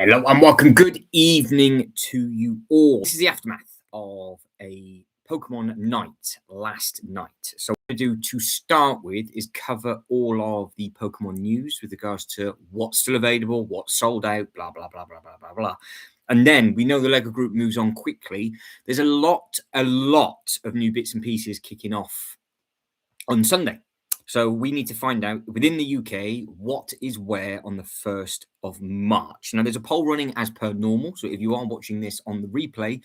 Hello and welcome. Good evening to you all. This is the aftermath of a Pokemon night last night. So, what I'm going to do to start with is cover all of the Pokemon news with regards to what's still available, what's sold out, blah, blah, blah, blah, blah, blah, blah. And then we know the Lego group moves on quickly. There's a lot of new bits and pieces kicking off on Sunday. So we need to find out within the UK what is where on the 1st of March. Now, there's a poll running as per normal. So if you are watching this on the replay,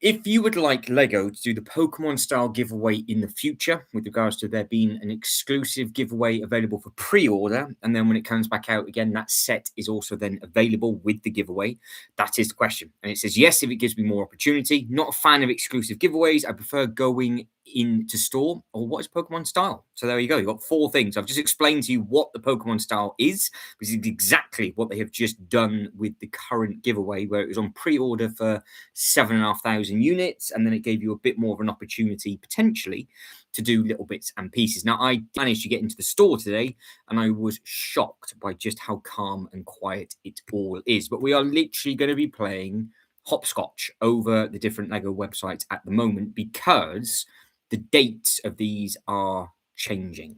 if you would like Lego to do the Pokemon style giveaway in the future, with regards to there being an exclusive giveaway available for pre-order, and then when it comes back out again, that set is also then available with the giveaway. That is the question. And it says, yes, if it gives me more opportunity. Not a fan of exclusive giveaways. I prefer going into store. Or what is Pokemon style? So there you go. You've got 4 things. I've just explained to you what the Pokemon style is, which is exactly what they have just done with the current giveaway, where it was on pre-order for 7,500 units, and then it gave you a bit more of an opportunity potentially to do little bits and pieces. Now, I managed to get into the store today, and I was shocked by just how calm and quiet it all is. But we are literally going to be playing hopscotch over the different Lego websites at the moment because the dates of these are changing.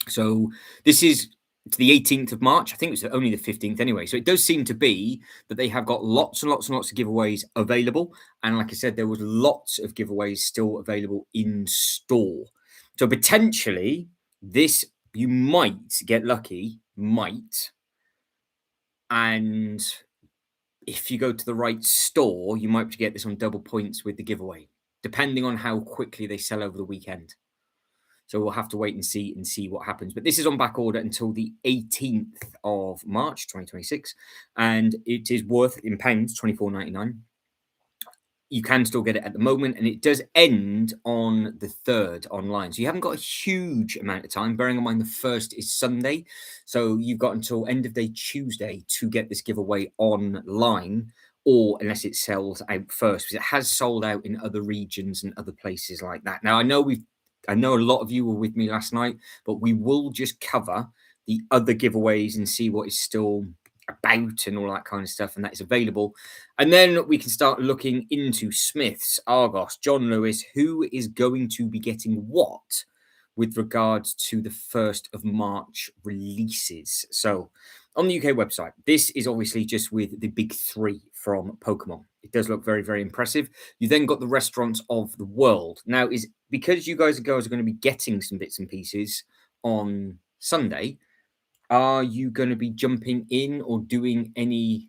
So this is to the 18th of March. I think it was only the 15th anyway. So it does seem to be that they have got lots and lots and lots of giveaways available. And like I said, there was lots of giveaways still available in store. So potentially this, you might get lucky, and if you go to the right store, you might get this on double points with the giveaway, depending on how quickly they sell over the weekend. So we'll have to wait and see what happens. But this is on back order until the 18th of March, 2026. And it is worth, in pounds, £24.99. You can still get it at the moment. And it does end on the 3rd online. So you haven't got a huge amount of time. Bearing in mind the 1st is Sunday. So you've got until end of day Tuesday to get this giveaway online. Or unless it sells out first, because it has sold out in other regions and other places like that. Now, I know a lot of you were with me last night, but we will just cover the other giveaways and see what is still about and all that kind of stuff, and that is available. And then we can start looking into Smiths, Argos, John Lewis, who is going to be getting what with regards to the 1st of March releases. So on the UK website, this is obviously just with the big 3 from Pokemon. It does look very, very impressive. You then got the restaurants of the world. Now, is because you guys and girls are going to be getting some bits and pieces on Sunday, are you going to be jumping in or doing anything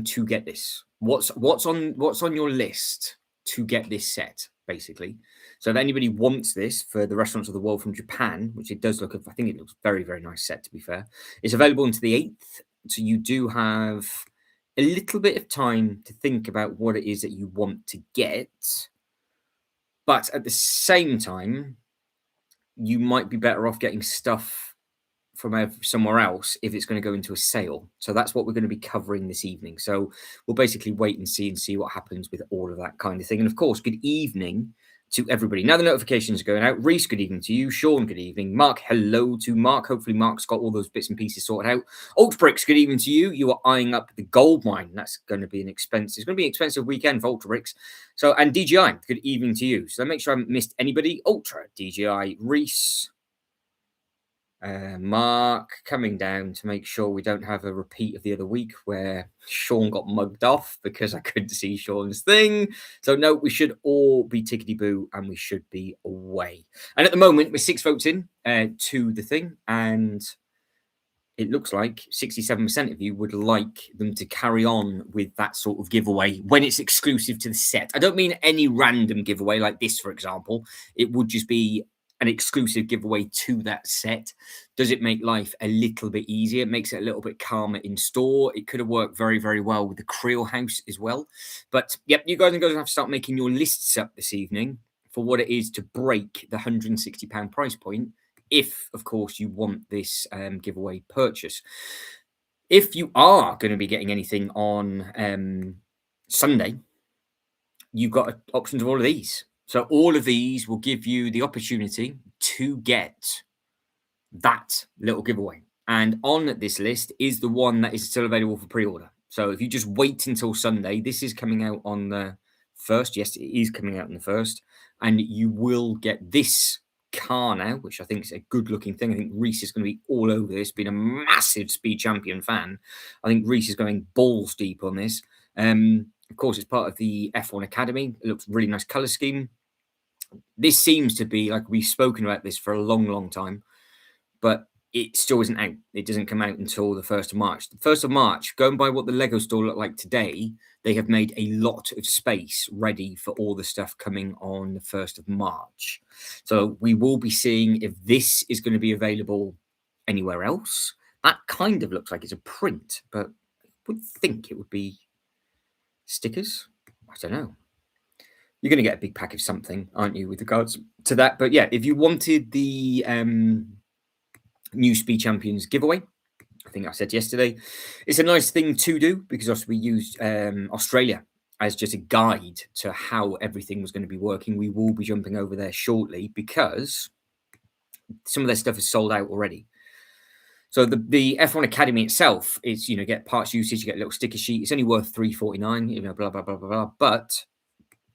to get this? What's on your list to get this set, basically? So if anybody wants this for the restaurants of the world from Japan, which it does look, I think it looks very, very nice set, to be fair. It's available until the 8th. So you do have a little bit of time to think about what it is that you want to get. But at the same time, you might be better off getting stuff from somewhere else if it's going to go into a sale. So that's what we're going to be covering this evening. So we'll basically wait and see what happens with all of that kind of thing. And of course, good evening to everybody. Now the notifications are going out. Reese, good evening to you. Sean, good evening. Mark, hello to Mark. Hopefully Mark's got all those bits and pieces sorted out. Ultrabricks, good evening to you. You are eyeing up the gold mine. That's going to be it's going to be an expensive weekend for Ultrabricks. So, and DGI, good evening to you. So make sure I haven't missed anybody. Ultra, DGI, Reese, Mark coming down to make sure we don't have a repeat of the other week where Sean got mugged off because I couldn't see Sean's thing. So no, we should all be tickety-boo and we should be away. And at the moment, we're 6 votes in to the thing, and it looks like 67% of you would like them to carry on with that sort of giveaway when it's exclusive to the set. I don't mean any random giveaway like this, for example. It would just be an exclusive giveaway to that set. Does it make life a little bit easier? It makes it a little bit calmer in store. It could have worked very, very well with the Creel House as well. But yep, you guys are going to have to start making your lists up this evening for what it is to break the £160 price point, if, of course, you want this giveaway purchase. If you are going to be getting anything on Sunday, you've got options of all of these. So all of these will give you the opportunity to get that little giveaway. And on this list is the one that is still available for pre-order. So if you just wait until Sunday, this is coming out on the 1st. Yes, it is coming out on the 1st. And you will get this car now, which I think is a good looking thing. I think Reese is going to be all over this, being a massive Speed Champion fan. I think Reese is going balls deep on this. Of course, it's part of the F1 Academy. It looks really nice color scheme. This seems to be, like, we've spoken about this for a long, long time, but it still isn't out. It doesn't come out until the 1st of March. The 1st of March, going by what the Lego store looked like today, they have made a lot of space ready for all the stuff coming on the 1st of March. So we will be seeing if this is going to be available anywhere else. That kind of looks like it's a print, but I would think it would be stickers. I don't know. You're going to get a big pack of something, aren't you, with regards to that? But yeah, if you wanted the new Speed Champions giveaway, I think I said yesterday, it's a nice thing to do because also we used Australia as just a guide to how everything was going to be working. We will be jumping over there shortly because some of their stuff is sold out already. So the F1 Academy itself is, you know, get parts usage, you get a little sticker sheet. It's only worth $3.49, you know, blah, blah, blah, blah, blah. But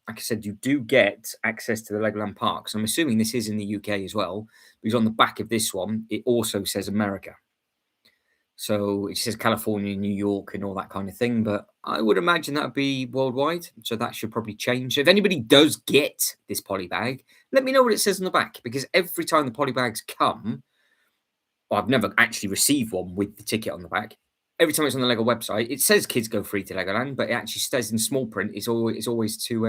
like I said, you do get access to the Legoland parks. I'm assuming this is in the UK as well, because on the back of this one, it also says America. So it says California, New York, and all that kind of thing. But I would imagine that would be worldwide. So that should probably change. So if anybody does get this poly bag, let me know what it says on the back, because every time the poly bags come, well, I've never actually received one with the ticket on the back. Every time it's on the Lego website, it says kids go free to Legoland, but it actually says in small print it's always to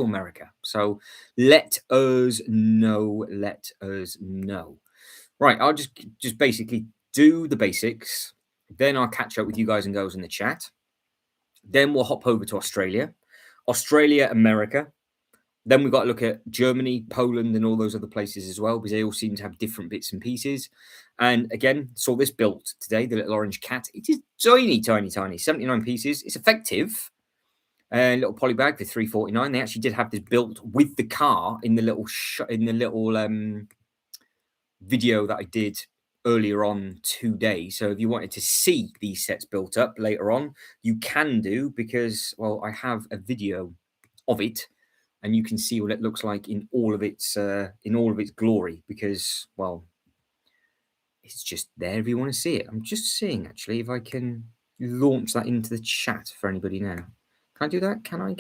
America. So let us know. Let us know. Right, I'll just basically do the basics. Then I'll catch up with you guys and girls in the chat. Then we'll hop over to Australia, America. Then we've got to look at Germany, Poland, and all those other places as well, because they all seem to have different bits and pieces. And again, saw this built today, the little orange cat. It is tiny, tiny, tiny, 79 pieces. It's effective. Little poly bag for $3.49. They actually did have this built with the car in the little video that I did earlier on today. So if you wanted to see these sets built up later on, you can do, because, well, I have a video of it. And you can see what it looks like in all of its glory, because, well, it's just there if you want to see it. I'm just seeing actually if I can launch that into the chat for anybody now. Can I do that? Can I?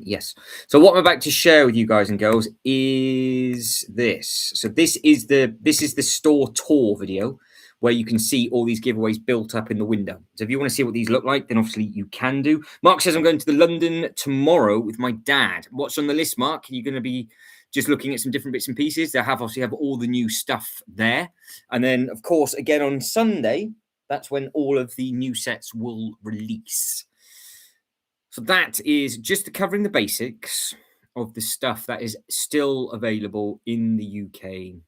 Yes. So what I'm about to share with you guys and girls is this. So this is the store tour video, where you can see all these giveaways built up in the window. So if you want to see what these look like, then obviously you can do. Mark says, I'm going to the London tomorrow with my dad. What's on the list, Mark? Are you going to be just looking at some different bits and pieces? They obviously have all the new stuff there. And then, of course, again on Sunday, that's when all of the new sets will release. So that is just covering the basics of the stuff that is still available in the UK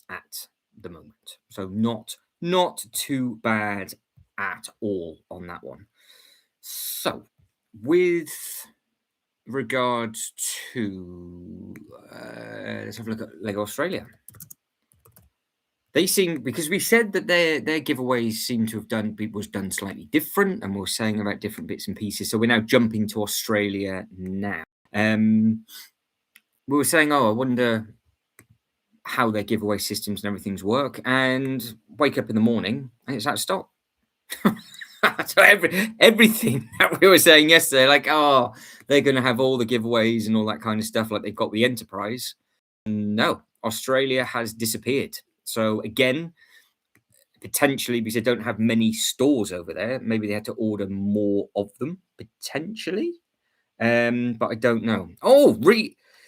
at the moment. So not too bad at all on that one. So with regards to let's have a look at Lego Australia. They seem, because we said that their giveaways seem to have done slightly different, and we're saying about different bits and pieces. So we're now jumping to Australia now. We were saying, I wonder how their giveaway systems and everything's work, and wake up in the morning and it's out of stock. So everything that we were saying yesterday, like, they're going to have all the giveaways and all that kind of stuff, like they've got the Enterprise. No, Australia has disappeared. So again, potentially because they don't have many stores over there, maybe they had to order more of them, potentially. But I don't know.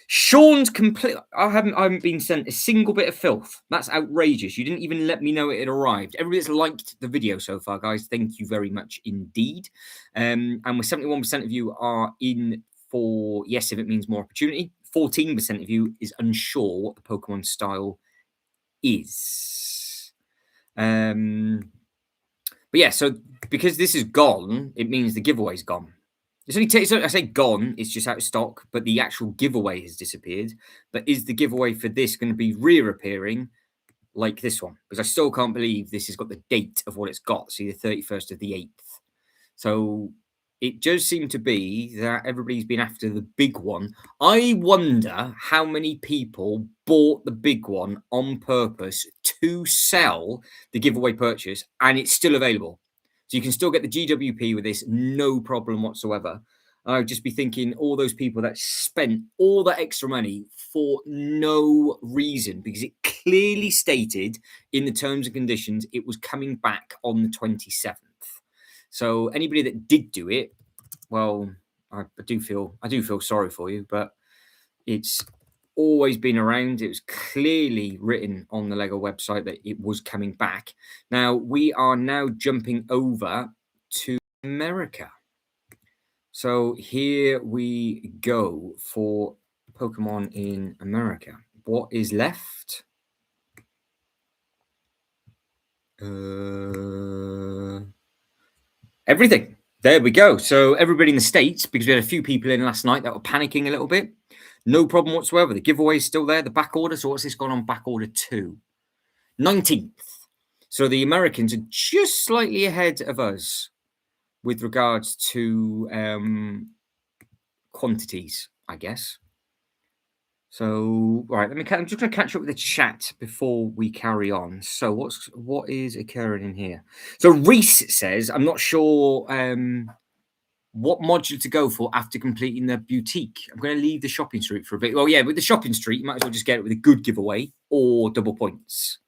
Sean's complete. I haven't been sent a single bit of filth. That's outrageous. You didn't even let me know it had arrived. Everybody that's liked the video so far, guys, thank you very much indeed. And with 71% of you are in for yes, if it means more opportunity. 14% of you is unsure what the Pokemon style is. But yeah, so because this is gone, it means the giveaway's gone. I say gone, it's just out of stock, but the actual giveaway has disappeared. But is the giveaway for this going to be reappearing? like this one, because I still can't believe this has got the date of what it's got. See, the 31st of the 8th. So it does seem to be that everybody's been after the big one. I wonder how many people bought the big one on purpose to sell the giveaway purchase, and it's still available. So you can still get the GWP with this, no problem whatsoever. I would just be thinking all those people that spent all that extra money for no reason, because it clearly stated in the terms and conditions it was coming back on the 27th. So anybody that did do it, well, I do feel sorry for you, but it's always been around. It was clearly written on the Lego website that it was coming back. Now we are now jumping over to America. So here we go for Pokemon in America. What is left? Everything. There we go. So everybody in the States, because we had a few people in last night that were panicking a little bit, no problem whatsoever. The giveaway is still there. The back order. So what's this gone on back order to? 19th. So the Americans are just slightly ahead of us with regards to quantities, I guess. So, right, I'm just going to catch up with the chat before we carry on. So, what is occurring in here? So, Reese says, I'm not sure what module to go for after completing the boutique. I'm going to leave the shopping street for a bit. Well, yeah, with the shopping street, you might as well just get it with a good giveaway or double points.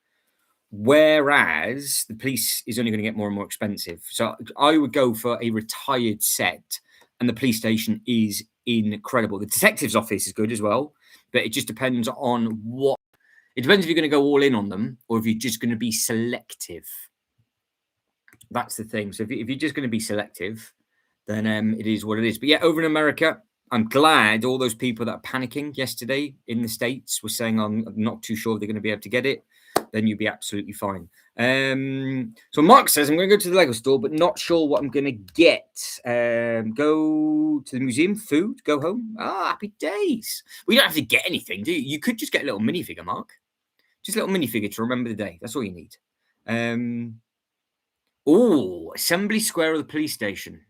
Whereas the police is only going to get more and more expensive. So, I would go for a retired set, and the police station is incredible. The detective's office is good as well. But it just depends on what. It depends if you're going to go all in on them or if you're just going to be selective. That's the thing. So if you're just going to be selective, then it is what it is. But yeah, over in America, I'm glad all those people that are panicking yesterday in the States were saying, I'm not too sure they're going to be able to get it. Then you'll be absolutely fine. So Mark says, I'm going to go to the Lego store, but not sure what I'm going to get. Go to the museum, food, go home. Happy days. We don't have to get anything, do you? You could just get a little minifigure, Mark. Just a little minifigure to remember the day. That's all you need. Assembly Square of the police station.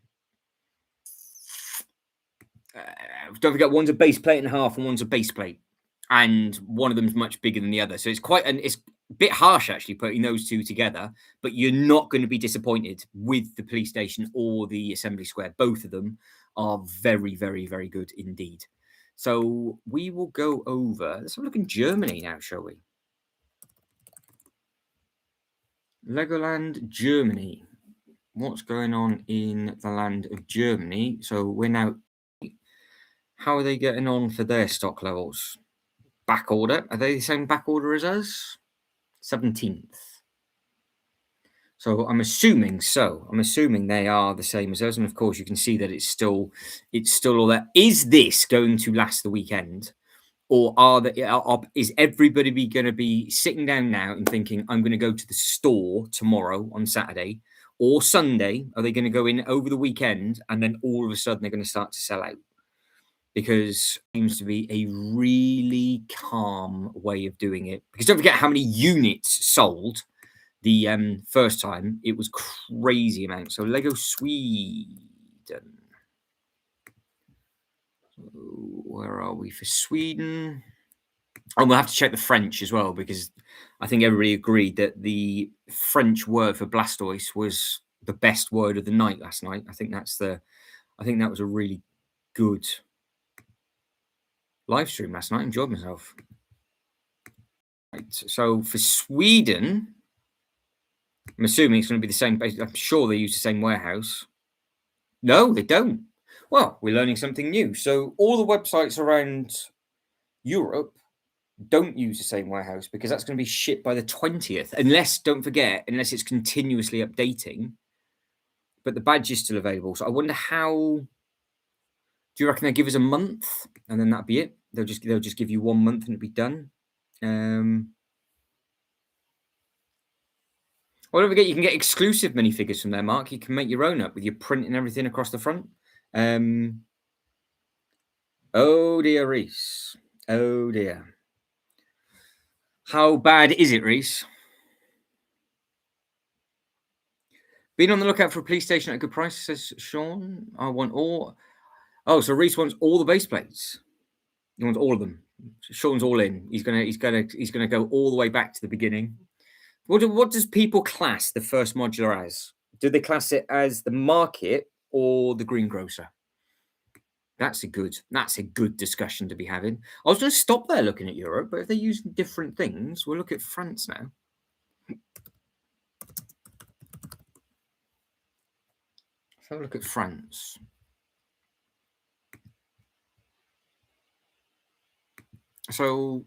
Don't forget, one's a base plate and a half, and one's a base plate. And one of them is much bigger than the other. So it's it's a bit harsh, actually, putting those two together. But you're not going to be disappointed with the police station or the Assembly Square. Both of them are very, very, very good indeed. So we will go over. Let's have a look in Germany now, shall we? Legoland, Germany. What's going on in the land of Germany? So we're now. How are they getting on for their stock levels? Back order. Are they the same back order as us? 17th. So I'm assuming so. I'm assuming they are the same as us. And of course, you can see that it's still all there. Is this going to last the weekend? Or is everybody going to be sitting down now and thinking, I'm going to go to the store tomorrow on Saturday or Sunday? Are they going to go in over the weekend and then all of a sudden they're going to start to sell out? Because it seems to be a really calm way of doing it. Because don't forget how many units sold the first time. It was crazy amount. So Lego Sweden. Where are we for Sweden? And we'll have to check the French as well, because I think everybody agreed that the French word for Blastoise was the best word of the night last night. I think that was a really good live stream last night. Enjoyed myself. Right. So for Sweden, I'm assuming it's going to be the same. I'm sure they use the same warehouse. No, they don't. Well, we're learning something new. So all the websites around Europe don't use the same warehouse, because that's going to be shipped by the 20th. Unless, don't forget, unless it's continuously updating. But the badge is still available. So I wonder how. Do you reckon they'll give us a month and then that'll be it? They'll just give you 1 month and it'll be done. Well, don't forget, you can get exclusive minifigures from there, Mark. You can make your own up with your print and everything across the front. Oh dear, Reese. Oh dear. How bad is it, Reese? Been on the lookout for a police station at a good price, says Sean. I want all. Oh, so Reese wants all the base plates. He wants all of them. Sean's all in. He's gonna go all the way back to the beginning. What does people class the first modular as? Do they class it as the market or the greengrocer? That's a good discussion to be having. I was going to stop there looking at Europe, but if they're using different things, we'll look at France now. Let's have a look at France. So,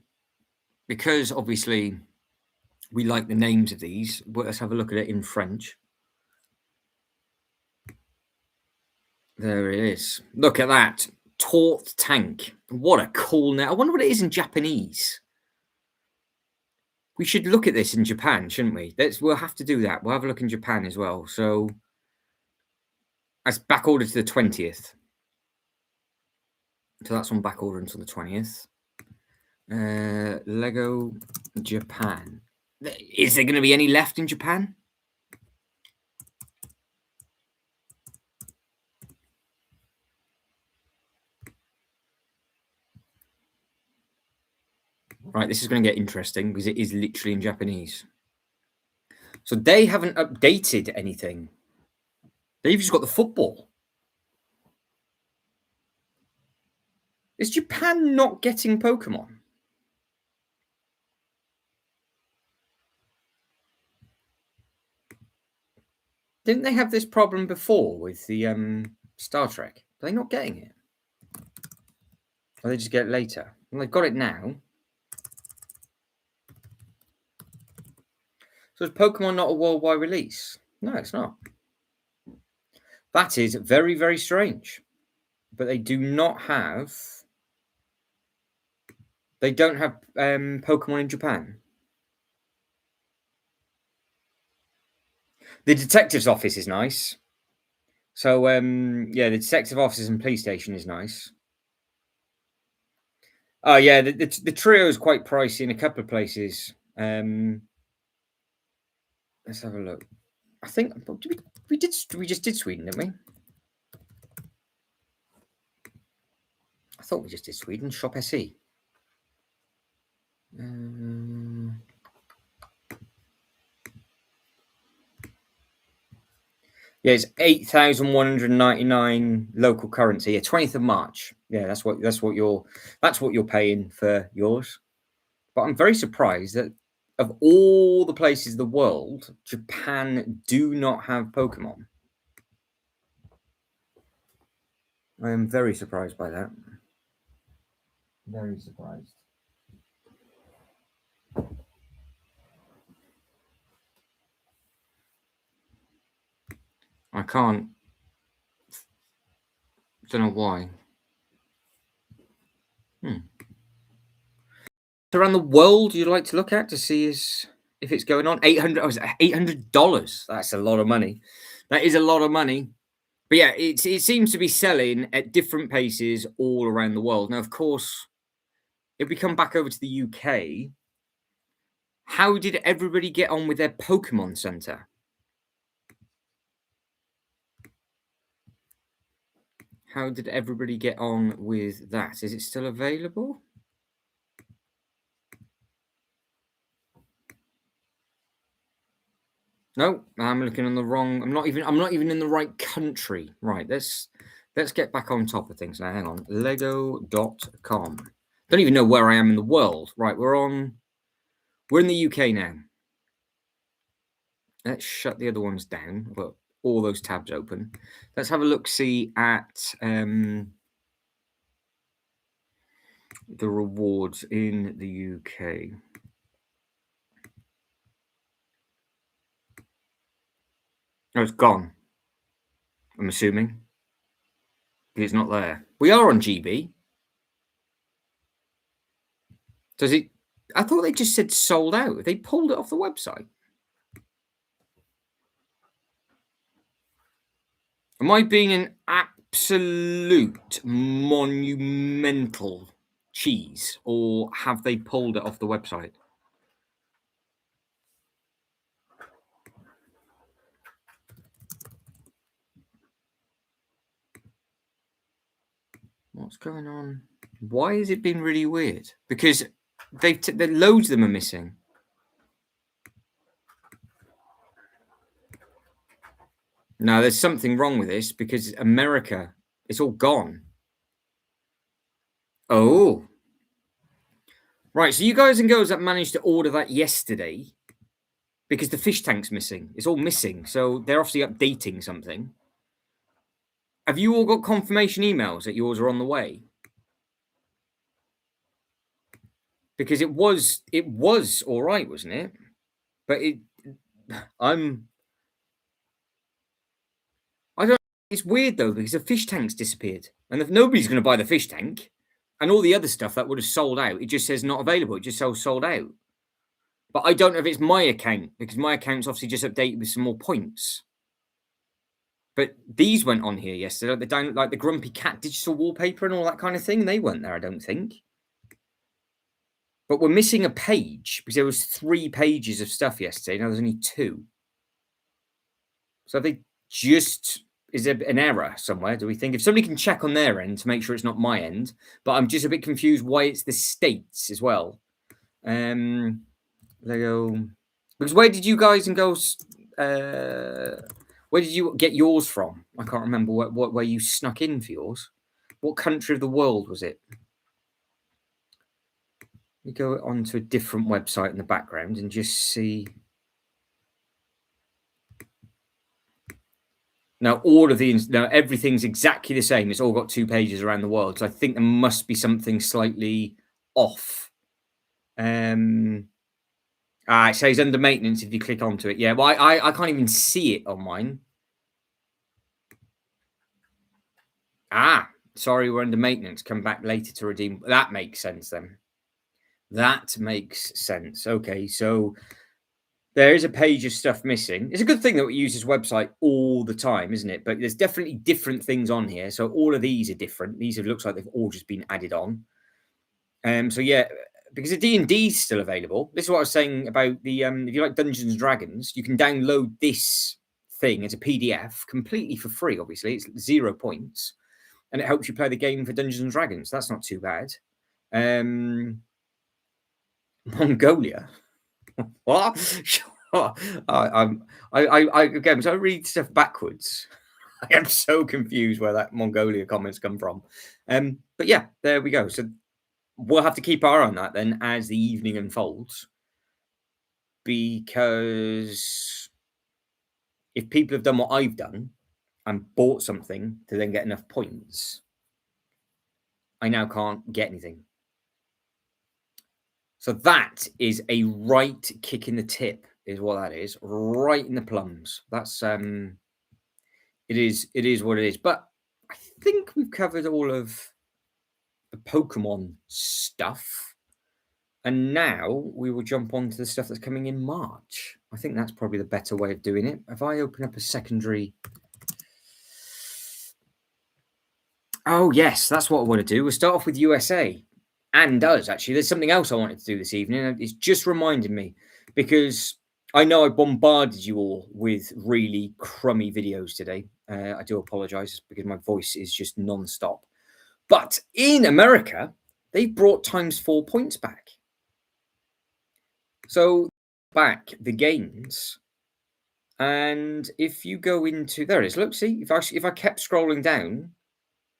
because obviously we like the names of these, let's have a look at it in French. There it is. Look at that. Taut tank. What a cool name. I wonder what it is in Japanese. We should look at this in Japan, shouldn't we? We'll have to do that. We'll have a look in Japan as well. So that's back ordered to the 20th. So that's on back order until the 20th. Lego Japan. Is there going to be any left in Japan? Right, this is going to get interesting because it is literally in Japanese. So they haven't updated anything. They've just got the football. Is Japan not getting Pokemon? Didn't they have this problem before with the Star Trek? Are they not getting it? Or they just get it later? Well, they've got it now. So is Pokemon not a worldwide release? No, it's not. That is very, very strange. But they do not have... They don't have Pokemon in Japan. The detective's office is nice. So, yeah, the detective office and police station is nice. Oh, yeah, the trio is quite pricey in a couple of places. Let's have a look. I think we just did Sweden, didn't we? I thought we just did Sweden. Shop SE. Yeah, it's 8,199 local currency. Yeah, 20th of March. Yeah, that's what you're paying for yours. But I'm very surprised that of all the places in the world, Japan do not have Pokemon. I am very surprised by that. Very surprised. I can't. Don't know why. Around the world you'd like to look at to see if it's going on? $800. That's a lot of money. That is a lot of money. But yeah, it seems to be selling at different paces all around the world. Now, of course, if we come back over to the UK, how did everybody get on with their Pokemon Center? How did everybody get on with that? Is it still available? No, I'm looking on the wrong. I'm not even in the right country. Right, let's get back on top of things now. Hang on. Lego.com. Don't even know where I am in the world. Right, we're in the UK now. Let's shut the other ones down. I've got all those tabs open. Let's have a look see at the rewards in the UK. Oh, it's gone. I'm assuming. It's not there. We are on GB. Does it? I thought they just said sold out. They pulled it off the website. Am I being an absolute monumental cheese, or have they pulled it off the website? What's going on? Why has it been really weird? Because loads of them are missing. No, there's something wrong with this because America, it's all gone. Oh. Right, so you guys and girls that managed to order that yesterday, because the fish tank's missing. It's all missing. So they're obviously updating something. Have you all got confirmation emails that yours are on the way? Because it was all right, wasn't it? But I don't. It's weird though because the fish tank's disappeared, and if nobody's going to buy the fish tank, and all the other stuff that would have sold out, it just says not available. It just says sold out. But I don't know if it's my account because my account's obviously just updated with some more points. But these went on here yesterday, like the Grumpy Cat digital wallpaper and all that kind of thing. They weren't there, I don't think. But we're missing a page because there was 3 pages of stuff yesterday. Now there's only 2. So they just is there an error somewhere? Do we think if somebody can check on their end to make sure it's not my end? But I'm just a bit confused why it's the States as well. Lego, because where did you guys and girls? Where did you get yours from? I can't remember what where you snuck in for yours. What country of the world was it? We go onto a different website in the background and just see. Now all of these, now everything's exactly the same. It's all got 2 pages around the world. So I think there must be something slightly off. It says under maintenance if you click onto it. Yeah, well, I can't even see it on mine. Sorry, we're under maintenance. Come back later to redeem. That makes sense then. That makes sense. Okay, so there is a page of stuff missing. It's a good thing that we use this website all the time, isn't it? But there's definitely different things on here. So all of these are different. These have looks like they've all just been added on. So yeah, because the D&D is still available. This is what I was saying about the if you like Dungeons and Dragons, you can download this thing as a PDF completely for free. Obviously, it's 0 points, and it helps you play the game for Dungeons and Dragons. That's not too bad. Mongolia. What? Again, so I read stuff backwards. I am so confused where that Mongolia comments come from. But yeah, there we go. So we'll have to keep our eye on that then as the evening unfolds, because if people have done what I've done and bought something to then get enough points, I now can't get anything. So that is a right kick in the tip, is what that is. Right in the plums. That's it is what it is. But I think we've covered all of the Pokemon stuff. And now we will jump on to the stuff that's coming in March. I think that's probably the better way of doing it. If I open up a secondary. Oh, yes, that's what I want to do. We'll start off with USA. And us, actually. There's something else I wanted to do this evening. It's just reminded me because I know I bombarded you all with really crummy videos today. I do apologize because my voice is just non-stop. But in America, they've brought ×4 points back. So back the gains. And if you go into, there it is. Look, see, if I kept scrolling down,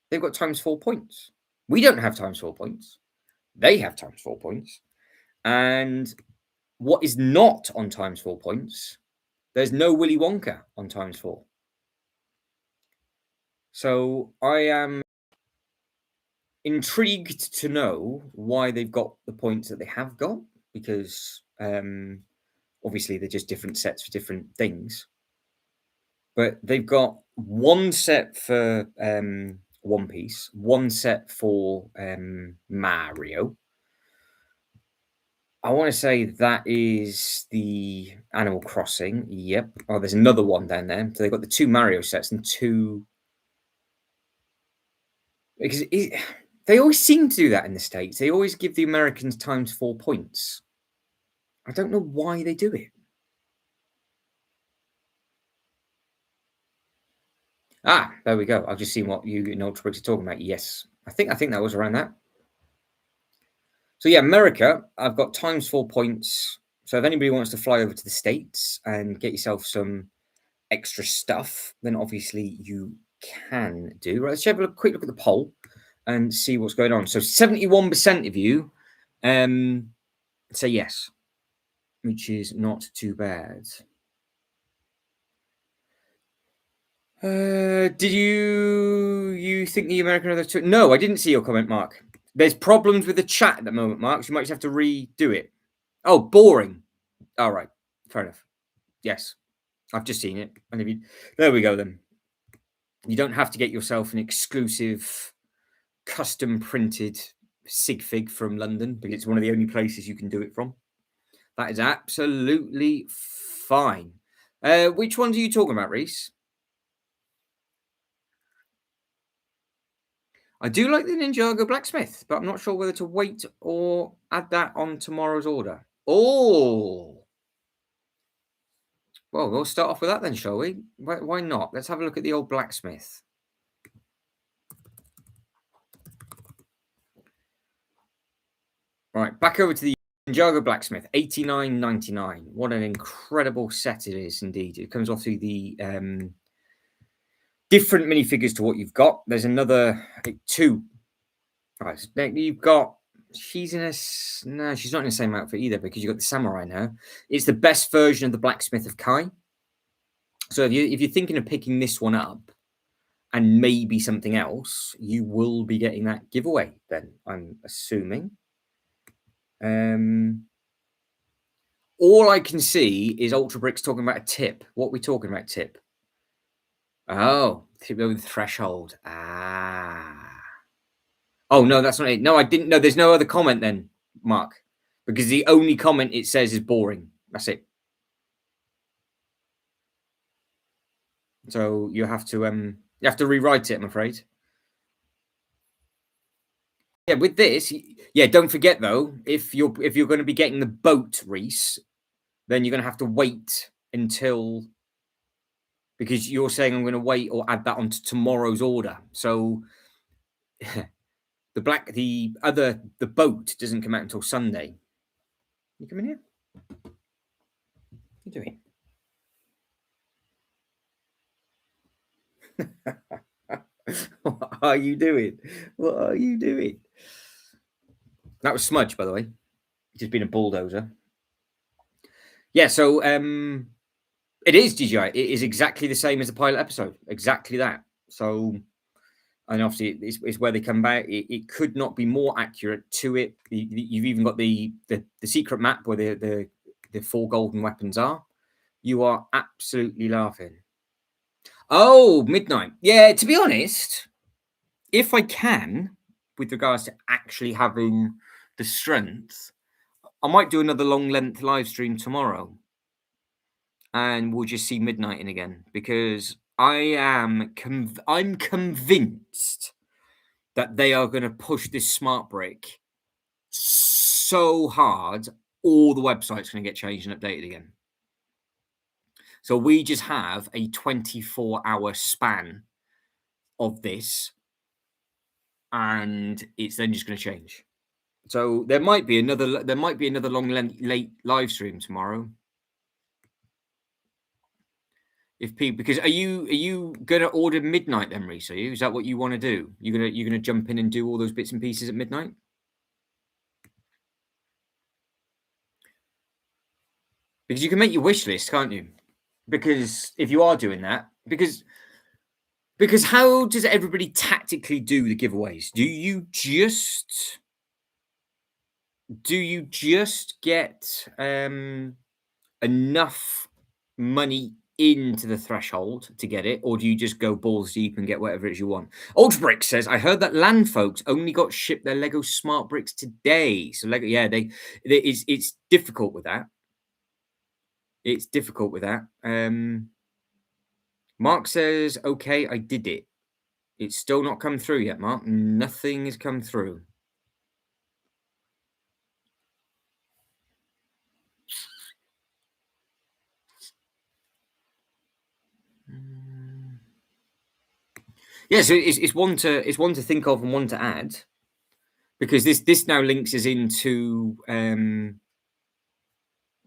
they've got ×4 points. We don't have ×4 points. They have ×4 points. And what is not on ×4 points, there's no Willy Wonka on ×4. So I am intrigued to know why they've got the points that they have got, because obviously they're just different sets for different things. But they've got 1 set for One Piece, 1 set for Mario. I want to say that is the Animal Crossing. Yep. Oh, there's another one down there. So they've got the 2 Mario sets and 2. Because they always seem to do that in the States. They always give the Americans ×4 points. I don't know why they do it. There we go. I've just seen what you and Ultra Bricks are talking about. Yes. I think that was around that. So yeah, America, I've got times 4 points. So if anybody wants to fly over to the States and get yourself some extra stuff, then obviously you can do. Right, let's have a quick look at the poll and see what's going on. So 71% of you say yes, which is not too bad. Did you think the American other two? No, I didn't see your comment, Mark. There's problems with the chat at the moment, Mark. So you might just have to redo it. Oh, boring. All right, fair enough. Yes, I've just seen it. And if you, there we go. Then you don't have to get yourself an exclusive, custom printed sig fig from London because it's one of the only places you can do it from. That is absolutely fine. Which ones are you talking about, Reese? I do like the Ninjago blacksmith, but I'm not sure whether to wait or add that on tomorrow's order. Oh, well, we'll start off with that then, shall we? Why not? Let's have a look at the old blacksmith. Right, back over to the Ninjago blacksmith, 89.99. What an incredible set it is, indeed. It comes off through the different minifigures to what you've got. There's another two. Right, so you've got. She's in a no. She's not in the same outfit either because you've got the samurai now. It's the best version of the blacksmith of Kai. So if you're thinking of picking this one up and maybe something else, you will be getting that giveaway. Then I'm assuming. All I can see is Ultra Bricks talking about a tip. What are we talking about? Tip. Oh, tip over the threshold. Ah. Oh no, that's not it. No, I didn't know. There's no other comment then, Mark, because the only comment it says is boring. That's it. So you have to rewrite it. I'm afraid. Yeah, with this, yeah. Don't forget though, if you're going to be getting the boat, Reese, then you're going to have to wait until because you're saying I'm going to wait or add that onto tomorrow's order. So the boat doesn't come out until Sunday. You come in here. What are you doing? What are you doing? What are you doing? That was Smudge, by the way. He's just been a bulldozer. Yeah, so it is DJI. It is exactly the same as the pilot episode. Exactly that. So, and obviously, it's where they come back. It could not be more accurate to it. You've even got the secret map where the four golden weapons are. You are absolutely laughing. Oh, midnight. Yeah, to be honest, if I can, with regards to actually having the strength, I might do another long length live stream tomorrow and we'll just see midnighting again because I'm convinced that they are going to push this smart brick so hard all the website's going to get changed and updated again. So we just have a 24-hour span of this and it's then just going to change. So there might be another long late live stream tomorrow. If people, because are you gonna order midnight then, Reese? Are you? Is that what you want to do? You're gonna jump in and do all those bits and pieces at midnight? Because you can make your wish list, can't you? Because if you are doing that, because how does everybody tactically do the giveaways? Do you just get enough money into the threshold to get it, or do you just go balls deep and get whatever it is you want? Ultrabrick says, I heard that land folks only got shipped their Lego smart bricks today. So Lego, yeah, it's difficult with that. It's difficult with that. Mark says, okay, I did it. It's still not come through yet, Mark. Nothing has come through. Yeah, so it's one to think of and one to add, because this now links us into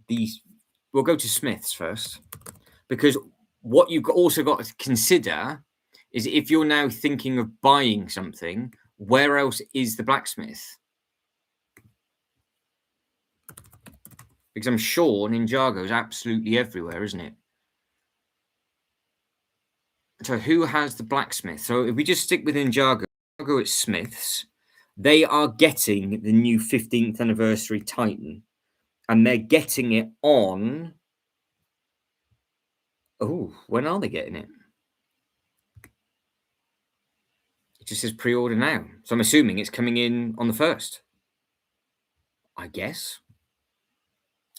these. We'll go to Smiths first, because what you've also got to consider is, if you're now thinking of buying something, where else is the blacksmith? Because I'm sure Ninjago is absolutely everywhere, isn't it? So who has the blacksmith? So if we just stick with Ninjago, Ninjago at Smiths, they are getting the new 15th anniversary Titan, and they're getting it on. Oh, when are they getting it? It just says pre-order now. So I'm assuming it's coming in on the 1st, I guess.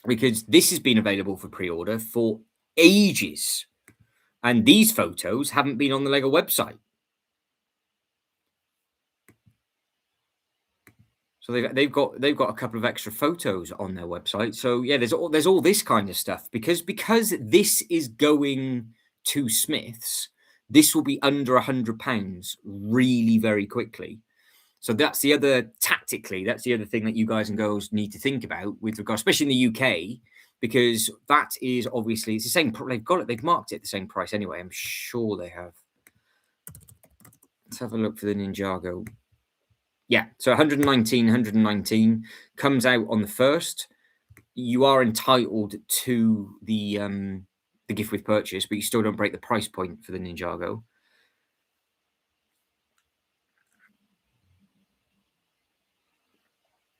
Because this has been available for pre-order for ages. And these photos haven't been on the Lego website. So they've got a couple of extra photos on their website. So yeah, there's all this kind of stuff, because this is going to Smiths. This will be under £100 really very quickly. So that's the other thing that you guys and girls need to think about with regard, especially in the UK, because that is obviously, it's the same. They've marked it at the same price anyway. I'm sure they have. Let's have a look for the Ninjago. Yeah, so 119 comes out on the 1st. You are entitled to the gift with purchase, but you still don't break the price point for the Ninjago.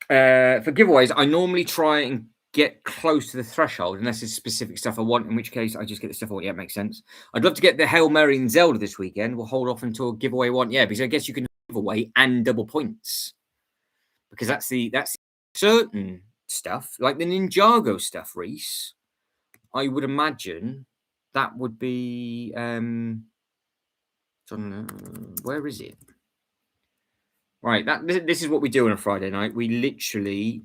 For giveaways, I normally try and get close to the threshold, unless there's specific stuff I want, in which case I just get the stuff I want. Yeah, it makes sense. I'd love to get the Hail Mary and Zelda this weekend. We'll hold off until giveaway one. Yeah, because I guess you can give away and double points, because that's certain stuff, like the Ninjago stuff, Reese. I would imagine that would be where is it? Right, this is what we do on a Friday night. We literally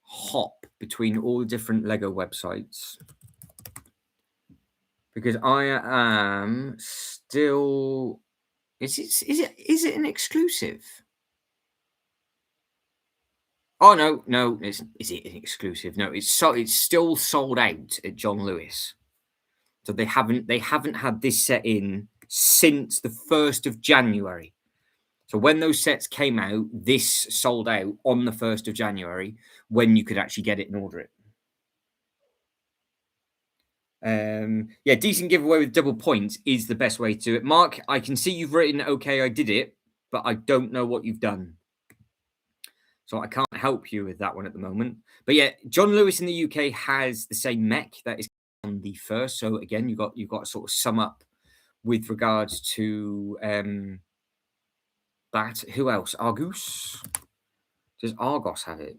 hop between all the different Lego websites, because I am still. Is it an exclusive? Oh no, is it an exclusive? No, it's still sold out at John Lewis. So they haven't had this set in since the 1st of January. So when those sets came out, this sold out on the 1st of January, when you could actually get it and order it. Yeah, decent giveaway with double points is the best way to do it. Mark, I can see you've written, okay, I did it, but I don't know what you've done. So I can't help you with that one at the moment. But yeah, John Lewis in the UK has the same mech that is on the 1st. So again, you've got to sort of sum up with regards to that. Who else? Argus? Does Argos have it?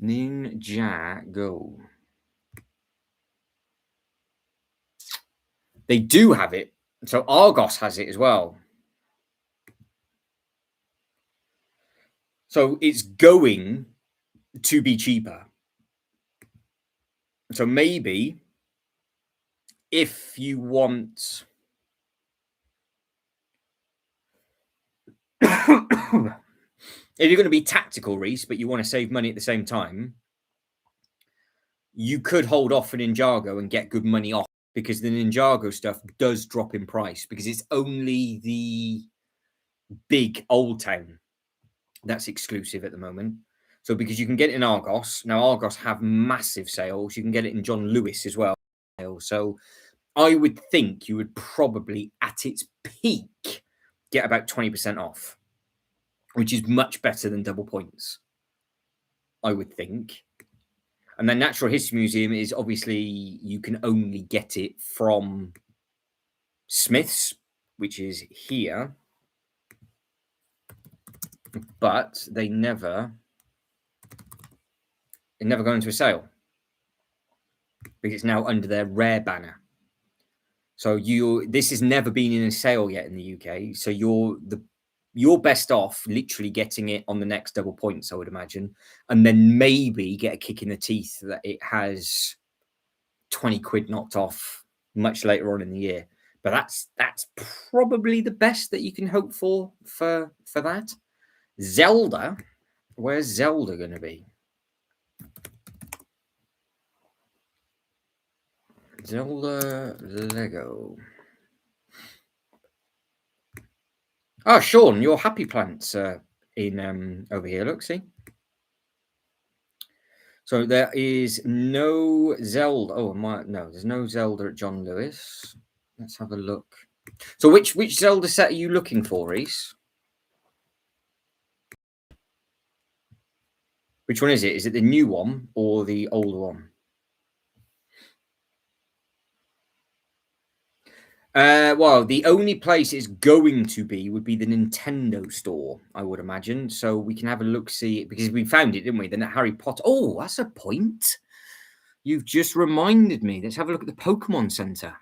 Ninjago. They do have it. So Argos has it as well. So it's going to be cheaper. So maybe if you want if you're going to be tactical, Reese, but you want to save money at the same time, you could hold off for Ninjago and get good money off, because the Ninjago stuff does drop in price, because it's only the big Old Town that's exclusive at the moment. So because you can get it in Argos. Now, Argos have massive sales. You can get it in John Lewis as well. So I would think you would probably, at its peak, get about 20% off, which is much better than double points, I would think. And then Natural History Museum is obviously, you can only get it from Smiths, which is here. But it never go into a sale, because it's now under their rare banner. So this has never been in a sale yet in the UK. So you're best off literally getting it on the next double points, I would imagine, and then maybe get a kick in the teeth that it has 20 quid knocked off much later on in the year. But that's probably the best that you can hope for that. Zelda, where's Zelda going to be? Zelda Lego. Oh, Sean, your happy plants in over here. Look, see. So there is no Zelda. Oh, no, there's no Zelda at John Lewis. Let's have a look. So which Zelda set are you looking for, Reese? Which one is it? Is it the new one or the old one? Well, the only place it's going to be would be the Nintendo store, I would imagine. So we can have a look, see, because we found it, didn't we? Then Harry Potter. Oh, that's a point. You've just reminded me. Let's have a look at the Pokemon Center.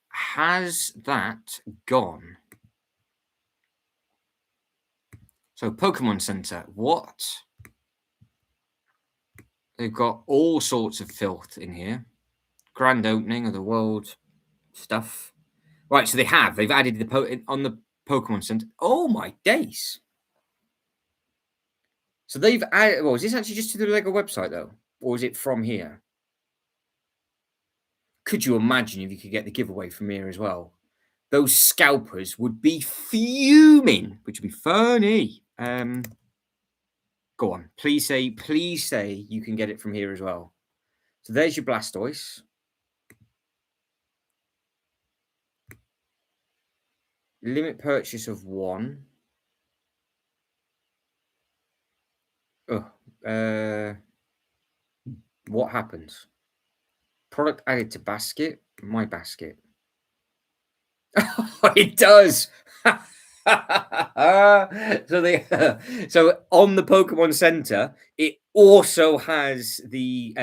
Has that gone? So Pokemon Center, what? They've got all sorts of filth in here. Grand opening of the world stuff. Right, so they've added on the Pokemon Center. Oh my days! So they've added. Well, is this actually just to the Lego website though, or is it from here? Could you imagine if you could get the giveaway from here as well? Those scalpers would be fuming, which would be funny. Go on, please say you can get it from here as well. So there's your Blastoise. Limit purchase of 1. Oh, what happens? Product added to basket. My basket. It does. So on the Pokemon Center, it also has the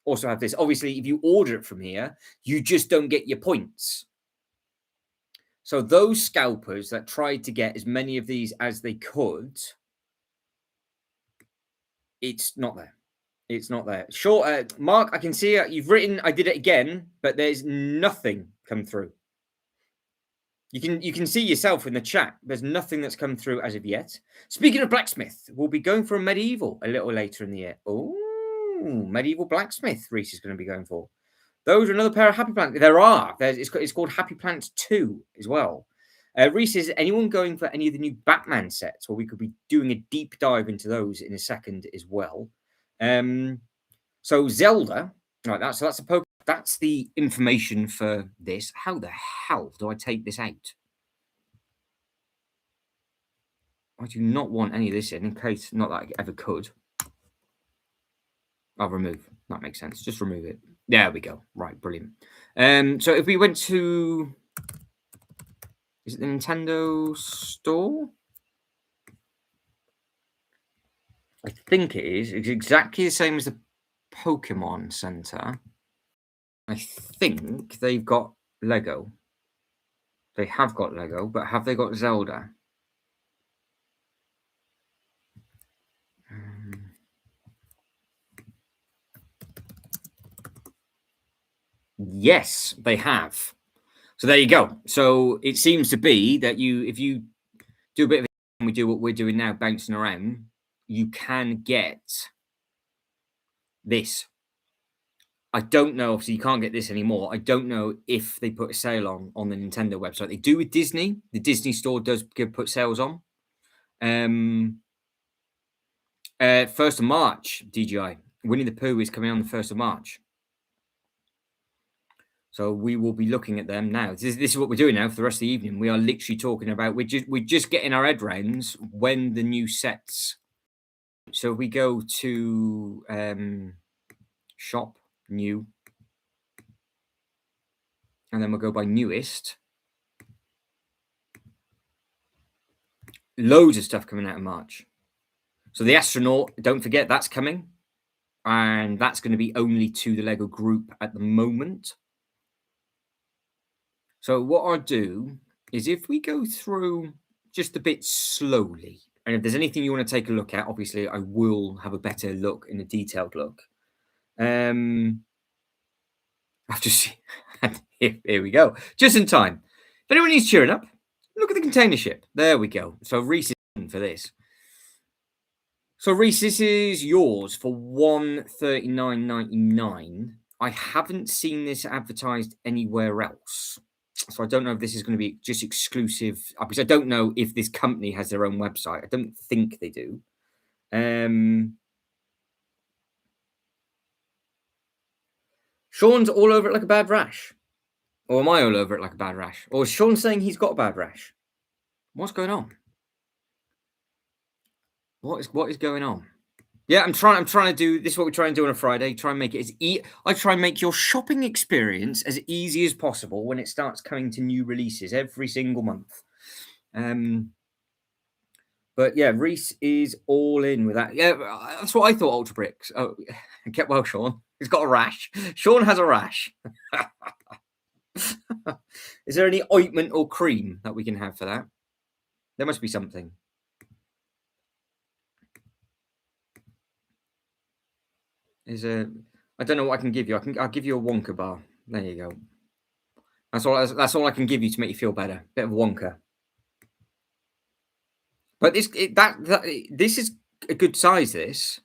also have this. Obviously, if you order it from here, you just don't get your points. So those scalpers that tried to get as many of these as they could, it's not there. It's not there. Sure, Mark, I can see you've written. I did it again, but there's nothing come through. You can see yourself in the chat. There's nothing that's come through as of yet. Speaking of blacksmith, we'll be going for a medieval a little later in the year. Oh, medieval blacksmith. Reese is going to be going for. Those are another pair of happy plants. It's called Happy Plants 2 as well. Reese, is anyone going for any of the new Batman sets? Or we could be doing a deep dive into those in a second as well. So Zelda, right? That's a Pokemon. That's the information for this. How the hell do I take this out? I do not want any of this in case not that I ever could. I'll remove. That makes sense. Just remove it. There we go. Right, brilliant. So if we went to, is it the Nintendo store? I think it is. It's exactly the same as the Pokemon Center. I think they've got Lego. They have got Lego, but have they got Zelda? Yes, they have. So there you go. So it seems to be that if you do a bit of it, and we do what we're doing now, bouncing around, you can get this. I don't know. Obviously, you can't get this anymore. I don't know if they put a sale on the Nintendo website. They do with Disney. The Disney store does put sales on. 1st of March, DJI. Winnie the Pooh is coming on the 1st of March. So we will be looking at them now. This is what we're doing now for the rest of the evening. We are literally talking about we're just getting our head rounds when the new sets. So we go to shop new, and then we'll go by newest. Loads of stuff coming out in March. So the astronaut, don't forget that's coming, and that's going to be only to the Lego group at the moment. So what I'll do is if we go through just a bit slowly, and if there's anything you want to take a look at, obviously I will have a better look and a detailed look. I've just here we go, just in time. If anyone needs cheering up, look at the container ship. There we go. So Reese is in for this. So Reese, this is yours for $139.99. I haven't seen this advertised anywhere else. So I don't know if this is going to be just exclusive because I don't know if this company has their own website. I don't think they do. Sean's all over it like a bad rash. Or am I all over it like a bad rash? Or is Sean saying he's got a bad rash? What's going on? What is going on? Yeah, I'm trying to do this is what we try and do on a Friday. Try and make it I try and make your shopping experience as easy as possible when it starts coming to new releases every single month. But yeah, Reese is all in with that. Yeah, that's what I thought. Ultra Bricks. Oh, get well, Sean. He's got a rash. Sean has a rash. Is there any ointment or cream that we can have for that? There must be something. I don't know what I can give you. I'll give you a Wonka bar. There you go. That's all I can give you to make you feel better. Bit of Wonka. But this is a good size. This.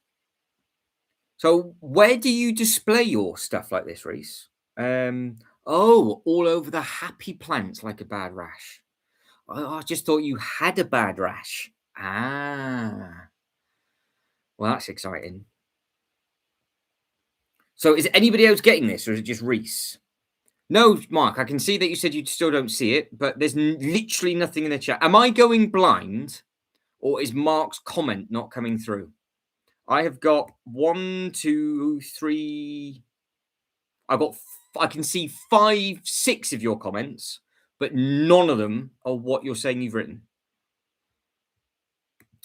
So where do you display your stuff like this, Reese? Oh, all over the happy plants like a bad rash. Oh, I just thought you had a bad rash. Ah, well, that's exciting. So is anybody else getting this, or is it just Reese? No, Mark, I can see that you said you still don't see it, but there's literally nothing in the chat. Am I going blind, or is Mark's comment not coming through? I have got 1, 2, 3. I can see 5, 6 of your comments, but none of them are what you're saying you've written.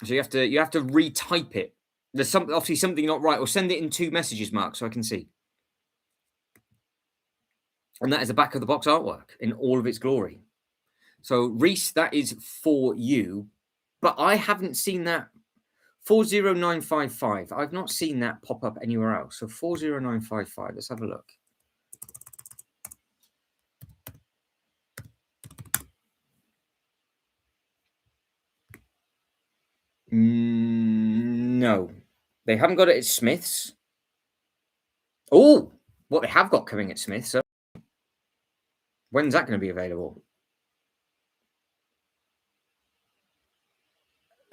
So you have to retype it. There's obviously something not right, or send it in 2 messages, Mark, so I can see. And that is the back of the box artwork in all of its glory. So Reese, that is for you, but I haven't seen that 40955. I've not seen that pop up anywhere else. So 40955. Let's have a look. No, they haven't got it at Smith's. Oh, what they have got coming at Smith's. So when's that going to be available?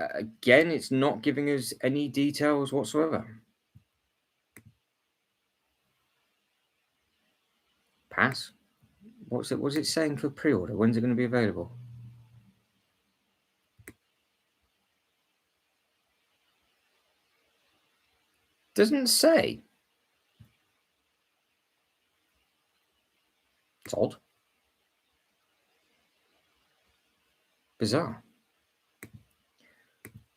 Again, it's not giving us any details whatsoever. Pass. What's it saying for pre-order? When's it going to be available? Doesn't say. It's odd. Bizarre.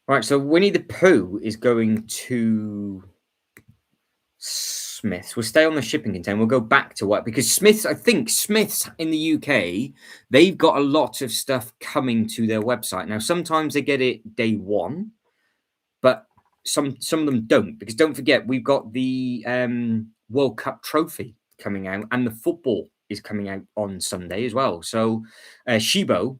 Right, so Winnie the Pooh is going to Smiths. We'll stay on the shipping container. We'll go back to what, because Smiths, I think Smiths in the UK, they've got a lot of stuff coming to their website. Now, sometimes they get it day one, but some of them don't, because don't forget, we've got the World Cup trophy coming out, and the football is coming out on Sunday as well. So Shibo,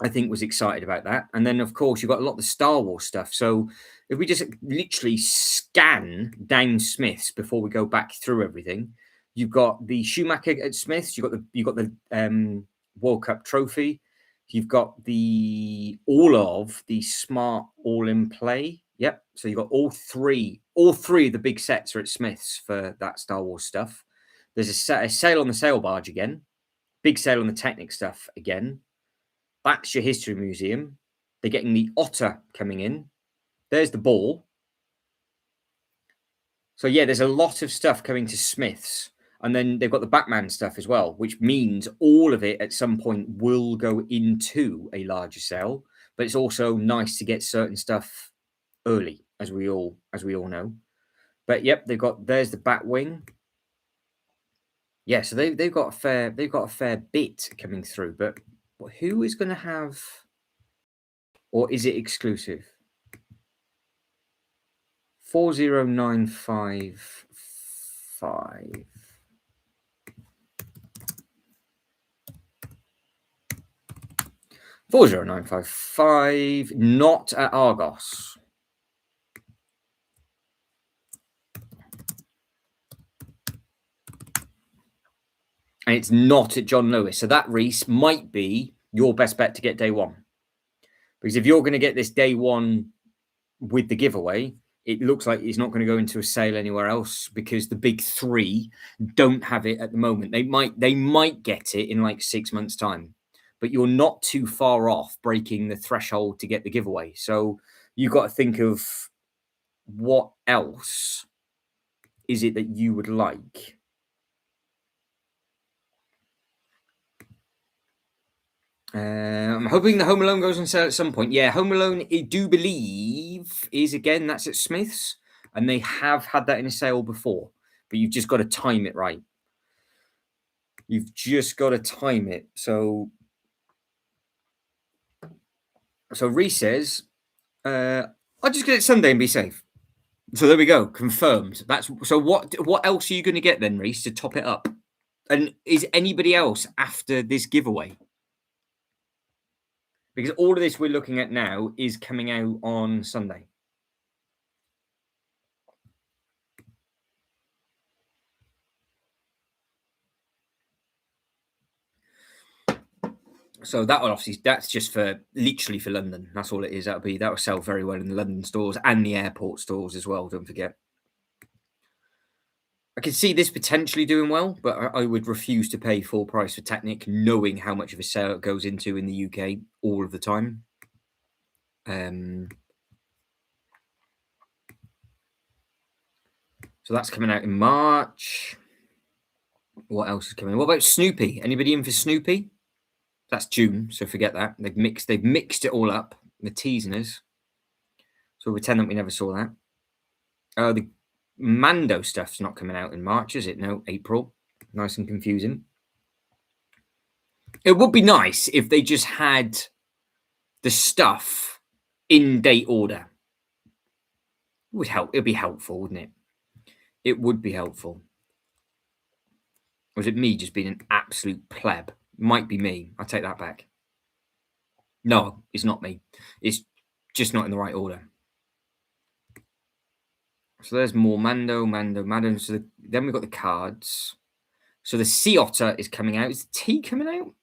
I think, was excited about that. And then, of course, you've got a lot of the Star Wars stuff. So if we just literally scan down Smiths before we go back through everything, you've got the Schumacher at Smiths, you've got the World Cup trophy, you've got all of the Smart All in Play. Yep. So you've got all three of the big sets are at Smiths for that Star Wars stuff. There's a sale on the sail barge again, big sale on the Technic stuff again. That's your history museum. They're getting the otter coming in. There's the ball. So yeah, there's a lot of stuff coming to Smiths. And then they've got the Batman stuff as well, which means all of it at some point will go into a larger sale. But it's also nice to get certain stuff early, as we all know. But yep, there's the Batwing. Yeah, so they've got a fair bit coming through. But Who is going to have, or is it exclusive? 40955. 40955, not at Argos. And it's not at John Lewis. So that, Reese, might be your best bet to get day one. Because if you're going to get this day one with the giveaway, it looks like it's not going to go into a sale anywhere else because the big three don't have it at the moment. They might get it in like 6 months' time, but you're not too far off breaking the threshold to get the giveaway. So you've got to think of what else is it that you would like. I'm hoping the Home Alone goes on sale at some point. Yeah, Home Alone, I do believe, is again, that's at Smith's. And they have had that in a sale before. But you've just got to time it right. You've just got to time it. So Reese says, I'll just get it Sunday and be safe. So there we go. Confirmed. So what else are you going to get then, Reese, to top it up? And is anybody else after this giveaway? Because all of this we're looking at now is coming out on Sunday. So that one obviously, that's just literally for London. That's all it is. That will sell very well in the London stores and the airport stores as well. Don't forget. I can see this potentially doing well, but I would refuse to pay full price for Technic, knowing how much of a sale it goes into in the UK all of the time. So that's coming out in March. What else is coming? What about Snoopy? Anybody in for Snoopy? That's June, so forget that. They've mixed it all up. They're teasing us. So we'll pretend that we never saw that. The Mando stuff's not coming out in March, is it? No, April. Nice and confusing. It would be nice if they just had the stuff in date order. It would help. It would be helpful, wouldn't it? It would be helpful. Or is it me just being an absolute pleb? Might be me. I take that back. No, it's not me. It's just not in the right order. So there's more Mando. So then we've got the cards. So the Sea Otter is coming out. Is the T coming out?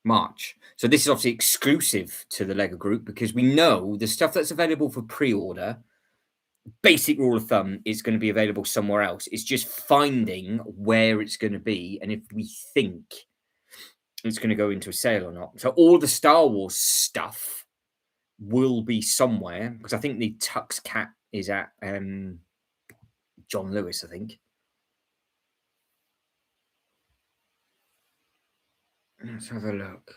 March. So this is obviously exclusive to the Lego group because we know the stuff that's available for pre-order, basic rule of thumb, is going to be available somewhere else. It's just finding where it's going to be and if we think it's going to go into a sale or not. So all the Star Wars stuff will be somewhere because I think the Tux Cat is at John Lewis, I think. Let's have a look.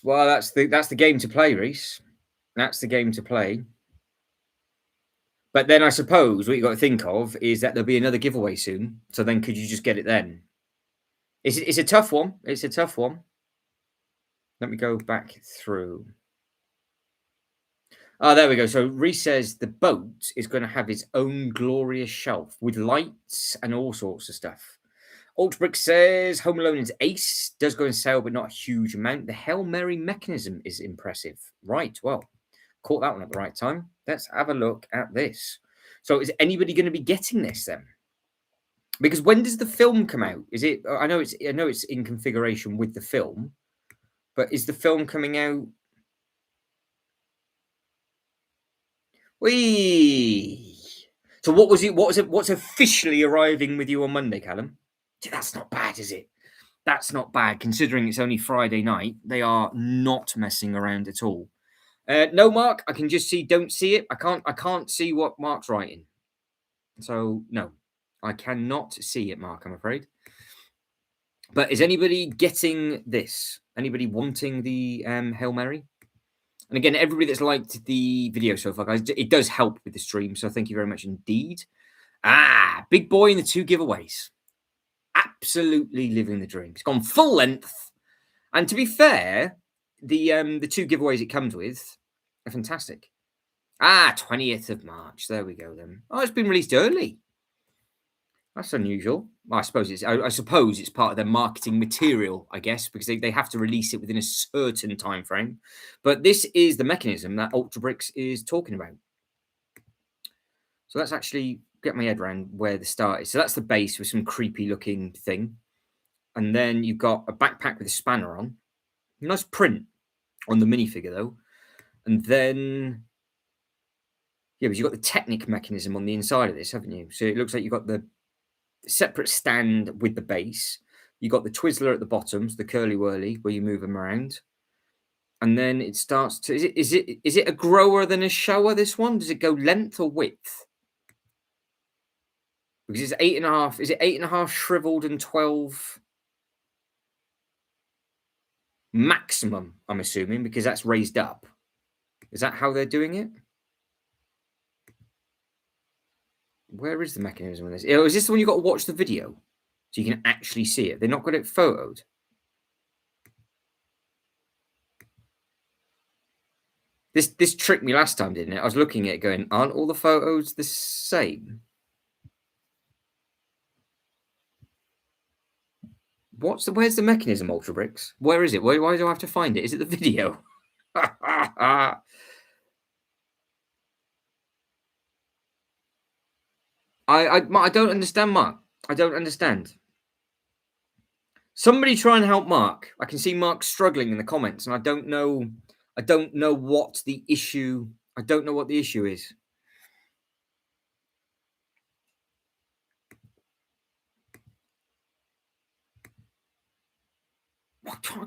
Well, that's the game to play, Reese. That's the game to play. But then I suppose what you got to think of is that there'll be another giveaway soon. So then could you just get it then? It's a tough one. It's a tough one. Let me go back through. Oh, there we go. So Reese says the boat is going to have its own glorious shelf with lights and all sorts of stuff. Altbrick says Home Alone is ace. Does go on sale, but not a huge amount. The Hail Mary mechanism is impressive. Right. Well, caught that one at the right time. Let's have a look at this. So is anybody going to be getting this then? Because when does the film come out? Is it? I know it's in configuration with the film, but is the film coming out? Wee. So what was it? What's officially arriving with you on Monday, Callum? That's not bad, is it? That's not bad considering it's only Friday night. They are not messing around at all. No, Mark. I can just see. Don't see it. I can't see what Mark's writing. So no, I cannot see it, Mark. I'm afraid. But is anybody getting this? Anybody wanting the Hail Mary? And again, everybody that's liked the video so far, guys, it does help with the stream. So thank you very much indeed. Big boy in the 2 giveaways. absolutely living the dream. It's gone full length. And to be fair, the two giveaways it comes with are fantastic. 20th of March. There we go then. Oh, it's been released early. That's unusual. Well, I suppose it's part of their marketing material, I guess, because they have to release it within a certain time frame. But this is the mechanism that Ultra Bricks is talking about. So let's actually get my head around where the start is. So that's the base with some creepy looking thing. And then you've got a backpack with a spanner on. Nice print on the minifigure though. And then, yeah, but you've got the Technic mechanism on the inside of this, haven't you? So it looks like you've got the separate stand with the base. You've got the Twizzler at the bottom, so the curly whirly where you move them around. And then it starts to, is it a grower than a shower, this one? Does it go length or width? Because it's 8.5. Is it 8.5 shriveled and 12 maximum? I'm assuming because that's raised up. Is that how they're doing it? Where is the mechanism on this? Oh, is this the one you got to watch the video so you can actually see it? They're not got it photoed. This tricked me last time, didn't it? I was looking at it going, aren't all the photos the same? Where's the mechanism, Ultra Bricks? Where is it? Why do I have to find it? Is it the video? I don't understand, Mark. I don't understand. Somebody try and help Mark. I can see Mark struggling in the comments, and I don't know what the issue. I don't know what the issue is.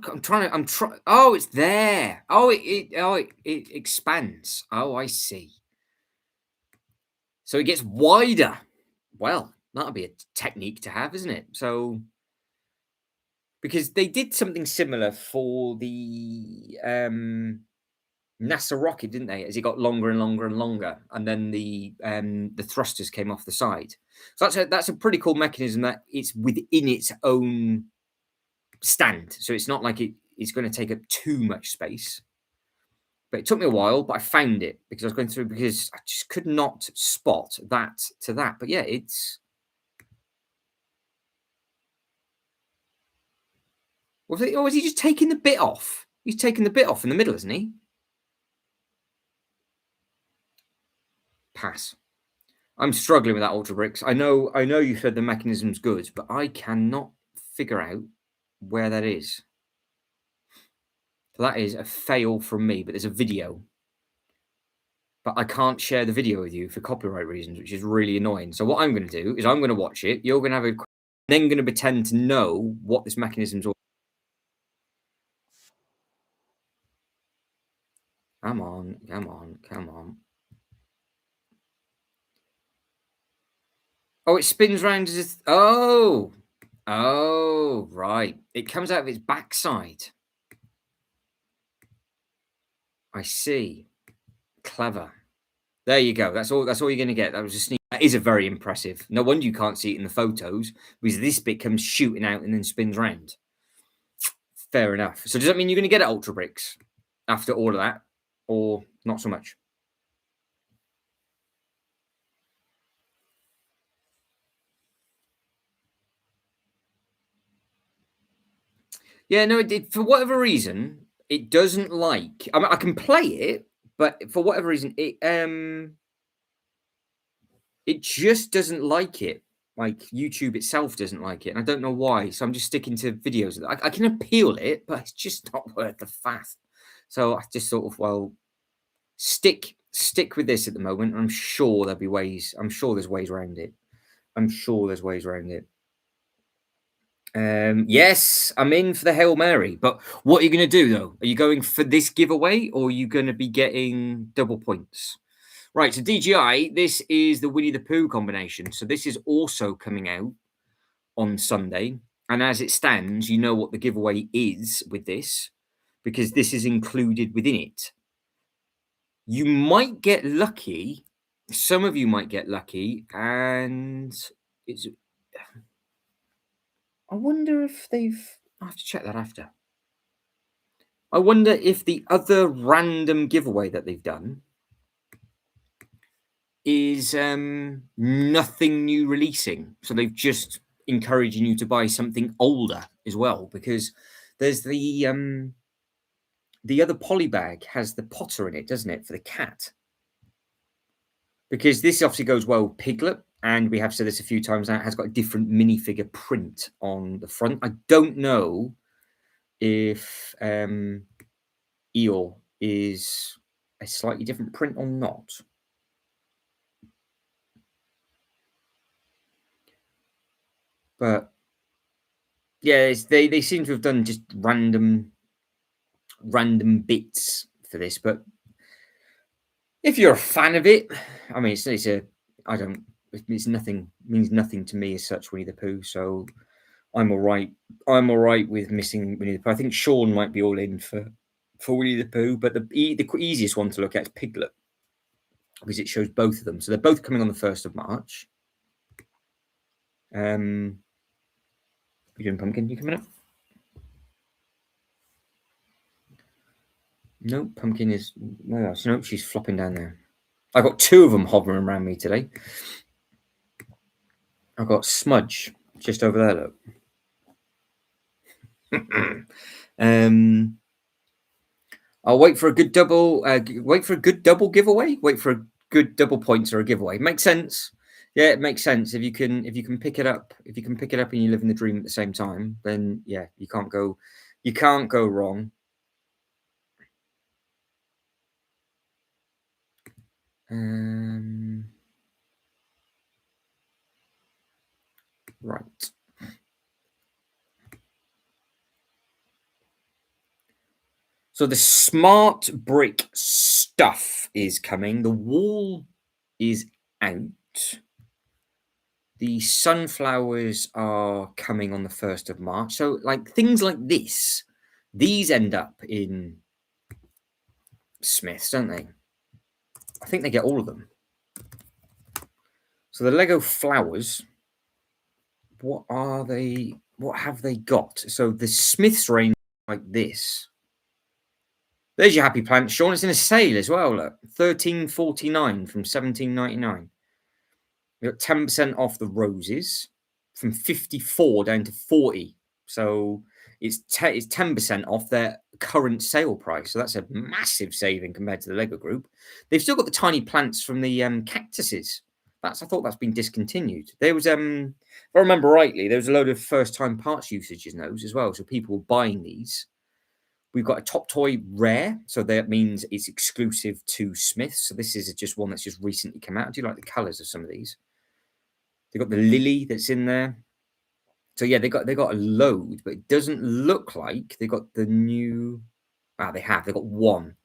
I'm trying. Oh, it's there. Oh, it expands. Oh, I see. So it gets wider. Well, that'll be a technique to have, isn't it? So, because they did something similar for the NASA rocket, didn't they? As it got longer and longer and longer, and then the thrusters came off the side. So that's a pretty cool mechanism that it's within its own stand. So it's not like it's going to take up too much space. But it took me a while, but I found it because I was going through because I just could not spot that to that. But yeah, it's. Or is he just taking the bit off? He's taking the bit off in the middle, isn't he? Pass. I'm struggling with that Ultra Bricks. I know you said the mechanism's good, but I cannot figure out where that is. So that is a fail from me, but there's a video. But I can't share the video with you for copyright reasons, which is really annoying. So what I'm going to do is I'm going to watch it. You're going to have then going to pretend to know what this mechanism's all. Come on, come on, come on. Oh, it spins round as if. Oh, right. It comes out of its backside. I see. Clever. There you go. That's all you're going to get. That was a sneak. That is a very impressive. No wonder you can't see it in the photos because this bit comes shooting out and then spins round. Fair enough. So does that mean you're going to get Ultra Bricks after all of that, or not so much? Yeah, no, for whatever reason, it doesn't like. I mean, I can play it, but for whatever reason, it just doesn't like it. Like YouTube itself doesn't like it, and I don't know why. So I'm just sticking to videos. I can appeal it, but it's just not worth the faff. So I just sort of stick with this at the moment. I'm sure there'll be ways. I'm sure there's ways around it. Yes, I'm in for the Hail Mary. But what are you going to do though? Are you going for this giveaway, or are you going to be getting double points? Right, so DGI, this is the Winnie the Pooh combination. So this is also coming out on Sunday. And as it stands, you know what the giveaway is with this, because this is included within it. You might get lucky. Some of you might get lucky, and it's. I wonder if they've. I have to check that after. I wonder if the other random giveaway that they've done is nothing new releasing. So they've just encouraging you to buy something older as well, because there's the other polybag has the Potter in it, doesn't it, for the cat? Because this obviously goes well with Piglet, and we have said this a few times now, it has got a different minifigure print on the front. I don't know if Eeyore is a slightly different print or not. But yeah, they seem to have done just random bits for this. But if you're a fan of it, I mean, it's a I don't it's nothing means nothing to me as such, Winnie the Pooh. So I'm all right. I'm all right with missing Winnie the Pooh. I think Sean might be all in for Winnie the Pooh, but the easiest one to look at is Piglet because it shows both of them. So they're both coming on the 1st of March. You doing Pumpkin? You coming up? No, Pumpkin is no. Nope, she's flopping down there. I got 2 of them hovering around me today. I've got Smudge just over there. Look. I'll wait for a good double. Wait for a good double giveaway. Wait for a good double points or a giveaway. Makes sense. Yeah, it makes sense. If you can pick it up, and you live in the dream at the same time, then yeah, you can't go wrong. Right. So the smart brick stuff is coming. The wall is out. The sunflowers are coming on the 1st of March. So like things like this, these end up in Smiths, don't they? I think they get all of them. So the Lego flowers, what are they? What have they got? So the Smiths range like this. There's your happy plant, Sean. It's in a sale as well. Look, $13.49 from $17.99. We got 10% off the roses from 54 down to 40. So it's 10% off their current sale price. So that's a massive saving compared to the Lego group. They've still got the tiny plants from the cactuses. I thought that's been discontinued. There was, if I remember rightly, there was a load of first-time parts usages in those as well. So people were buying these. We've got a Top Toy Rare, so that means it's exclusive to Smiths. So this is just one that's just recently come out. Do you like the colours of some of these? They've got the lily that's in there. So yeah, they got a load, but it doesn't look like they got the new. They've got one.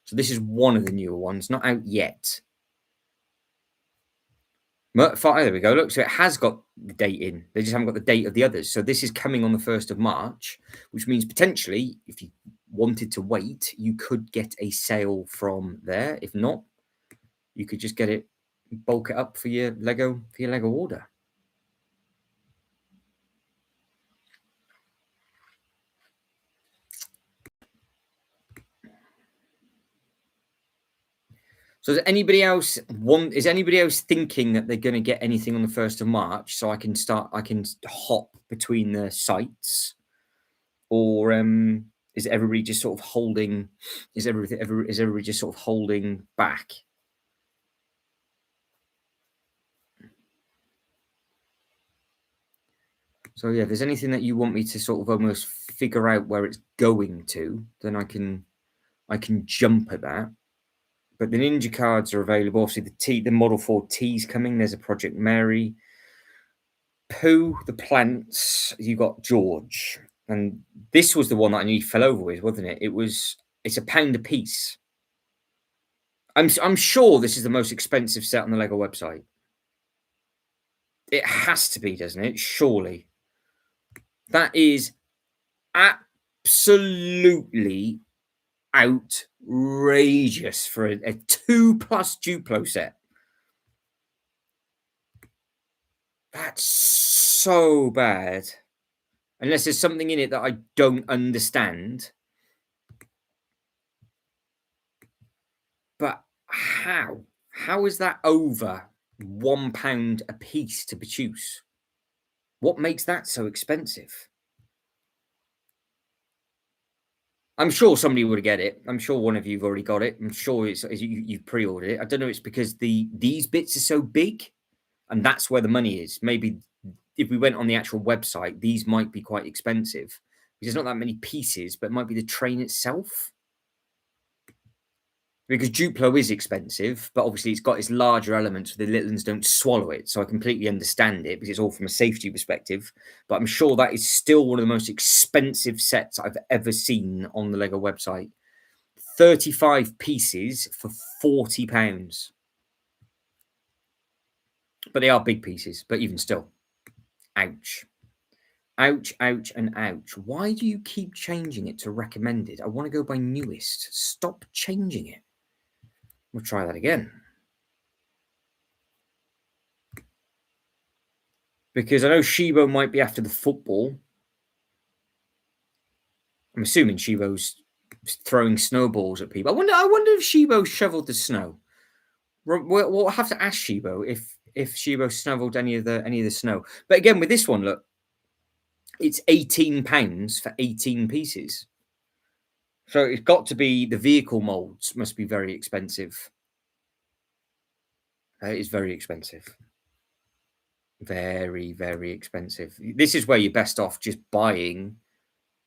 So this is one of the newer ones, not out yet. There we go. Look, so it has got the date in. They just haven't got the date of the others. So this is coming on the 1st of March, which means potentially, if you wanted to wait, you could get a sale from there. If not, you could just get it, bulk it up for your Lego order. So is anybody else thinking that they're going to get anything on the 1st of March so I can hop between the sites, or is everybody just sort of holding everybody just sort of holding back? So yeah, if there's anything that you want me to sort of almost figure out where it's going to, then I can jump at that. But the Ninja cards are available. Obviously, the Model 4 T's coming. There's a Project Mary. Pooh, the plants. You got George, and this was the one that I nearly fell over with, wasn't it? It's £1 a piece. I'm sure this is the most expensive set on the Lego website. It has to be, doesn't it? Surely. That is absolutely outrageous for a 2+ Duplo set. That's so bad. unless there's something in it that I don't understand. But how? How is that over £1 a piece to produce? What makes that so expensive? I'm sure somebody would get it. I'm sure one of you've already got it. I'm sure you've pre-ordered it. I don't know. It's because these bits are so big, and that's where the money is. Maybe if we went on the actual website, these might be quite expensive because there's not that many pieces, but it might be the train itself. Because Duplo is expensive, but obviously it's got its larger elements. The little ones don't swallow it, so I completely understand it because it's all from a safety perspective. But I'm sure that is still one of the most expensive sets I've ever seen on the Lego website. 35 pieces for £40. But they are big pieces, but even still, ouch. Ouch, ouch, and ouch. Why do you keep changing it to recommended? I want to go by newest. Stop changing it. We'll try that again. Because I know Shibo might be after the football. I'm assuming Shibo's throwing snowballs at people. I wonder if Shibo shoveled the snow. We'll have to ask Shibo if Shibo shoveled any of the snow. But again, with this one, look, it's £18 for 18 pieces. So it's got to be the vehicle molds must be very expensive. It is very expensive. Very, very expensive. This is where you're best off just buying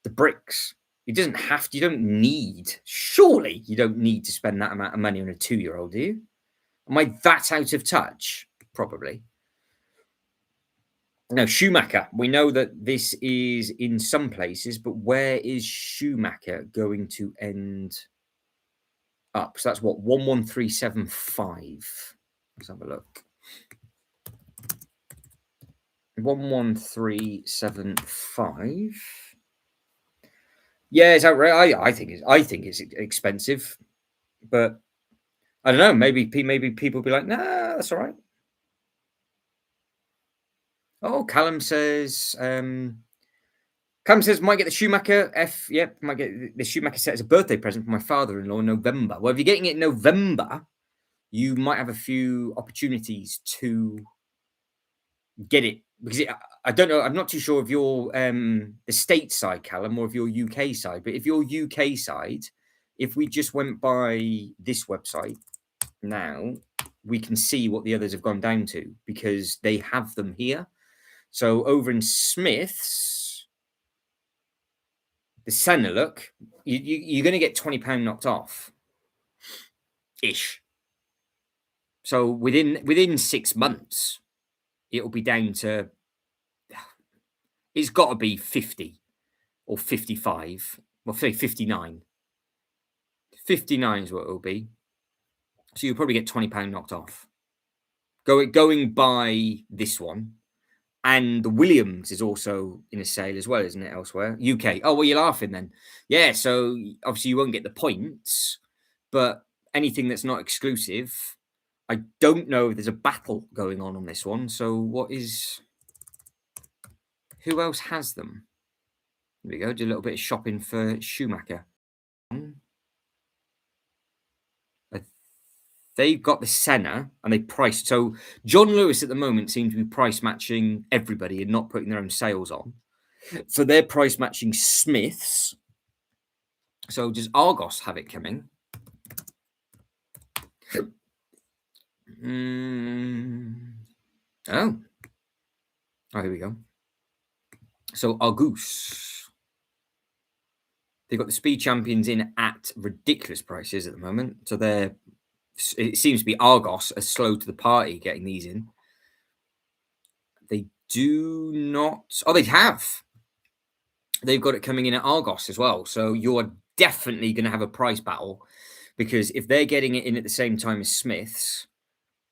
the bricks. It doesn't have to, you don't need, surely you don't need to spend that amount of money on a 2-year-old, do you? Am I that out of touch? Probably. No, Schumacher. We know that this is in some places, but where is Schumacher going to end up? So that's what, 11375. Let's have a look. 11375. Yeah, it's outrageous. I think it's expensive, but I don't know. Maybe people will be like, nah, that's all right. Oh, Callum says might get the Schumacher might get the Schumacher set as a birthday present for my father-in-law in November. Well, if you're getting it in November, you might have a few opportunities to get it because I don't know. I'm not too sure if you're the state side, Callum, or if you're UK side. But if you're UK side, if we just went by this website now, we can see what the others have gone down to because they have them here. So over in Smith's, the Senna, look, you're going to get £20 knocked off, ish. So within 6 months, it'll be down to, it's got to be 50 or 55. Well, say 59. 59 is what it'll be. So you'll probably get £20 knocked off. Going by this one. And the Williams is also in a sale as well, isn't it, elsewhere? UK. Oh, well, you're laughing then. Yeah, so obviously you won't get the points, but anything that's not exclusive, I don't know if there's a battle going on this one. So who else has them? There we go. Do a little bit of shopping for Schumacher. They've got the Senna and they priced. So John Lewis at the moment seems to be price matching everybody and not putting their own sales on. So they're price matching Smiths. So does Argos have it coming? Oh, here we go. So Argus. They've got the Speed Champions in at ridiculous prices at the moment. So it seems to be Argos are slow to the party getting these in. They do not. Oh, they have. They've got it coming in at Argos as well. So you're definitely going to have a price battle because if they're getting it in at the same time as Smiths,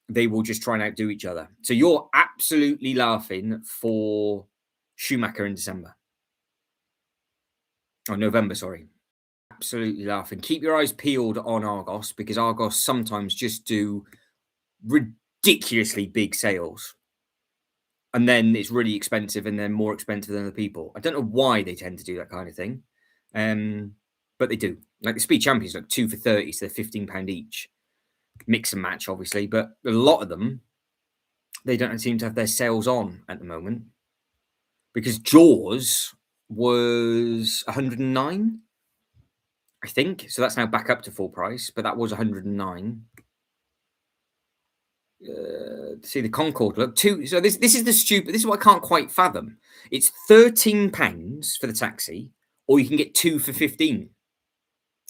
they will just try and outdo each other. So you're absolutely laughing for Schumacher in December. Oh, November, sorry. Absolutely laughing. Keep your eyes peeled on Argos because Argos sometimes just do ridiculously big sales. and then it's really expensive and then more expensive than other people. I don't know why they tend to do that kind of thing, um, but they do. Like the Speed Champions, like 2 for 30, so they're £15 each. Mix and match, obviously, but a lot of them they don't seem to have their sales on at the moment because Jaws was 109, I think. So that's now back up to full price, but that was 109. See the Concorde. Look, two. So this is the stupid. This is what I can't quite fathom. It's £13 for the taxi, or you can get 2 for 15.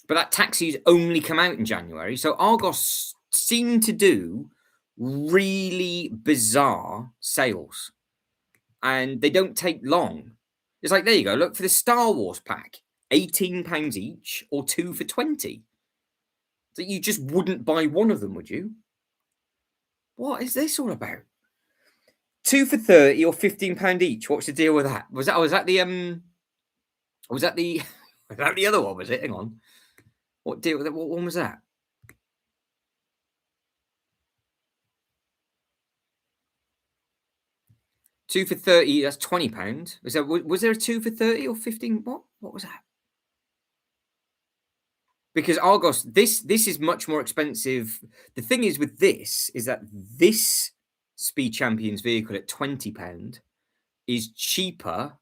But that taxi's only come out in January, so Argos seem to do really bizarre sales, and they don't take long. It's like, there you go. Look for the Star Wars pack, £18 each, or 2 for 20. So you just wouldn't buy one of them, would you? What is this all about? 2 for 30 or £15 each. What's the deal with that? Was that the was that the was that the other one? Was it? Hang on. What deal? What one was that? 2 for 30. That's £20. Was there a 2 for 30 or 15? What was that? Because Argos, this is much more expensive. The thing is with this is that this Speed Champions vehicle at £20 is cheaper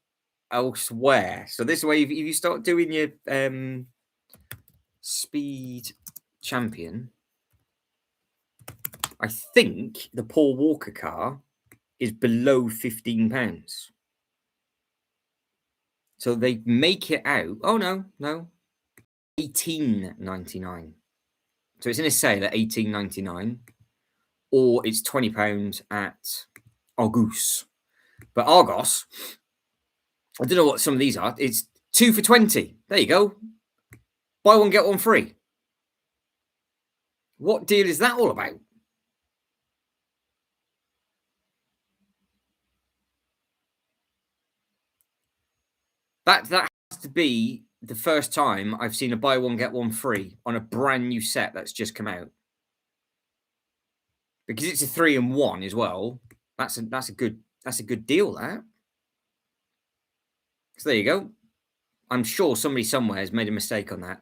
elsewhere. So this way, if you start doing your Speed Champion, I think the Paul Walker car is below £15. So they make it out. Oh no, £18.99. So it's in a sale at £18.99, or it's £20 at Argus. But Argos, I don't know what some of these are. It's 2 for 20. There you go. Buy one, get one free. What deal is that all about? That has to be the first time I've seen a buy one, get one free on a brand new set that's just come out. Because it's a 3-in-1 as well. That's a good deal, that. So there you go. I'm sure somebody somewhere has made a mistake on that.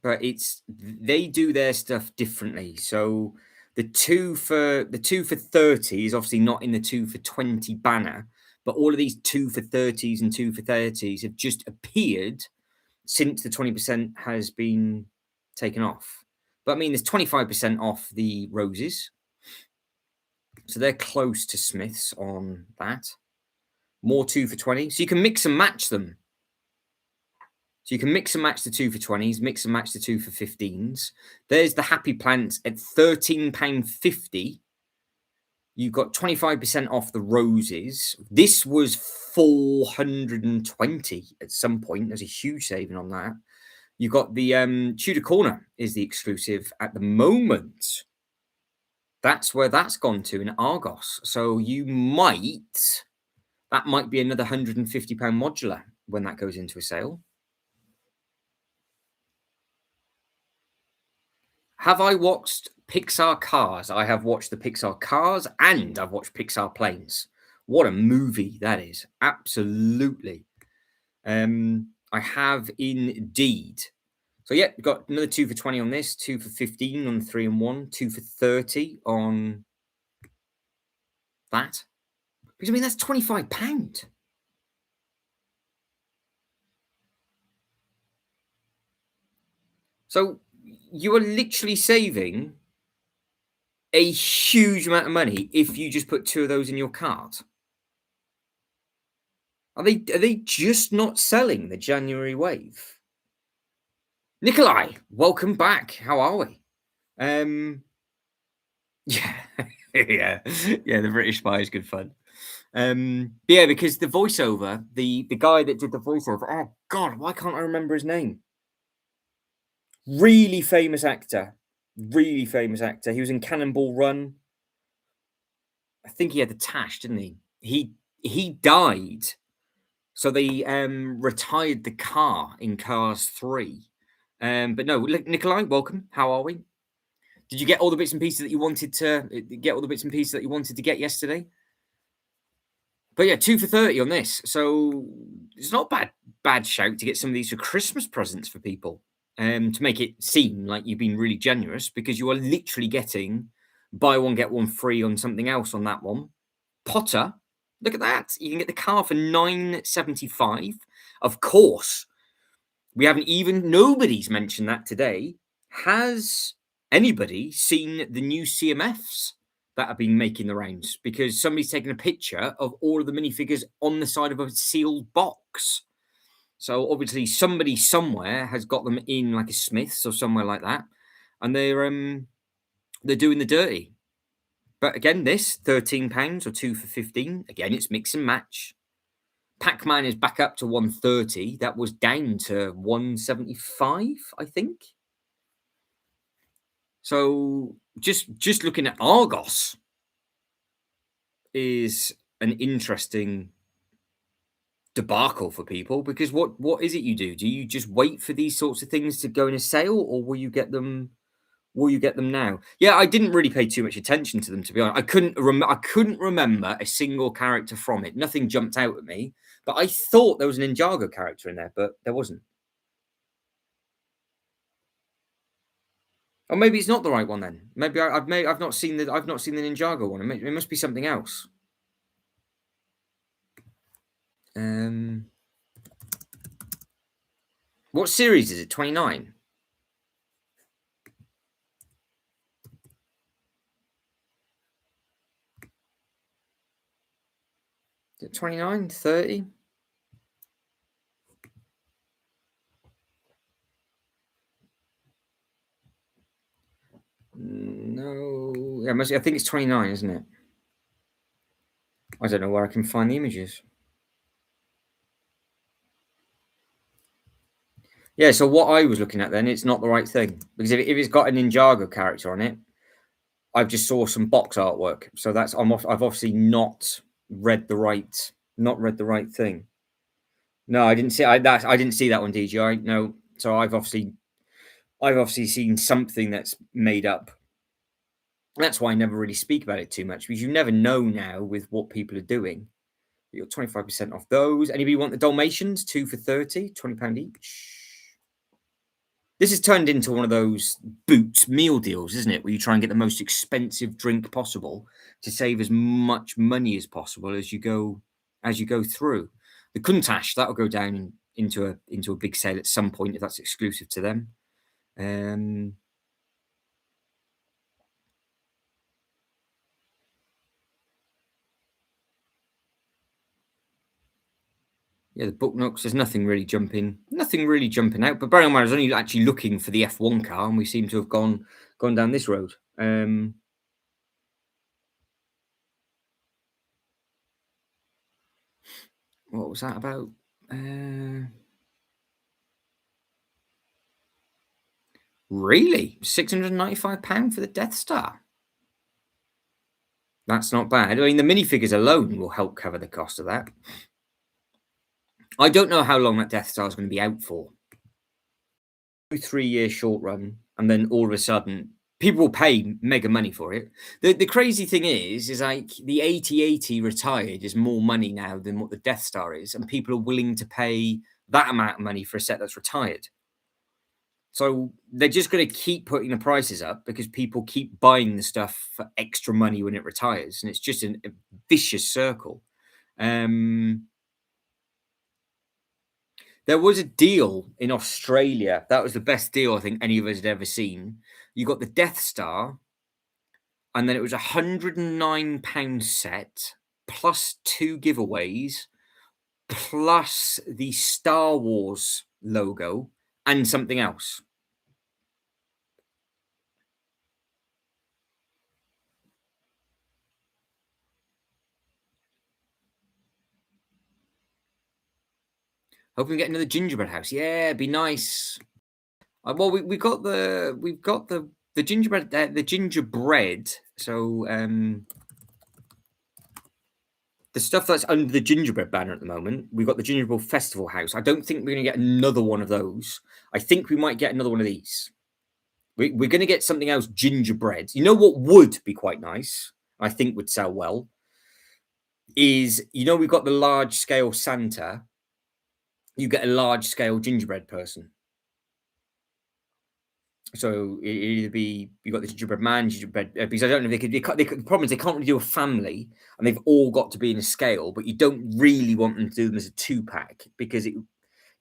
But they do their stuff differently. So the 2 for 30 is obviously not in the 2 for 20 banner, but all of these 2 for 30s and 2 for 30s have just appeared since the 20% has been taken off. But I mean, there's 25% off the roses. So they're close to Smiths on that. More 2 for 20. So you can mix and match them. So you can mix and match the 2 for 20s, mix and match the 2 for 15s. There's the Happy Plants at £13.50. You've got 25% off the roses. This was 420 at some point. There's a huge saving on that. You've got the Tudor Corner is the exclusive at the moment. That's where that's gone to in Argos. So that might be another £150 modular when that goes into a sale. Have I watched Pixar Cars? I have watched the Pixar Cars and I've watched Pixar Planes. What a movie that is. Absolutely. I have indeed. So yeah, we've got another 2 for 20 on this, 2 for 15 on the 3-in-1, 2 for 30 on that. Because I mean, that's £25. So you are literally saving a huge amount of money if you just put 2 of those in your cart. Are they just not selling the January wave? Nikolai, welcome back. How are we? Yeah, yeah, the British Spy is good fun. Yeah, because the voiceover, the guy that did the voiceover, oh god, why can't I remember his name? Really famous actor. He was in Cannonball Run. I think he had the tash, didn't he? He died. So they retired the car in Cars 3. But no, Nikolai, welcome. How are we? Did you get all the bits and pieces that you wanted to get all the bits and pieces that you wanted to get yesterday? But yeah, 2 for 30 on this. So it's not bad shout to get some of these for Christmas presents for people. To make it seem like you've been really generous because you are literally getting buy one get one free on something else on that one. Potter, look at that. You can get the car for 9.75. Of course, we haven't even nobody's mentioned that today. Has anybody seen the new CMFs that have been making the rounds? Because somebody's taken a picture of all of the minifigures on the side of a sealed box. So obviously somebody somewhere has got them in like a Smiths or somewhere like that, and they're doing the dirty. But again, this £13 or 2 for 15. Again, it's mix and match. Pac-Man is back up to 130. That was down to 175, I think. So just looking at Argos is an interesting debacle for people because what is it you do? Do you just wait for these sorts of things to go in a sale, or will you get them? Will you get them now? Yeah, I didn't really pay too much attention to them, to be honest. I couldn't remember a single character from it. Nothing jumped out at me, but I thought there was an Ninjago character in there, but there wasn't. Or maybe it's not the right one then. Maybe I've not seen the Ninjago one. It must be something else. Um, what series is it? 29. Is it 29, 30? No, yeah, I think it's 29, isn't it? I don't know where I can find the images. Yeah, so what I was looking at then, it's not the right thing because if it's got a Ninjago character on it, I've just saw some box artwork. So I've obviously not read the right thing. No, I didn't see I didn't see that one, DJI. No, so I've obviously seen something that's made up. That's why I never really speak about it too much because you never know now with what people are doing. You got 25% off those. Anybody want the Dalmatians? 2 for 30, £20 each. This has turned into one of those boot meal deals, isn't it? Where you try and get the most expensive drink possible to save as much money as possible as you go through. The Kuntash, that'll go down into a big sale at some point if that's exclusive to them. Yeah, the book nooks, there's nothing really jumping out. But bearing in mind, I was only actually looking for the F1 car, and we seem to have gone down this road. What was that about? Really? £695 for the Death Star? That's not bad. I mean, the minifigures alone will help cover the cost of that. I don't know how long that Death Star is going to be out for. 3 year short run, and then all of a sudden, people will pay mega money for it. The crazy thing is like the 8080 retired is more money now than what the Death Star is, and people are willing to pay that amount of money for a set that's retired. So they're just going to keep putting the prices up because people keep buying the stuff for extra money when it retires, and it's just a vicious circle. There was a deal in Australia. That was the best deal I think any of us had ever seen. You got the Death Star, and then it was £109 set, plus 2 giveaways, plus the Star Wars logo, and something else. Hoping we get another gingerbread house. Yeah, it'd be nice. Well, we've got the gingerbread. So the stuff that's under the gingerbread banner at the moment, we've got the gingerbread festival house. I don't think we're going to get another one of those. I think we might get another one of these. We're going to get something else gingerbread. You know what would be quite nice? I think would sell well is we've got the large scale Santa. You get a large scale gingerbread person. So it either be you got the gingerbread man, gingerbread because I don't know if the problem is they can't really do a family and they've all got to be in a scale, but you don't really want them to do them as a 2-pack because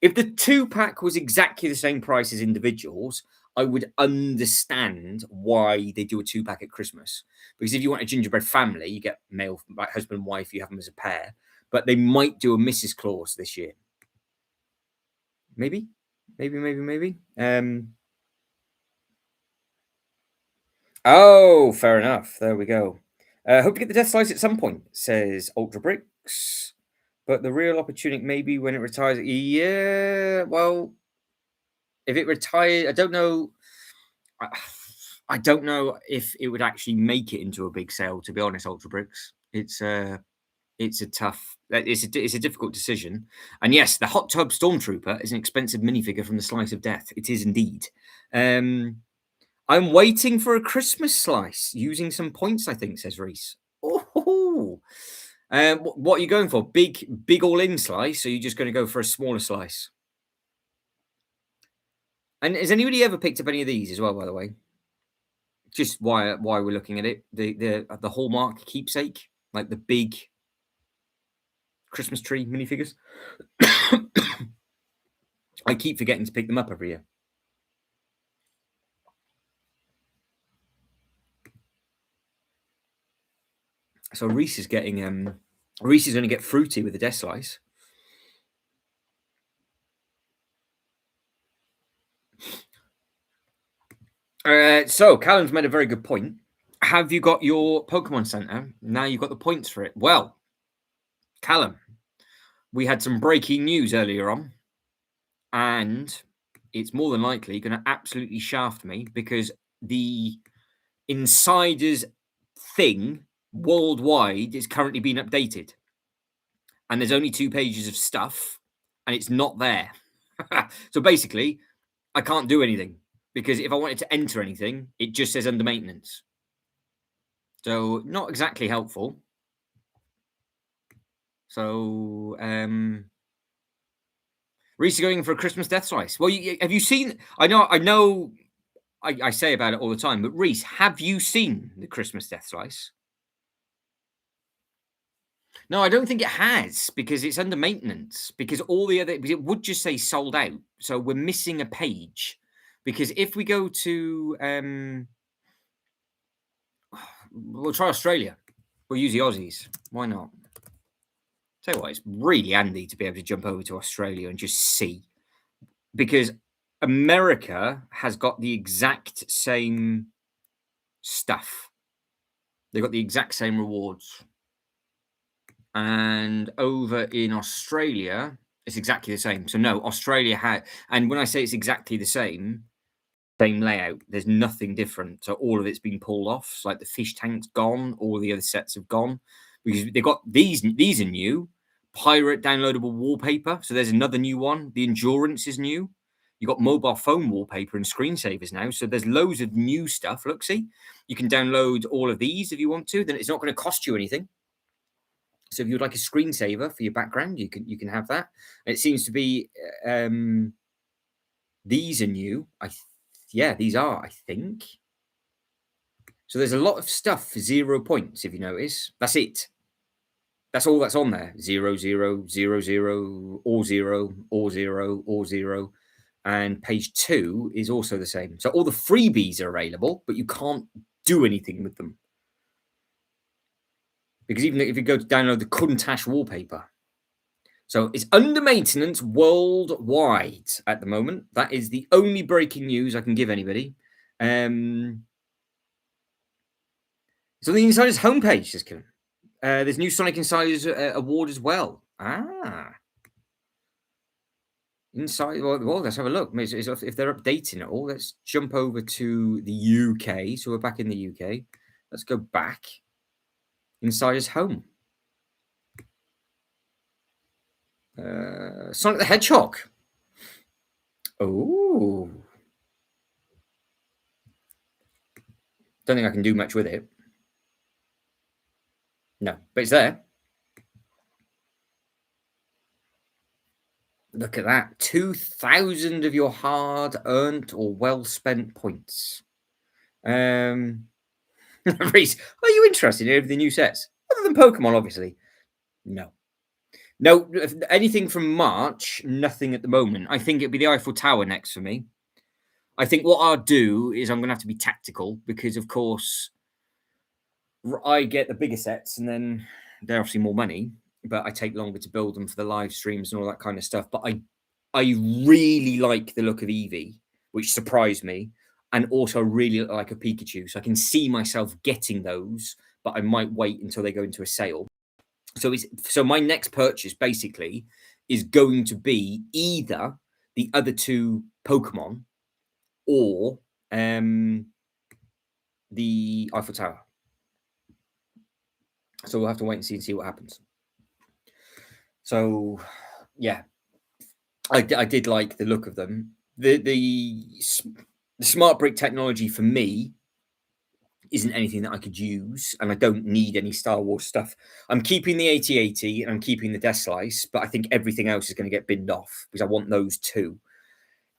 if the 2-pack was exactly the same price as individuals, I would understand why they do a 2-pack at Christmas. Because if you want a gingerbread family, you get male like husband and wife, you have them as a pair, but they might do a Mrs. Claus this year. Maybe, maybe. Oh, fair enough. There we go. Hope to get the death slice at some point, says Ultra Bricks. But the real opportunity maybe when it retires. Yeah, well, if it retired, I don't know. I don't know if it would actually make it into a big sale. To be honest, Ultra Bricks, it's a tough, it's a difficult decision. And yes, the hot tub stormtrooper is an expensive minifigure from the Slice of Death. It is indeed. I'm waiting for a Christmas slice using some points, I think, says Reese. Oh, what are you going for? Big all-in slice? Or are you just going to go for a smaller slice? And has anybody ever picked up any of these as well, by the way? Just why we're looking at it. The Hallmark keepsake, like the big Christmas tree minifigures. I keep forgetting to pick them up every year. So Reese is getting Reese is going to get fruity with the death slice. So Callum's made a very good point. Have you got your Pokemon Center? Now you've got the points for it. Well, Callum, we had some breaking news earlier on, and it's more than likely going to absolutely shaft me because the insiders thing worldwide is currently being updated. And there's only 2 pages of stuff, and it's not there. So basically, I can't do anything because if I wanted to enter anything, it just says under maintenance. So not exactly helpful. So Reese is going for a Christmas death slice. Well, have you seen? I know. I say about it all the time, but Reese, have you seen the Christmas death slice? No, I don't think it has because it's under maintenance. Because all the other, it would just say sold out. So we're missing a page. Because if we go to, we'll try Australia. We'll use the Aussies. Why not? Tell you what, it's really handy to be able to jump over to Australia and just see. Because America has got the exact same stuff. They've got the exact same rewards. And over in Australia, it's exactly the same. So no, Australia had, and when I say it's exactly the same layout, there's nothing different. So all of it's been pulled off. So like the fish tank's gone, all the other sets have gone because they've got these are new. Pirate downloadable wallpaper. So there's another new one. The endurance is new. You've got mobile phone wallpaper and screensavers now. So there's loads of new stuff. Look, see, you can download all of these if you want to. Then it's not going to cost you anything. So if you'd like a screensaver for your background, you can have that. And it seems to be these are new. These are, I think. So there's a lot of stuff for 0 points, if you notice. That's it. That's all that's on there. 0, 0, 0, 0, or 0, or 0, or 0. And page 2 is also the same. So all the freebies are available, but you can't do anything with them. Because even if you go to download the Kuntash wallpaper, so it's under maintenance worldwide at the moment. That is the only breaking news I can give anybody. It's on the Insiders homepage, just kidding. There's new Sonic Insiders award as well. Inside, well, let's have a look. If they're updating it all, let's jump over to the UK. So we're back in the UK. Let's go back. Insiders home. Sonic the Hedgehog. Oh. Don't think I can do much with it. No, but it's there. Look at that. 2,000 of your hard earned or well spent points. Um, Reese, are you interested in any of the new sets? Other than Pokemon, obviously. No. No, if anything from March, nothing at the moment. I think it'd be the Eiffel Tower next for me. I think what I'll do is I'm going to have to be tactical because, of course, I get the bigger sets and then they're obviously more money, but I take longer to build them for the live streams and all that kind of stuff. But I really like the look of Eevee, which surprised me, and also really like a Pikachu. So I can see myself getting those, but I might wait until they go into a sale. So my next purchase basically is going to be either the other two Pokemon or the Eiffel Tower. So we'll have to wait and see what happens. So yeah, I did like the look of them. The smart brick technology for me isn't anything that I could use, and I don't need any Star Wars stuff. I'm keeping the 8080 and I'm keeping the Death Slice, but I think everything else is going to get binned off because I want those two.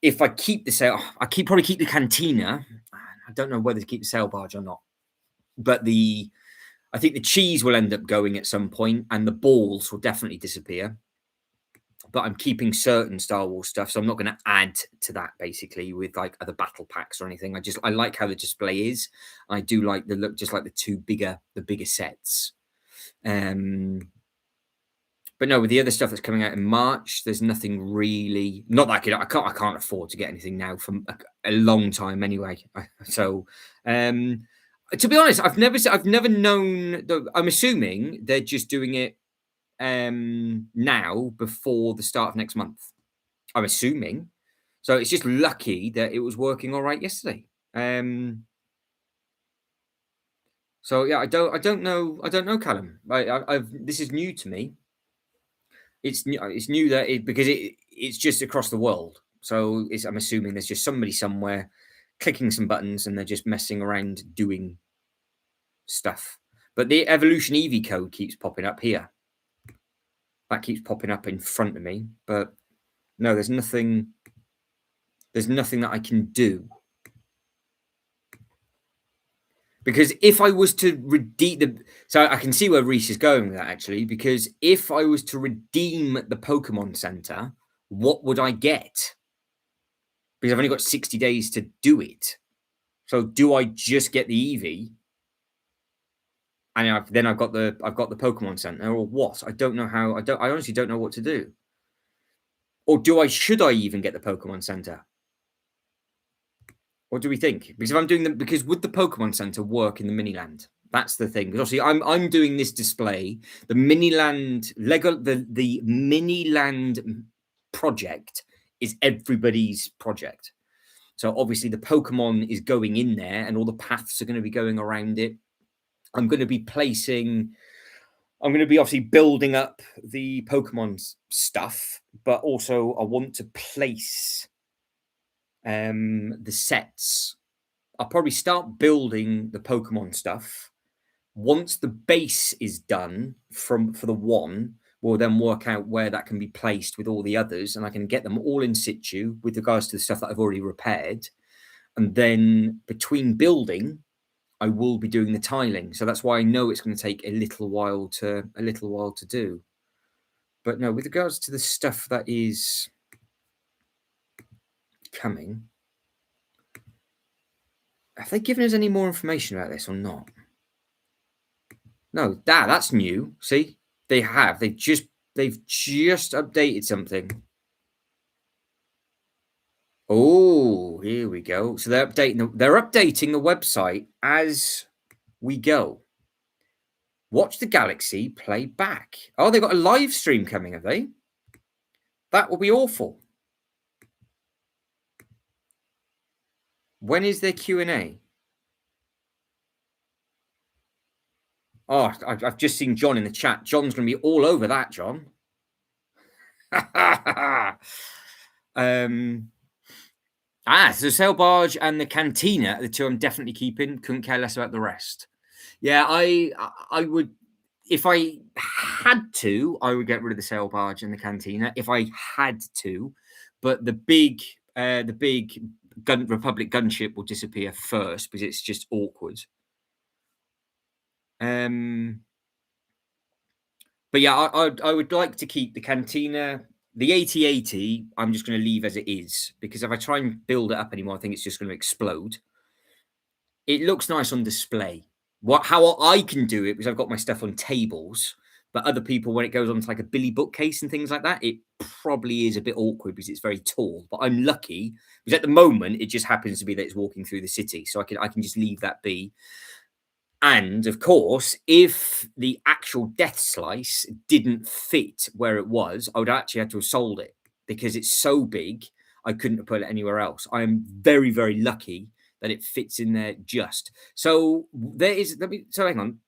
If I keep the sail, probably keep the Cantina. I don't know whether to keep the sail barge or not, but I think the cheese will end up going at some point, and the balls will definitely disappear. But I'm keeping certain Star Wars stuff, so I'm not going to add to that basically with like other battle packs or anything. I like how the display is. I do like the look, just like the bigger sets. But no, with the other stuff that's coming out in March, there's nothing really. Not that I can't afford to get anything now for a long time anyway. So, to be honest, I've never known. I'm assuming they're just doing it now before the start of next month. I'm assuming. So it's just lucky that it was working all right yesterday. So yeah, I don't know, Callum. This is new to me. It's new that because it's just across the world. So I'm assuming there's just somebody somewhere clicking some buttons and they're just messing around doing stuff. But the Evolution Eevee code keeps popping up here. That keeps popping up in front of me, but no, there's nothing. There's nothing that I can do. Because if I was to redeem so I can see where Reese is going with that actually. Because if I was to redeem the Pokemon Center, what would I get? Because I've only got 60 days to do it. So do I just get the Eevee? And I've got the Pokemon Center, or what? I don't know how. I honestly don't know what to do. Or should I even get the Pokemon Center? What do we think? Because if I'm doing because would the Pokemon Center work in the Miniland? That's the thing. Because obviously I'm doing this display. The Miniland Lego, the Miniland project is everybody's project. So obviously the Pokemon is going in there, and all the paths are going to be going around it. I'm going to be obviously building up the Pokemon stuff, but also I want to place the sets. I'll probably start building the Pokemon stuff. Once the base is done for the one, we'll then work out where that can be placed with all the others, and I can get them all in situ with regards to the stuff that I've already repaired. And then between building, I will be doing the tiling. So that's why I know it's going to take a little while to do. But no, with regards to the stuff that is coming, have they given us any more information about this or not? No, that's new. See, they have. They've just updated something. Oh, here we go. So they're updating the website as we go. Watch the Galaxy play back. Oh, they've got a live stream coming, have they? That will be awful. When is their Q&A? Oh, I've just seen John in the chat. John's going to be all over that, John. So the sail barge and the cantina are the two I'm definitely keeping. Couldn't care less about the rest. Yeah, I would if I had to, I would get rid of the sail barge and the cantina if I had to. But the big Republic gunship will disappear first because it's just awkward. Um, but yeah, I would like to keep the cantina. The 8080, I'm just going to leave as it is because if I try and build it up anymore, I think it's just going to explode. It looks nice on display. How I can do it because I've got my stuff on tables, but other people when it goes onto like a Billy bookcase and things like that, it probably is a bit awkward because it's very tall. But I'm lucky because at the moment it just happens to be that it's walking through the city, so I can just leave that be. And of course, if the actual death slice didn't fit where it was, I would actually have to have sold it because it's so big, I couldn't have put it anywhere else. I am very, very lucky that it fits in there just. So there is, so hang on.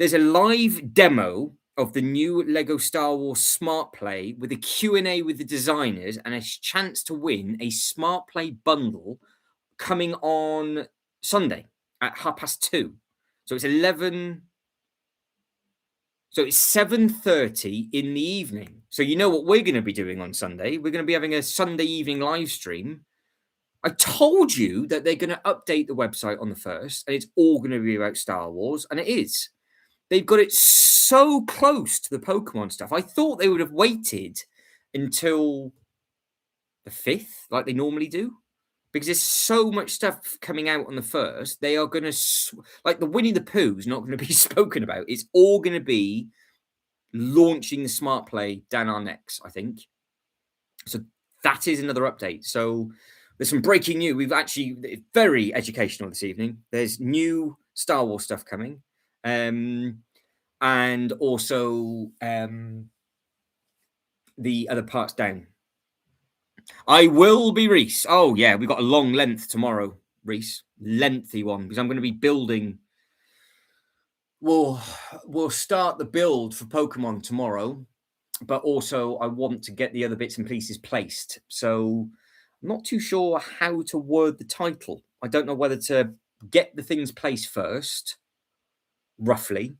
There's a live demo of the new Lego Star Wars Smart Play with a Q&A with the designers and a chance to win a Smart Play bundle coming on Sunday at 2:30. So it's 11. So it's 7:30 in the evening. So you know what we're going to be doing on Sunday? We're going to be having a Sunday evening live stream. I told you that they're going to update the website on the first, and it's all going to be about Star Wars, and it is. They've got it so close to the Pokemon stuff. I thought they would have waited until the 5th, like they normally do, because there's so much stuff coming out on the first. They are going to, like the Winnie the Pooh's not going to be spoken about. It's all going to be launching the Smart Play down our necks, I think. So that is another update. So there's some breaking news. We've actually very educational this evening. There's new Star Wars stuff coming, and also the other parts down. I will be Reese. Oh yeah, we've got a long length tomorrow, Reese. Lengthy one because I'm going to be building. We'll start the build for Pokemon tomorrow, but also I want to get the other bits and pieces placed. So I'm not too sure how to word the title. I don't know whether to get the things placed first, roughly,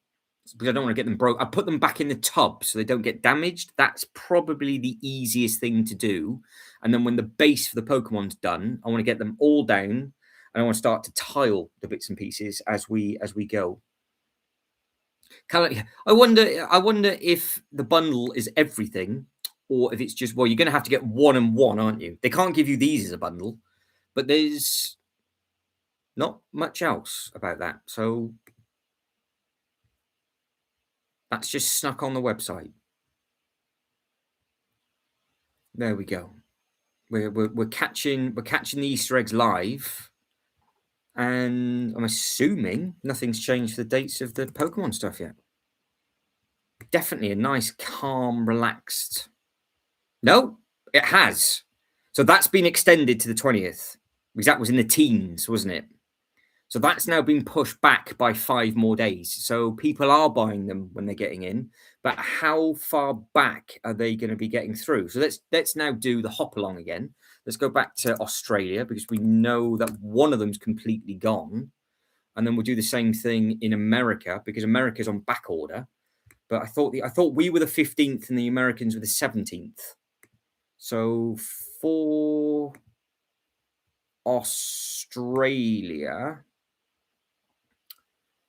because I don't want to get them broke. I put them back in the tub so they don't get damaged. That's probably the easiest thing to do. And then when the base for the Pokemon's done, I want to get them all down and I want to start to tile the bits and pieces as we go. I wonder if the bundle is everything, or if it's just you're going to have to get one and one, aren't you? They can't give you these as a bundle, but there's not much else about that. So that's just snuck on the website. There we go. We're catching the Easter eggs live, and I'm assuming nothing's changed for the dates of the Pokemon stuff yet. Definitely a nice, calm, relaxed. No, it has. So that's been extended to the 20th because that was in the teens, wasn't it? So that's now been pushed back by 5 more days. So people are buying them when they're getting in, but how far back are they going to be getting through? So let's now do the hop along again. Let's go back to Australia because we know that one of them's completely gone. And then we'll do the same thing in America because America's on back order. But I thought we were the 15th and the Americans were the 17th. So for Australia,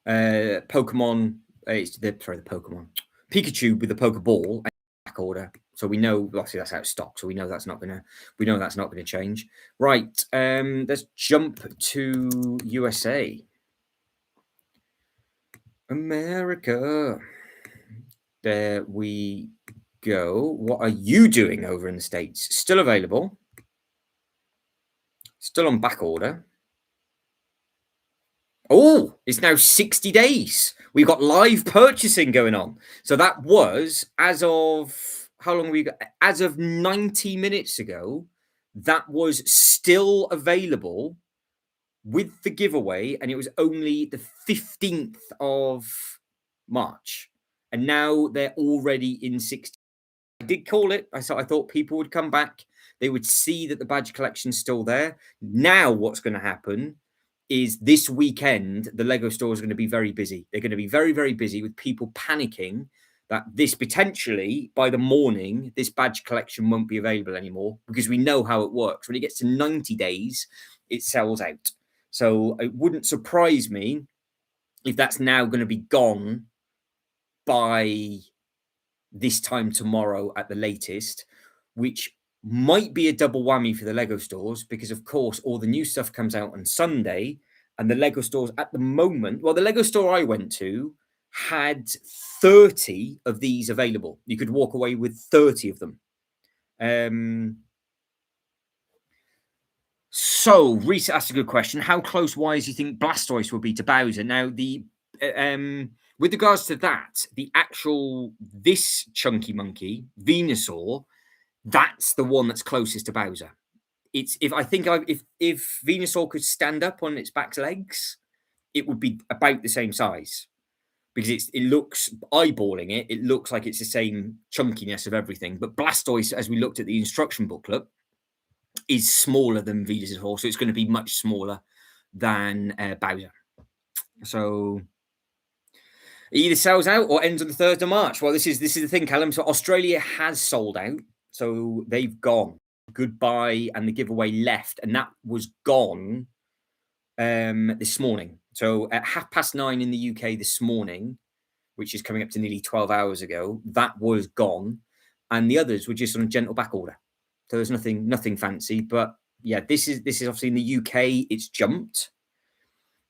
Pokemon, the Pokemon Pikachu with the Pokeball and back order. So we know obviously that's out of stock. So we know that's not gonna change. Right. Let's jump to USA. America. There we go. What are you doing over in the States? Still available. Still on back order. Oh, it's now 60 days. We've got live purchasing going on. So that was as of how long we got? As of 90 minutes ago, that was still available with the giveaway, and it was only the 15th of March. And now they're already in 60. I did call it. I thought people would come back. They would see that the badge collection's still there. Now, what's going to happen is this weekend, the Lego store is going to be very busy. They're going to be very, very busy with people panicking that this potentially by the morning, this badge collection won't be available anymore because we know how it works. When it gets to 90 days, it sells out. So it wouldn't surprise me if that's now going to be gone by this time tomorrow at the latest, which might be a double whammy for the Lego stores because, of course, all the new stuff comes out on Sunday. And the Lego stores at the moment, well, the Lego store I went to had 30 of these available. You could walk away with 30 of them. So, Reese asked a good question. How close wise do you think Blastoise will be to Bowser? Now, with regards to that, this chunky monkey, Venusaur, that's the one that's closest to Bowser. It's if Venusaur could stand up on its back legs, it would be about the same size because it looks, eyeballing it, it looks like it's the same chunkiness of everything. But Blastoise, as we looked at the instruction booklet, is smaller than Venusaur, so it's going to be much smaller than Bowser. So it either sells out or ends on the 3rd of March. Well, this is the thing, Callum. So Australia has sold out, so they've gone. Goodbye, and the giveaway left, and that was gone this morning. So at 9:30 in the UK this morning, which is coming up to nearly 12 hours ago, that was gone, and the others were just on a gentle back order. So there's nothing fancy, but yeah, this is obviously in the UK. It's jumped,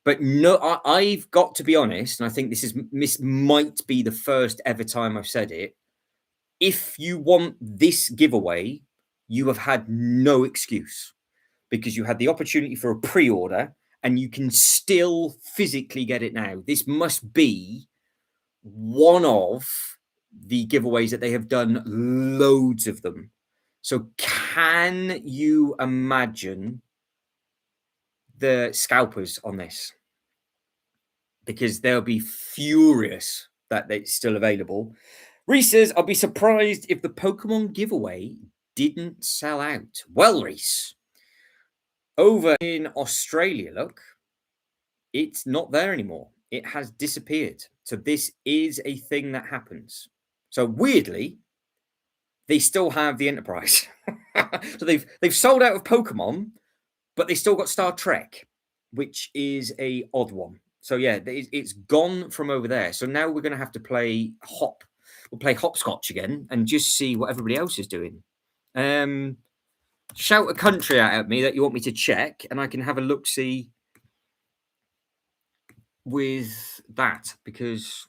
but no, I've got to be honest, and I think this might be the first ever time I've said it. If you want this giveaway, you have had no excuse because you had the opportunity for a pre-order and you can still physically get it now. This must be one of the giveaways that they have done loads of them. So can you imagine the scalpers on this? Because they'll be furious that it's still available. Reese says, I'll be surprised if the Pokemon giveaway didn't sell out. Well, Reese, over in Australia, look, it's not there anymore. It has disappeared. So this is a thing that happens. So weirdly, they still have the Enterprise. So they've sold out of Pokemon, but they still got Star Trek, which is a odd one. So yeah, it's gone from over there. So now we're going to have to play hop. We'll play hopscotch again and just see what everybody else is doing. Shout a country out at me that you want me to check, and I can have a look-see with that, because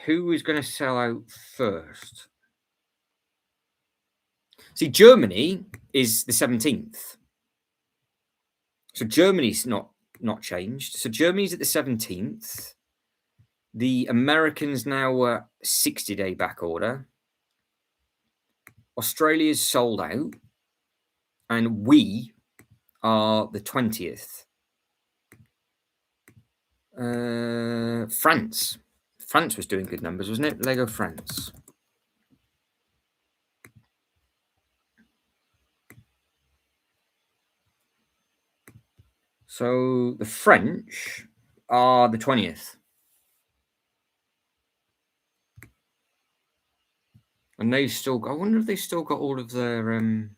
who is going to sell out first? See, Germany is the 17th. So Germany's not changed. So Germany's at the 17th. The Americans now are 60-day back order. Australia's sold out. And we are the 20th. France. France was doing good numbers, wasn't it? Lego France. So the French are the 20th. And they've still got, I wonder if they've still got all of their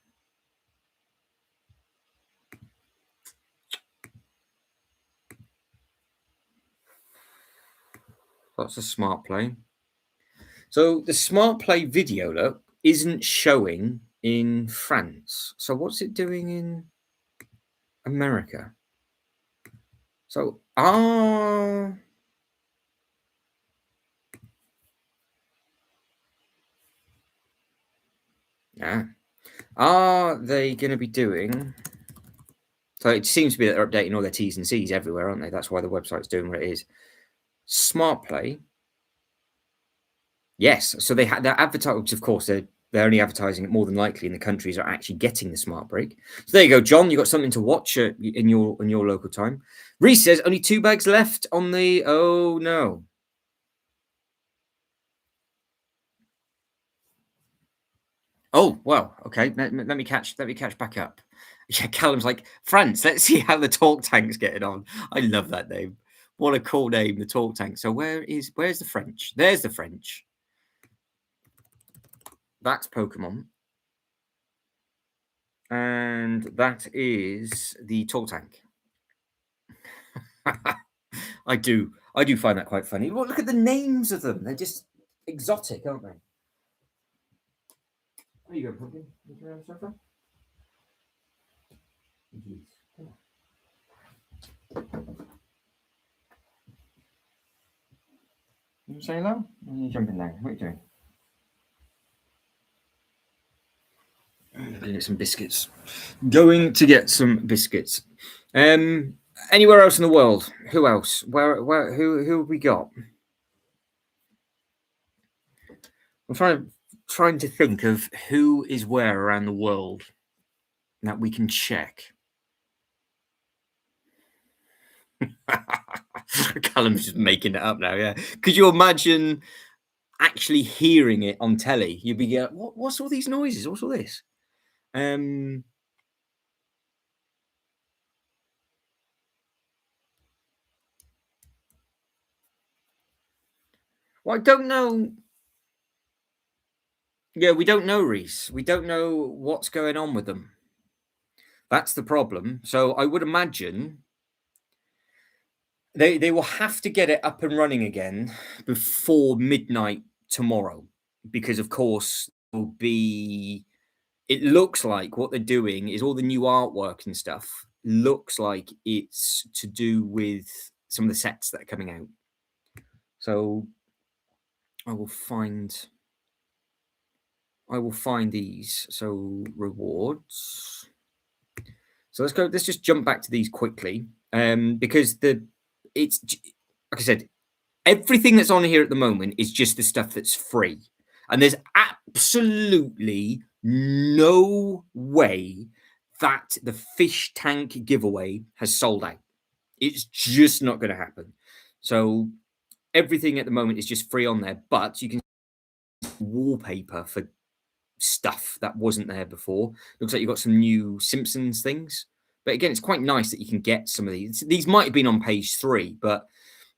that's a smart play. So the smart play video, look, isn't showing in France. So what's it doing in America? So are they going to be doing? So it seems to be that they're updating all their T's and C's everywhere, aren't they? That's why the website's doing what it is. Smart play. Yes. So they're advertising, of course, they're only advertising it more than likely in the countries that are actually getting the smart break. So there you go, John. You got something to watch in your local time. Reese says only 2 bags left on the. Oh no. Oh, well, okay. Let me catch back up. Yeah, Callum's like, France, let's see how the talk tank's getting on. I love that name. What a cool name, the talk tank. So where's the French? There's the French. That's Pokemon. And that is the talk tank. I do find that quite funny. Look at the names of them. They're just exotic, aren't they? There you go, Pumpkin. You can have a sofa? Jeez. Come on. You say hello? Or are you jumping down? What are you doing? Going to get some biscuits. Going to get some biscuits. Anywhere else in the world? Who else? Who have we got? I'm trying to think of who is where around the world that we can check. Callum's just making it up now. Yeah, could you imagine actually hearing it on telly? You'd be like, what's all these noises? What's all this? Um, well, I don't know. Yeah, we don't know, Reese. We don't know what's going on with them. That's the problem. So I would imagine they will have to get it up and running again before midnight tomorrow, because of course will be. It looks like what they're doing is all the new artwork and stuff looks like it's to do with some of the sets that are coming out. So I will find these. So rewards. So let's go. Let's just jump back to these quickly, because it's like I said, everything that's on here at the moment is just the stuff that's free, and there's absolutely no way that the fish tank giveaway has sold out. It's just not going to happen. So everything at the moment is just free on there, but you can wallpaper for stuff that wasn't there before. Looks like you've got some new Simpsons things. But again, it's quite nice that you can get some of these. These might have been on page 3, but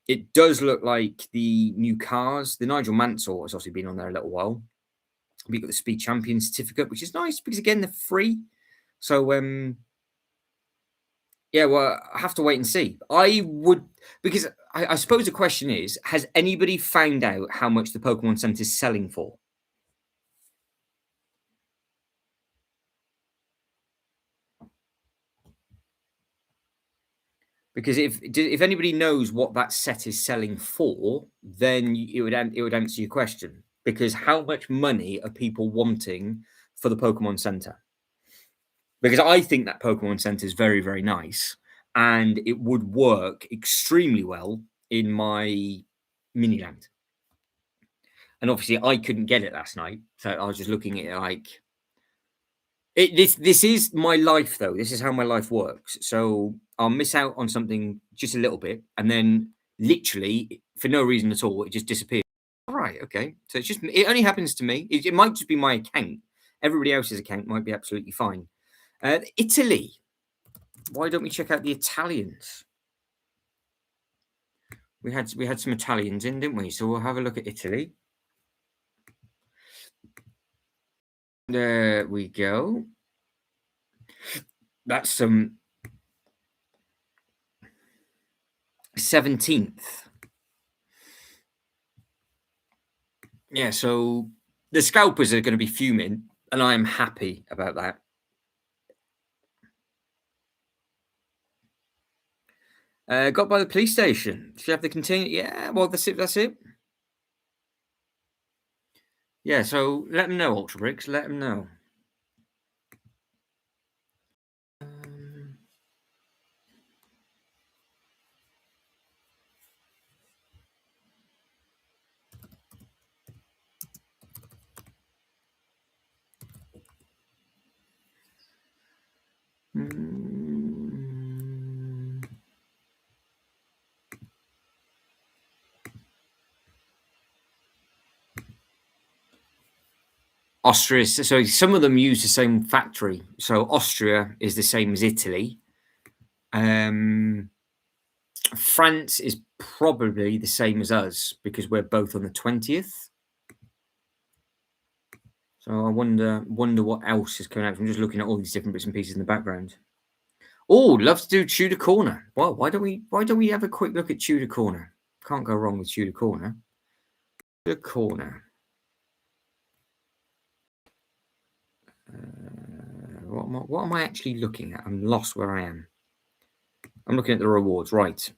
it does look like the new cars. The Nigel Mansell has also been on there a little while. We've got the Speed Champion certificate, which is nice because again, they're free. So yeah, well, I have to wait and see. I would, because I suppose the question is, has anybody found out how much the Pokemon Center is selling for? Because if anybody knows what that set is selling for, then it would answer your question. Because how much money are people wanting for the Pokemon Center? Because I think that Pokemon Center is very, very nice, and it would work extremely well in my mini land. And obviously, I couldn't get it last night, so I was just looking at it like this is my life, though. This is how my life works. So I'll miss out on something just a little bit, and then literally for no reason at all, it just disappears. All right, okay. So it only happens to me. It might just be my account. Everybody else's account might be absolutely fine. Italy. Why don't we check out the Italians? We had some Italians in, didn't we? So we'll have a look at Italy. There we go. That's some 17th. Yeah, so the scalpers are going to be fuming, and I am happy about that. Got by the police station. Should have the container. Yeah, well, that's it. That's it. Yeah, so let them know, Ultra Bricks. Let them know. Austria, so some of them use the same factory. So Austria is the same as Italy. Um, France is probably the same as us because we're both on the 20th. So I wonder what else is coming out. I'm just looking at all these different bits and pieces in the background. Oh, love to do Tudor Corner. Well, why don't we have a quick look at Tudor Corner? Can't go wrong with Tudor Corner. Tudor Corner. What am I actually looking at? I'm lost where I am. I'm looking at the rewards, right?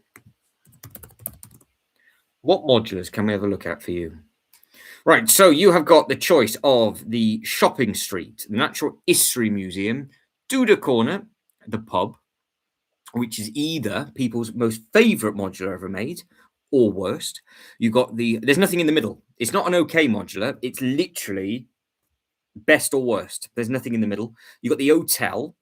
What modulars can we have a look at for you? Right, so you have got the choice of the Shopping Street, the Natural History Museum, Tudor Corner, the pub, which is either people's most favourite modular ever made or worst. You got there's nothing in the middle. It's not an okay modular. It's literally best or worst. There's nothing in the middle. You got the hotel.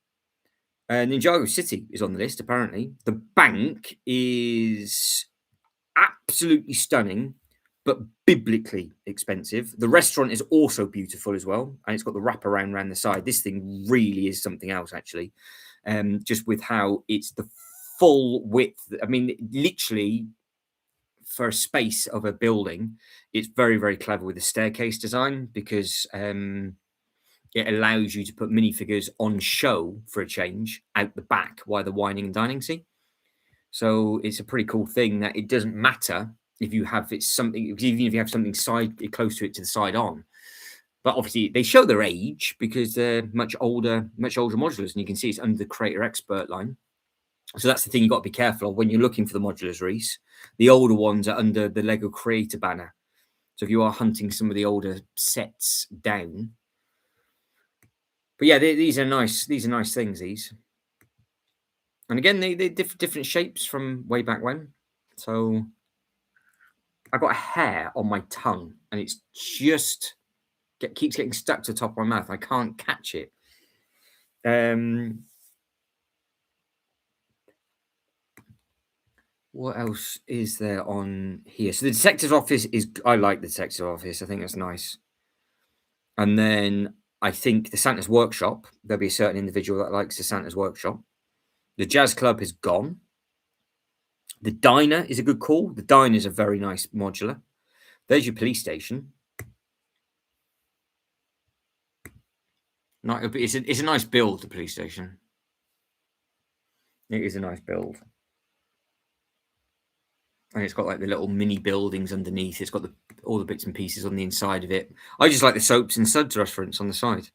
Ninjago City is on the list, apparently. The bank is absolutely stunning, but biblically expensive. The restaurant is also beautiful as well, and it's got the wraparound around the side. This thing really is something else, actually. Just with how it's the full width. I mean, literally for a space of a building, it's very, very clever with the staircase design because it allows you to put minifigures on show for a change out the back while the wining and dining see. So it's a pretty cool thing that it doesn't matter if you have it's something, even if you have something side close to it to the side on. But obviously they show their age because they're much older modulars, and you can see it's under the Creator Expert line. So that's the thing you got to be careful of when you're looking for the modulars, Reese. The older ones are under the Lego Creator banner. So if you are hunting some of the older sets down. But yeah, these are nice. These are nice things. These, and again, they different shapes from way back when. So I got a hair on my tongue, and it's just keeps getting stuck to the top of my mouth. I can't catch it. What else is there on here? So the detective's office is. I like the detective's office. I think that's nice. And then I think the Santa's workshop. There'll be a certain individual that likes the Santa's workshop. The jazz club has gone. The diner is a good call. The diner is a very nice modular. There's your police station. It's a nice build, the police station. It is a nice build. And it's got like the little mini buildings underneath. It's got all the bits and pieces on the inside of it. I just like the soaps and suds reference on the side.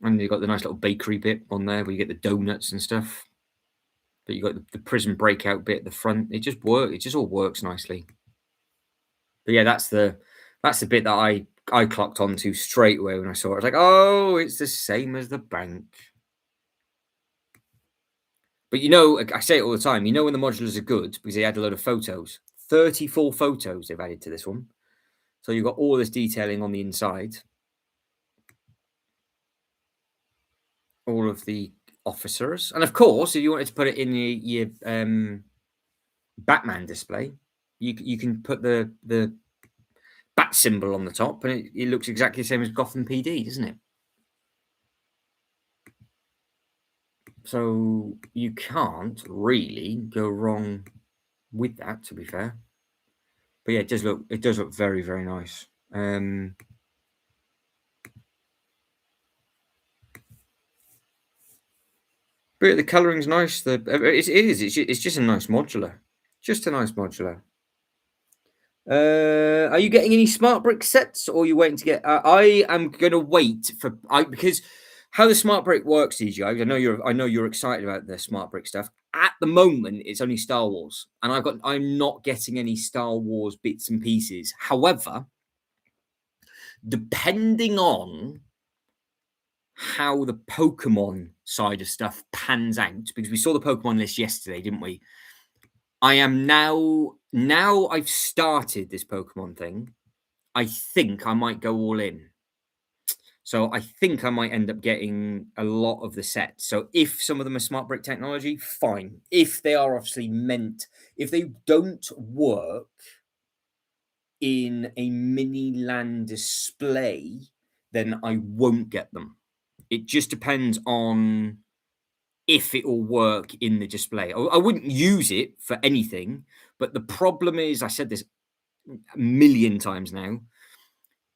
And you've got the nice little bakery bit on there where you get the donuts and stuff. But you've got the prison breakout bit at the front. It just works. It just all works nicely. But yeah, that's the bit that I clocked onto straight away when I saw it. I was like, oh, it's the same as the bank. But I say it all the time. You know when the modulars are good because they add a load of photos. 34 photos they've added to this one. So you've got all this detailing on the inside. All of the officers. And of course, if you wanted to put it in your Batman display, you can put the bat symbol on the top, and it looks exactly the same as Gotham PD, doesn't it? So you can't really go wrong with that, to be fair. But yeah, it does look very, very nice. But the colouring's nice. It's just a nice modular. Just a nice modular. Are you getting any smart brick sets, or are you waiting to get? I am going to wait because how the smart brick works, DJ. I know you're excited about the smart brick stuff. At the moment, it's only Star Wars, and I'm not getting any Star Wars bits and pieces. However, depending on how the Pokemon side of stuff pans out, because we saw the Pokemon list yesterday, didn't we? I am now I've started this Pokemon thing. I think I might go all in. So I think I might end up getting a lot of the sets. So if some of them are smart brick technology, fine. If they are obviously if they don't work in a mini land display, then I won't get them. It just depends on if it will work in the display. I wouldn't use it for anything, but the problem is, I said this a million times now,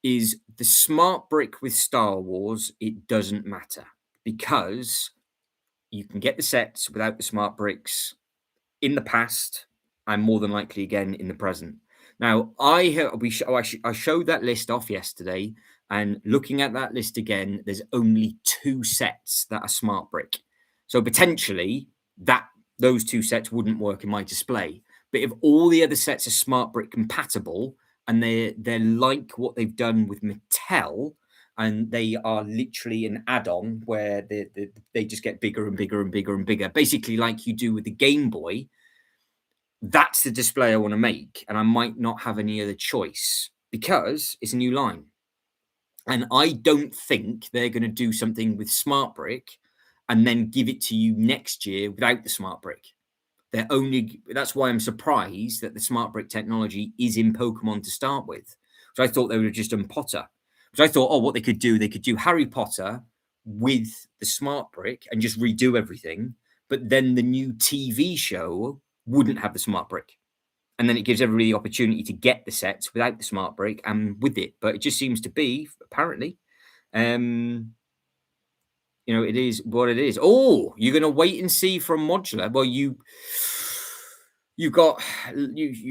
is the smart brick with Star Wars, it doesn't matter because you can get the sets without the smart bricks in the past and more than likely again in the present. Now, I showed that list off yesterday, and looking at that list again, there's only two sets that are smart brick. So potentially that those two sets wouldn't work in my display. But if all the other sets are smart brick compatible and they're like what they've done with Mattel, and they are literally an add-on where they just get bigger and bigger and bigger and bigger, basically like you do with the Game Boy, that's the display I want to make, and I might not have any other choice because it's a new line. And I don't think they're going to do something with Smart Brick and then give it to you next year without the Smart Brick. That's why I'm surprised that the Smart Brick technology is in Pokemon to start with. So I thought they would have just done Potter. So I thought, oh, what they could do Harry Potter with the Smart Brick and just redo everything. But then the new TV show wouldn't have the Smart Brick. And then it gives everybody the opportunity to get the sets without the Smart Brick and with it. But it just seems to be, apparently, it is what it is. Oh, you're going to wait and see from modular. Well, you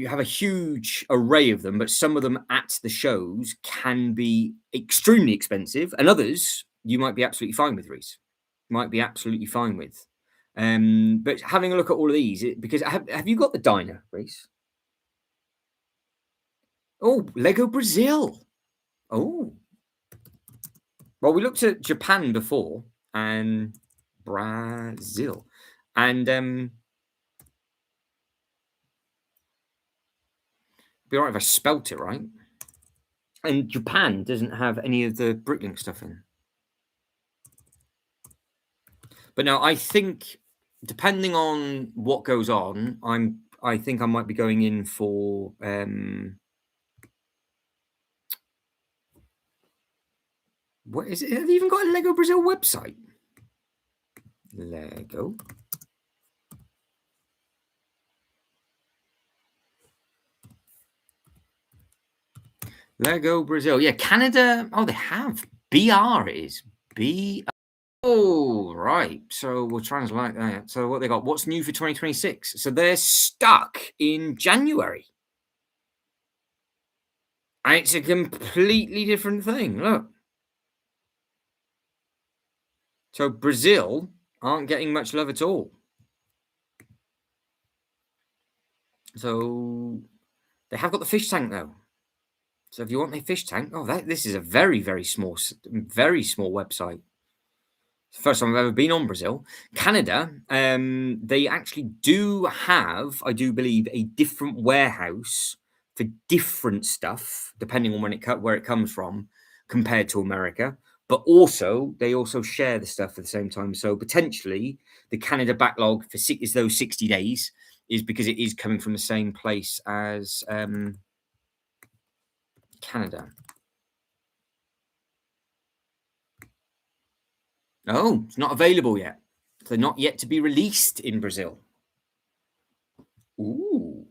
have a huge array of them, but some of them at the shows can be extremely expensive, and others you might be absolutely fine with, Reese. Might be absolutely fine with. But having a look at all of these, because have you got the diner, Reese? Oh, Lego Brazil. Oh, well, we looked at Japan before and Brazil, and be alright if I spelt it right. And Japan doesn't have any of the Bricklink stuff in. But no, I think depending on what goes on, I think I might be going in for what is it? Have you even got a Lego Brazil website? Lego. Lego Brazil. Yeah, Canada. Oh, they have. BR is B. Oh, right. So we'll translate that. So what they got? What's new for 2026? So they're stuck in January. And it's a completely different thing. Look. So Brazil aren't getting much love at all. So they have got the fish tank though. So if you want a fish tank, this is a very, very small website. First time I've ever been on Brazil. Canada, they actually do have, I do believe, a different warehouse for different stuff, depending on where it comes from, compared to America. But also, they also share the stuff at the same time. So potentially, the Canada backlog for is those 60 days is because it is coming from the same place as Canada. Oh, it's not available yet. So not yet to be released in Brazil. Ooh.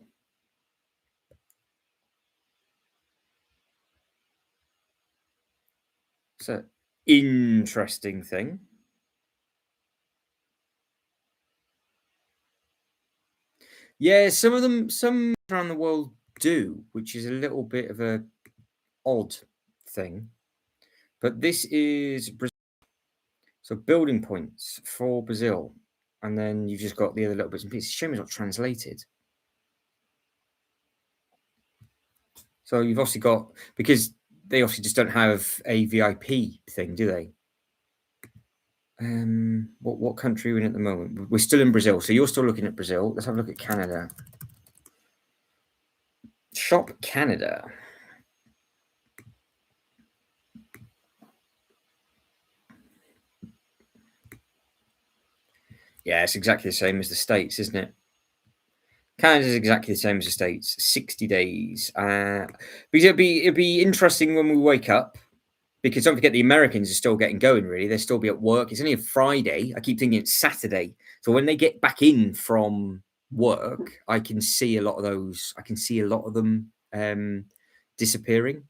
It's an interesting thing. Yeah, some around the world do, which is a little bit of a odd thing. But this is so building points for Brazil, and then you've just got the other little bits and pieces. Shame it's not translated. So you've obviously got, because they obviously just don't have a VIP thing, do they? What country are we in at the moment? We're still in Brazil, so you're still looking at Brazil. Let's have a look at Canada. Shop Canada. Yeah, it's exactly the same as the States, isn't it? Canada's exactly the same as the States, 60 days. Because it'd be interesting when we wake up, because don't forget the Americans are still getting going, really. They'll still be at work. It's only a Friday. I keep thinking it's Saturday. So when they get back in from work, I can see a lot of those. I can see a lot of them disappearing.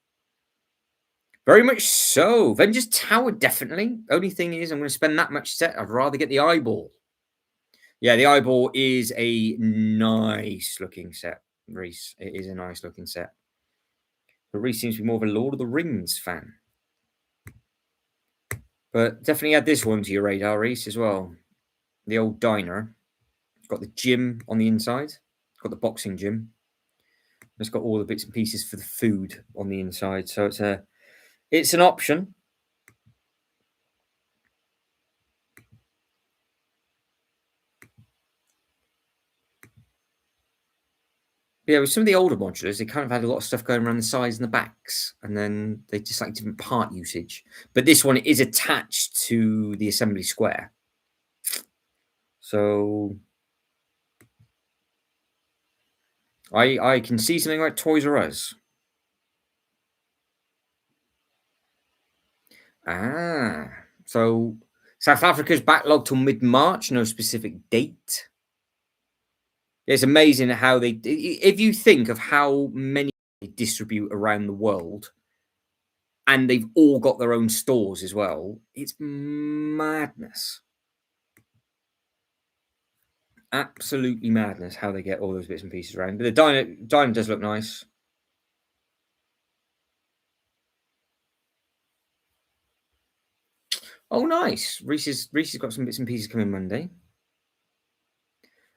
Very much so. Avengers Tower, definitely. Only thing is, I'm going to spend that much set. I'd rather get the eyeball. Yeah, the eyeball is a nice looking set, Reese. It is a nice looking set. But Reese seems to be more of a Lord of the Rings fan. But definitely add this one to your radar, Reese, as well. The old diner. It's got the gym on the inside. It's got the boxing gym. It's got all the bits and pieces for the food on the inside. So it's an option. Yeah, with some of the older modulars, they kind of had a lot of stuff going around the sides and the backs, and then they just like different part usage. But this one is attached to the assembly square. So I can see something like Toys R Us. So South Africa's backlogged till mid-March, no specific date. It's amazing how if you think of how many they distribute around the world, and they've all got their own stores as well, it's madness. Absolutely madness how they get all those bits and pieces around. But the diner does look nice. Oh, nice. Reese's got some bits and pieces coming Monday.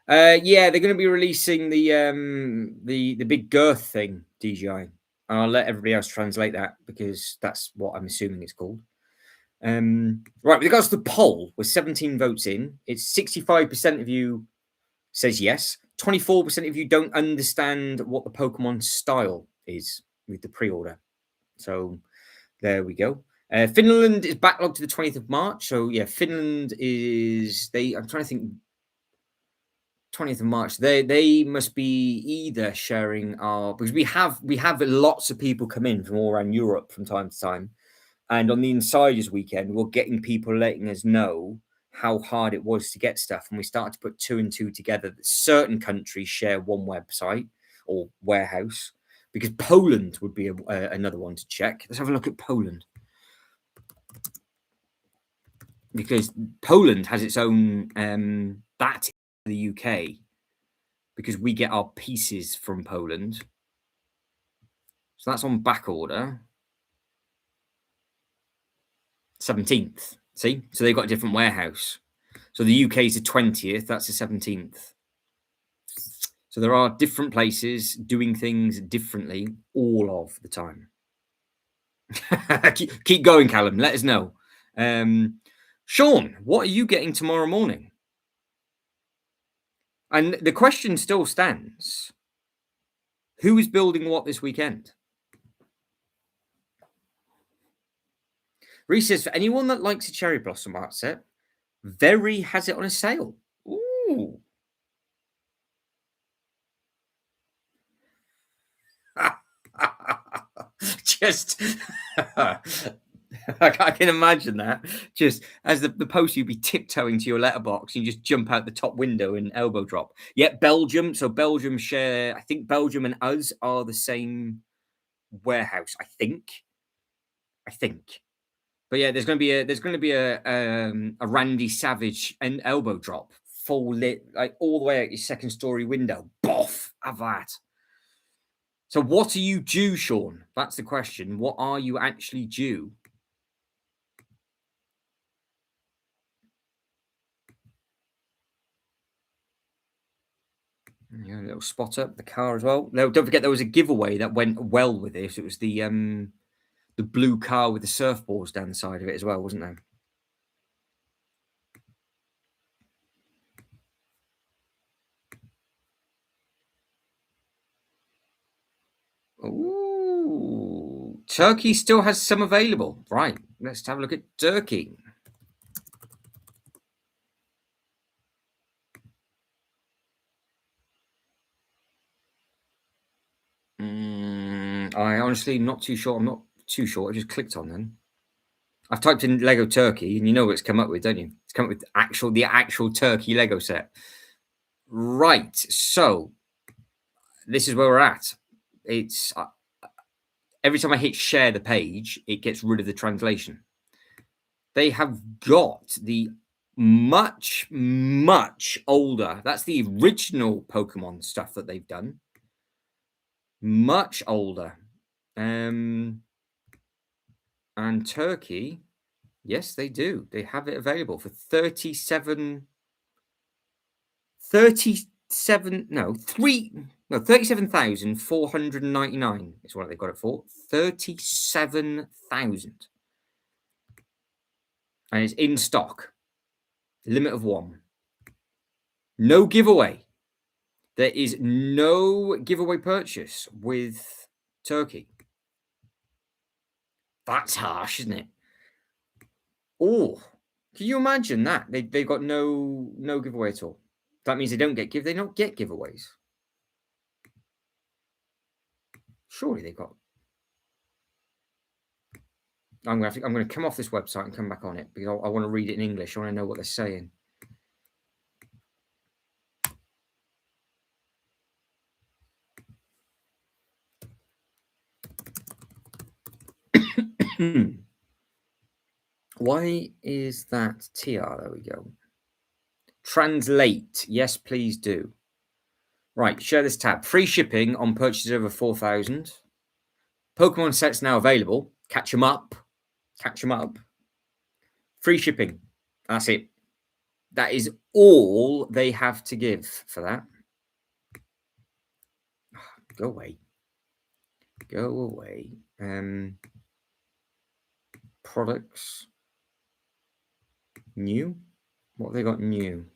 Yeah, they're going to be releasing the big girth thing, DJI, and I'll let everybody else translate that because that's what I'm assuming it's called. Right, with regards to the poll, with 17 votes in, it's 65% of you says yes, 24% of you don't understand what the Pokemon style is with the pre-order. So there we go. Finland is backlogged to the 20th of March. So yeah, Finland is I'm trying to think. 20th of March. They must be either sharing our, because we have lots of people come in from all around Europe from time to time. And on the Insiders weekend, we're getting people letting us know how hard it was to get stuff. And we started to put two and two together that certain countries share one website or warehouse, because Poland would be another one to check. Let's have a look at Poland. Because Poland has its own that the UK, because we get our pieces from Poland. So that's on back order. 17th. See? So they've got a different warehouse. So the UK is the 20th, that's the 17th. So there are different places doing things differently all of the time. keep going, Callum. Let us know. Sean, what are you getting tomorrow morning? And the question still stands. Who is building what this weekend? Reese says, for anyone that likes a cherry blossom art set, Very has it on a sale. Ooh. Just I can imagine that. Just as the post, you'd be tiptoeing to your letterbox and you just jump out the top window and elbow drop. Yet Belgium. So Belgium share, I think Belgium and us are the same warehouse. I think. But yeah, there's going to be a Randy Savage and elbow drop, full lit, like all the way out your second story window. Boff, have that. So what are you due, Sean? That's the question. What are you actually due? Yeah, a little spot up the car as well. No, don't forget there was a giveaway that went well with this. It was the blue car with the surfboards down the side of it as well, wasn't there? Ooh, Turkey still has some available. Right, let's have a look at Turkey. I honestly not too sure. I'm not too sure. I just clicked on them. I've typed in Lego turkey, and you know what it's come up with, don't you? It's come up with the actual turkey Lego set. Right. So this is where we're at. It's every time I hit share the page, it gets rid of the translation. They have got the much, much older. That's the original Pokemon stuff that they've done. Much older. And Turkey, yes, they do. They have it available for 37,499 is what they've got it for. 37,000. And it's in stock. Limit of one. No giveaway. There is no giveaway purchase with Turkey. That's harsh, isn't it? Oh, can you imagine that? They've got no giveaway at all. That means they don't get giveaways. Surely they've got. I'm gonna come off this website and come back on it because I want to read it in English. I want to know what they're saying. Why is that TR? There we go. Translate. Yes, please do. Right, share this tab. Free shipping on purchases over 4,000. Pokemon sets now available. Catch them up. Catch them up. Free shipping. That's it. That is all they have to give for that. Go away. Go away. Products. New. What have they got new?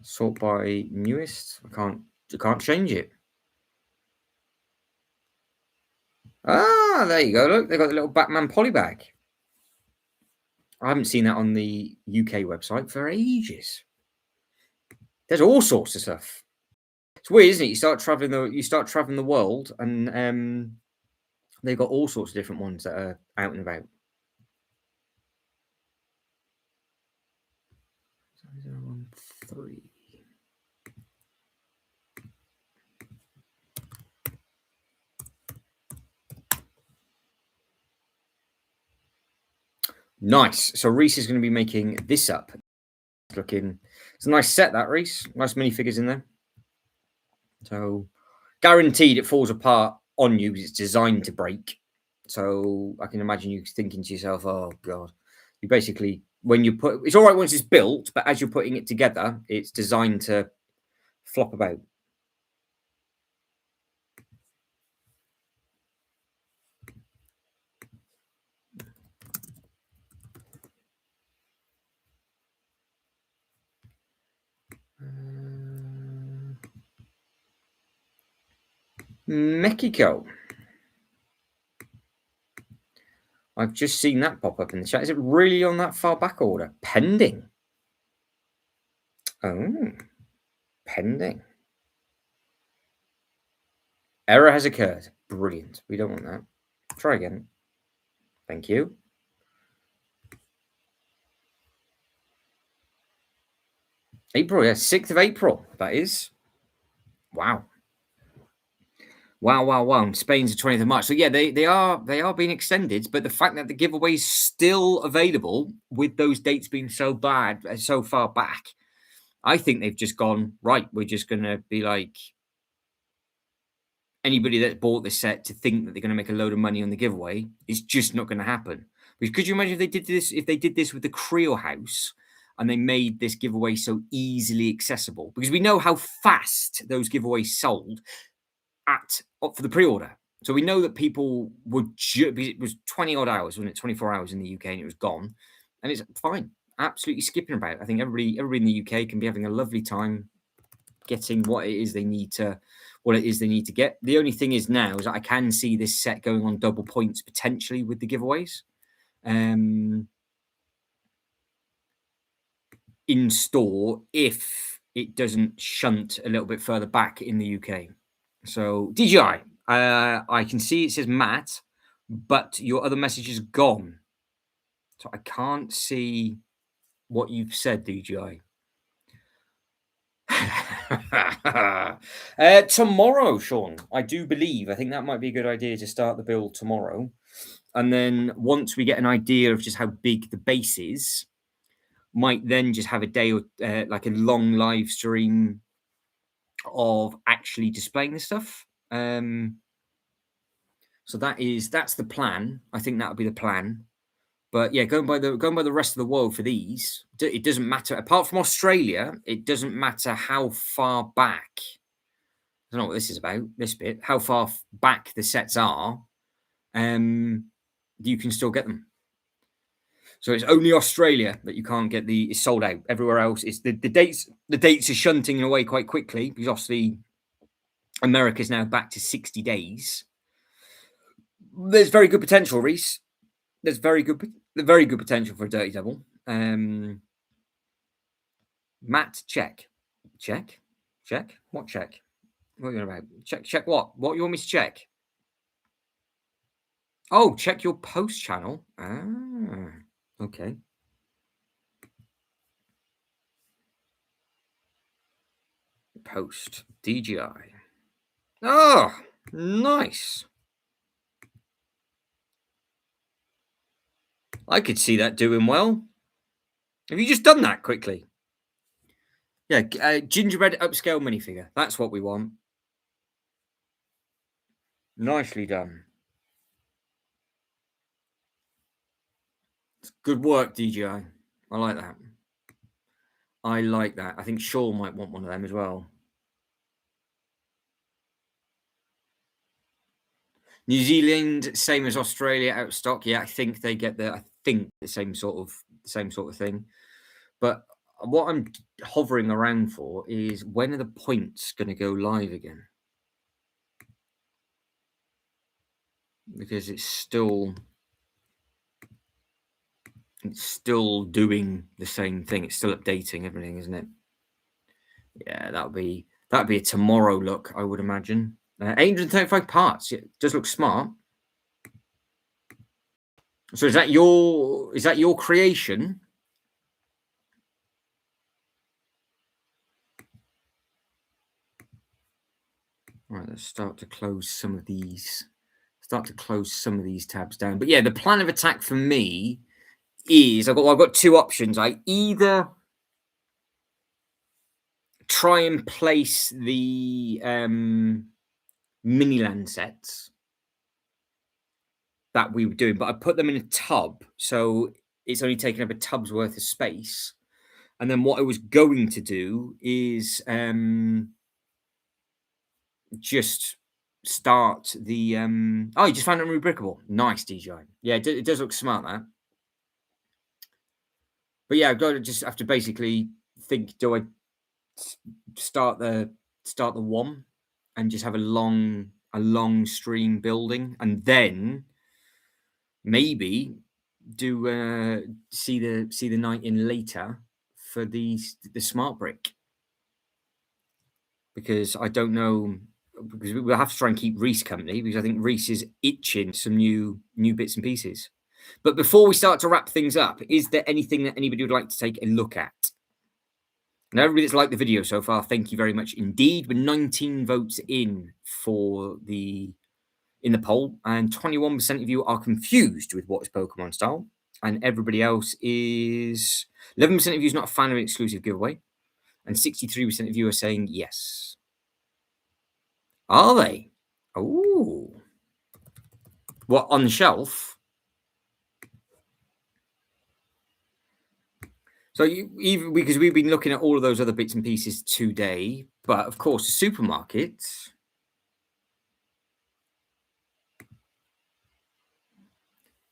Sort by newest. I can't change it. Ah, there you go. Look, they got the little Batman polybag. I haven't seen that on the UK website for ages. There's all sorts of stuff. It's weird, isn't it? You start traveling the world, and they've got all sorts of different ones that are out and about. Three. Nice. So Reese is going to be making this up. It's a nice set, that, Reese. Nice minifigures in there. So guaranteed it falls apart on you because it's designed to break. So I can imagine you thinking to yourself, oh God. You basically, it's all right once it's built, but as you're putting it together, it's designed to flop about. Mexico. I've just seen that pop up in the chat. Is it really on that far back order? Pending. Oh, pending. Error has occurred. Brilliant. We don't want that. Try again. Thank you. April, yeah, 6th of April, that is. Wow. Wow. Spain's the 20th of March. So yeah, they are being extended, but the fact that the giveaway is still available with those dates being so far back, I think they've just gone, right, we're just gonna be like anybody that bought this set to think that they're gonna make a load of money on the giveaway, it's just not gonna happen. Because could you imagine if they did this with the Creel House and they made this giveaway so easily accessible? Because we know how fast those giveaways sold for the pre-order. So we know that people would it was 20 odd hours, wasn't it? 24 hours in the UK and it was gone. And it's fine. Absolutely skipping about. I think everybody in the UK can be having a lovely time getting what it is they need to get. The only thing is now is that I can see this set going on double points potentially with the giveaways. In store if it doesn't shunt a little bit further back in the UK. So DJI, I can see it says Matt, but your other message is gone. So I can't see what you've said, DJI. Tomorrow, Sean, I do believe. I think that might be a good idea to start the build tomorrow. And then once we get an idea of just how big the base is, might then just have a day or like a long live stream of actually displaying this stuff. So that's the plan. I think that'll be the plan. But yeah, going by the rest of the world for these, it doesn't matter. Apart from Australia, it doesn't matter how far back. I don't know what this is about. This bit, how far back the sets are, you can still get them. So it's only Australia that you can't get it's sold out. Everywhere else, it's the dates. The dates are shunting away quite quickly because obviously America's now back to 60 days. There's very good potential, Reese. There's very good potential for a Dirty Double. Matt, check. What check? What are you about? Check what? What you want me to check? Oh, check your post channel. Ah, okay. Post DJI. Oh, nice. I could see that doing well. Have you just done that quickly? Yeah, gingerbread upscale minifigure. That's what we want. Nicely done. Good work, DJI. I like that. I like that. I think Shaw might want one of them as well. New Zealand, same as Australia, out of stock. Yeah, I think they get the same sort of thing. But what I'm hovering around for is when are the points going to go live again? Because it's still doing the same thing. It's still updating everything, isn't it? Yeah, that'd be a tomorrow look, I would imagine. 835 parts. Yeah, it does look smart. So is that your creation? All right, let's start to close some of these tabs down. But yeah, the plan of attack for me is I've got two options. I either try and place the Miniland sets that we were doing, but I put them in a tub, so it's only taking up a tub's worth of space. And then what I was going to do is just start the oh, you just found it unrebrickable. Nice, DJI. Yeah, it does look smart, that. But yeah, I've got to just have to basically think, do I start the one and just have a long stream building, and then maybe do see the night in later for the smart brick, because I don't know, because we'll have to try and keep Reese company, because I think Reese is itching some new bits and pieces. But before we start to wrap things up, is there anything that anybody would like to take a look at? And everybody that's liked the video so far, thank you very much indeed. We're 19 votes in the poll, and 21% of you are confused with what is Pokemon style, and everybody else is 11% of you is not a fan of an exclusive giveaway, and 63% of you are saying yes. Are they? Oh, what, on the shelf? So even because we've been looking at all of those other bits and pieces today, but of course, the supermarket.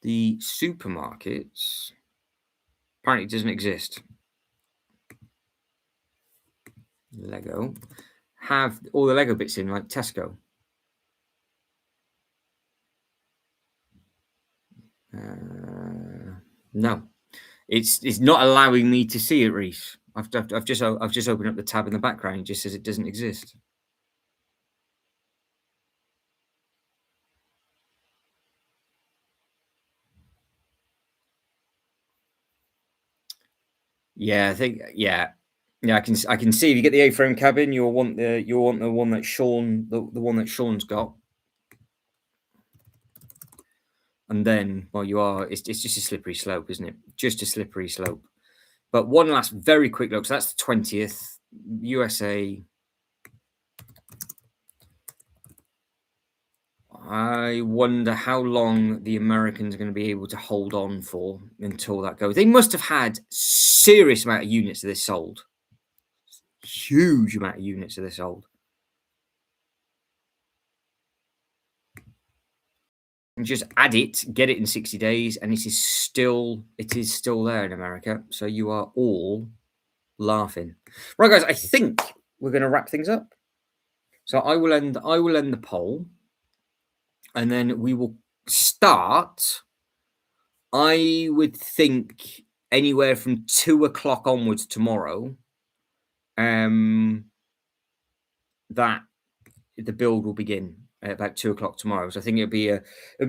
The supermarkets apparently doesn't exist. Lego have all the Lego bits in, like Tesco. No, it's not allowing me to see it, Reese. I've just opened up the tab in the background. It just says it doesn't exist. Yeah, I think yeah. I can see if you get the A-frame cabin, you'll want the one that the one that Sean's got, and then well, it's just a slippery slope, isn't it? Just a slippery slope. But one last very quick look. So that's the 20th USA. I wonder how long the Americans are going to be able to hold on for until that goes. They must have had serious amount of units of this sold. Huge amount of units of this sold. And just add it, get it in 60 days, and it is still there in America. So you are all laughing. Right, guys, I think we're going to wrap things up. So I will end the poll, and then we will start. I would think anywhere from 2 o'clock onwards tomorrow. That the build will begin at about 2 o'clock tomorrow. So I think it'd be a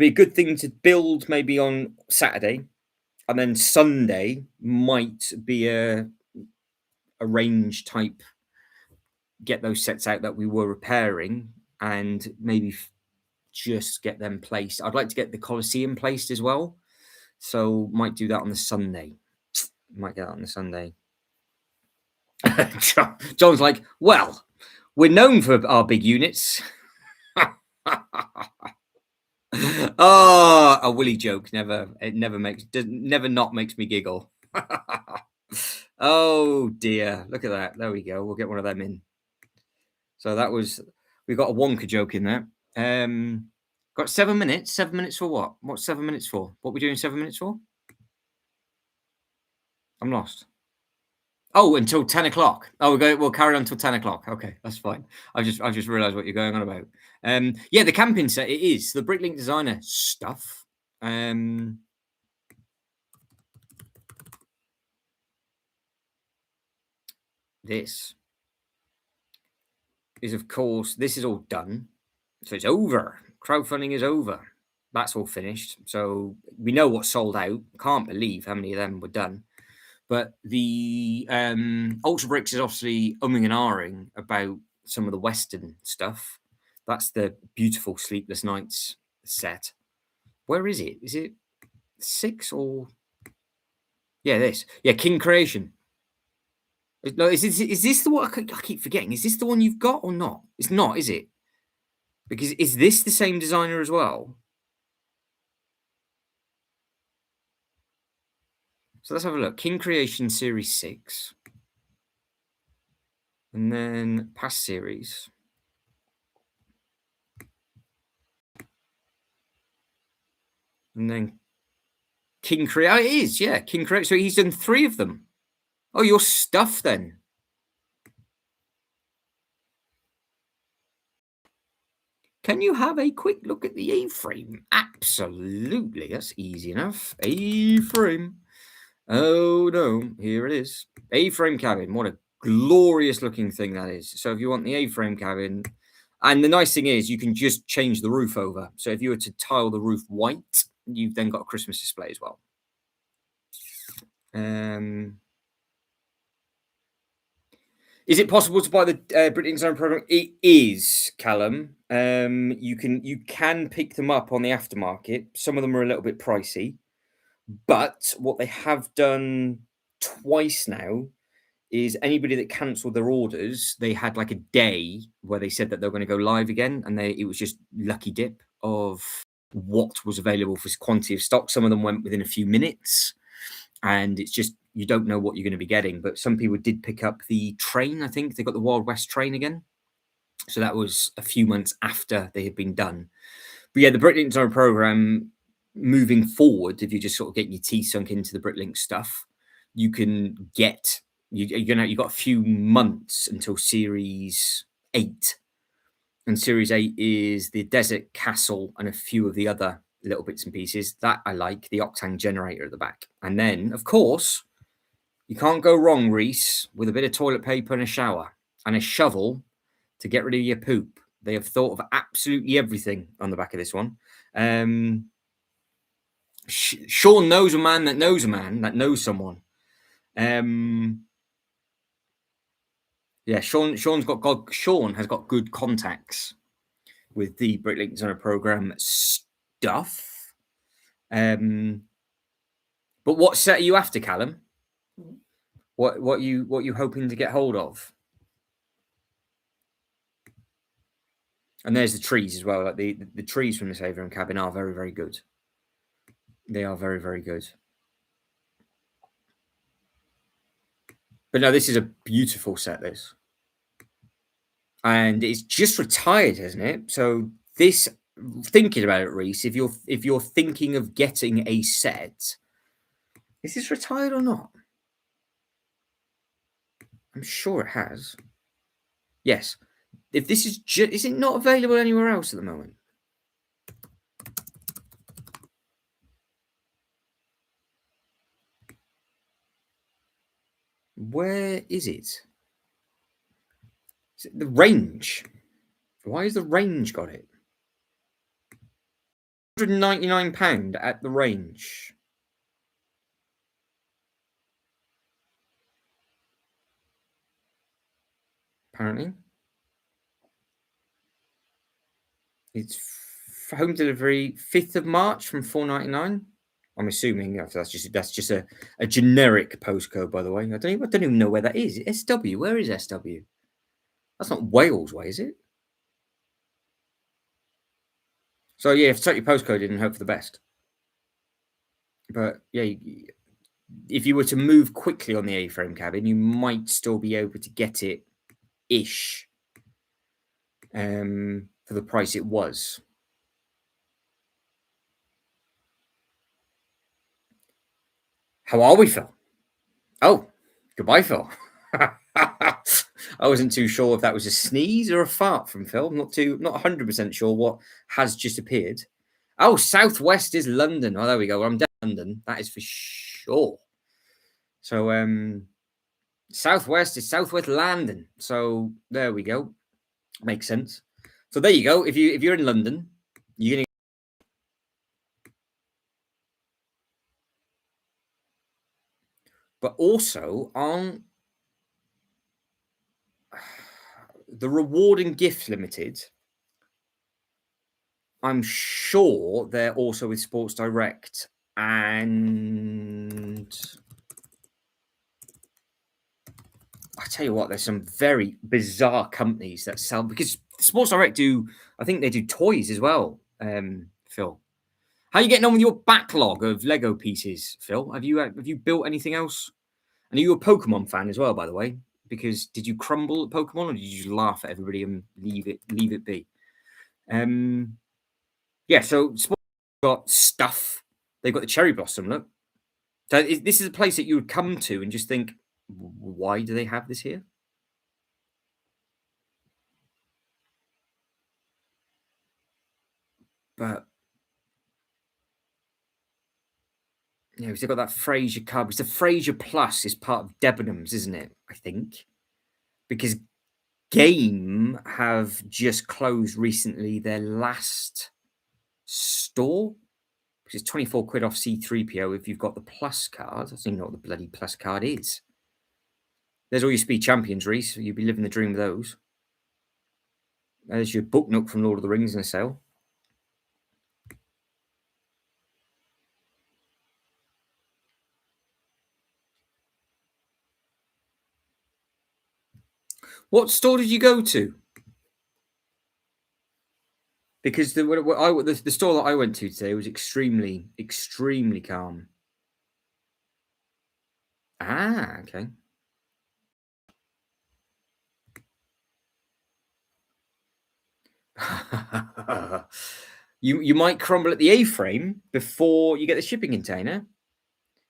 good thing to build maybe on Saturday, and then Sunday might be a range type. Get those sets out that we were repairing, and maybe just get them placed. I'd like to get the Colosseum placed as well, so might do that on the Sunday. Might get that on the Sunday. John's like, well, we're known for our big units. Oh, a Willy joke never not makes me giggle. Oh dear, look at that. There we go. We'll get one of them in. So we got a Wonka joke in there. Got 7 minutes. 7 minutes for what? What's 7 minutes for? What we doing 7 minutes for? I'm lost. Oh, until 10 o'clock. Oh, we'll carry on until 10 o'clock. Okay, that's fine. I just realised what you're going on about. Yeah, the camping set, it is. The Bricklink Designer stuff. This is, of course, this is all done. So it's over. Crowdfunding is over. That's all finished. So we know what's sold out. Can't believe how many of them were done. But the Ultra Bricks is obviously umming and ahhing about some of the Western stuff. That's the beautiful Sleepless Nights set. Where is it? Is it 6 or? Yeah, this. Yeah, King Creation. No, is this the one? I keep forgetting. Is this the one you've got or not? It's not, is it? Because is this the same designer as well? So let's have a look. King Creation Series 6. And then past series. And then King Create. Oh, it is, yeah. King Create. So he's done 3 of them. Oh, your stuff then. Can you have a quick look at the A-frame? Absolutely. That's easy enough. A-frame. Oh, no. Here it is. A-frame cabin. What a glorious looking thing that is. So if you want the A-frame cabin, and the nice thing is you can just change the roof over. So if you were to tile the roof white, you've then got a Christmas display as well. Is it possible to buy the British Design program? It is, Callum. You can pick them up on the aftermarket. Some of them are a little bit pricey, but what they have done twice now is anybody that cancelled their orders, they had like a day where they said that they were going to go live again, and it was just lucky dip of what was available for quantity of stock. Some of them went within a few minutes, and it's just you don't know what you're going to be getting. But some people did pick up the train. I think they got the Wild West train again. So that was a few months after they had been done. But yeah, the Bricklink Design program moving forward, if you're just sort of getting your teeth sunk into the Bricklink stuff, you can get you've got a few months until Series 8. And Series 8 is the Desert Castle and a few of the other little bits and pieces. That I like, the Octane generator at the back. And then, of course, you can't go wrong, Reese, with a bit of toilet paper and a shower and a shovel to get rid of your poop. They have thought of absolutely everything on the back of this one. Sean knows a man that knows someone. Um, yeah, Sean has got good contacts with the Bricklink Designer Program stuff. But what set are you after, Callum? What you hoping to get hold of? And there's the trees as well. Like the trees from this Avon cabin are very, very good. They are very, very good. But no, this is a beautiful set, this. And it's just retired, hasn't it? So this, thinking about it, Reese, if you're thinking of getting a set, is this retired or not? I'm sure it has. Yes. If this is it not available anywhere else at the moment? Where is it? Is it the range? Why has the range got it? £199 at the range. Apparently. It's home delivery 5th of March from £4.99. I'm assuming that's just a generic postcode, by the way. I don't even know where that is. SW. Where is SW? That's not Wales way, is it? So yeah, if you take your postcode in and hope for the best. But yeah, if you were to move quickly on the A-frame cabin, you might still be able to get it ish for the price it was. How are we, Phil? Oh, goodbye, Phil. I wasn't too sure if that was a sneeze or a fart from Phil. Not 100% sure what has just appeared. Oh, Southwest is London. Oh, there we go. Well, I'm down London. That is for sure. So Southwest is Southwest London. So there we go. Makes sense. So there you go. If you're in London, you're gonna. But also on the reward and gift limited, I'm sure they're also with Sports Direct, and I tell you what, there's some very bizarre companies that sell, because Sports Direct do. I think they do toys as well. Phil, how are you getting on with your backlog of Lego pieces, Phil? Have you built anything else? And are you a Pokemon fan as well, by the way? Because did you crumble at Pokemon, or did you just laugh at everybody and leave it be? Yeah. So Sports got stuff. They've got the cherry blossom. Look, so this is a place that you would come to and just think, why do they have this here? But you know, they've got that Fraser card. It's the Fraser Plus is part of Debenhams, isn't it? I think because Game have just closed recently their last store, which is 24 quid off C3PO if you've got the Plus card. I don't even know what the bloody Plus card is. There's all your Speed Champions, Reese. You'd be living the dream with those. There's your Book Nook from Lord of the Rings in a sale. What store did you go to? Because the store that I went to today was extremely, extremely calm. Ah, okay. you might crumble at the A-frame before you get the shipping container.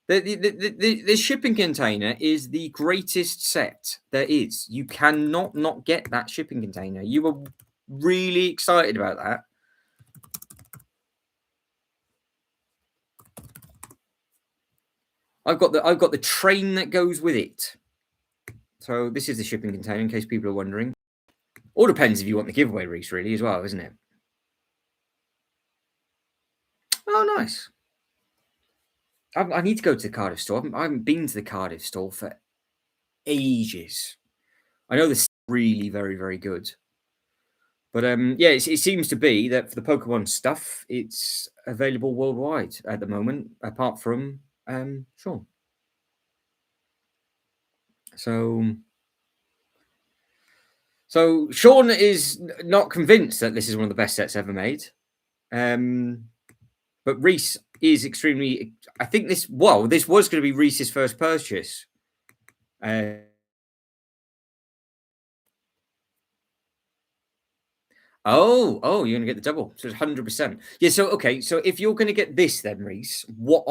The shipping container is the greatest set there is. You cannot not get that shipping container. You were really excited about that. I've got the train that goes with it. So this is the shipping container, in case people are wondering. All depends if you want the giveaway, Reese, really, as well, isn't it? Oh, nice. I need to go to the Cardiff store. I haven't been to the Cardiff store for ages. I know this is really very, very good. But yeah, it seems to be that for the Pokemon stuff, it's available worldwide at the moment, apart from Sean. So, so Sean is not convinced that this is one of the best sets ever made. Um, but Reese is extremely. I think this. Well, this was going to be Reese's first purchase. Uh, oh, you're gonna get the double, so it's 100%. Yeah. So okay, so if you're gonna get this, then Reese, what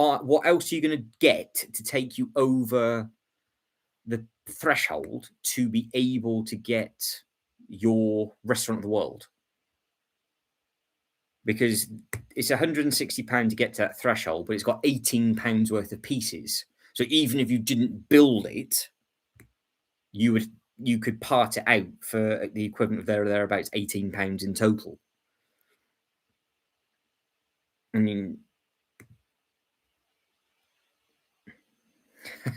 else are you gonna get to take you over the threshold to be able to get your restaurant of the world? Because it's £160 to get to that threshold, but it's got £18 worth of pieces. So even if you didn't build it, you could part it out for the equivalent of there or thereabouts £18 in total. I mean,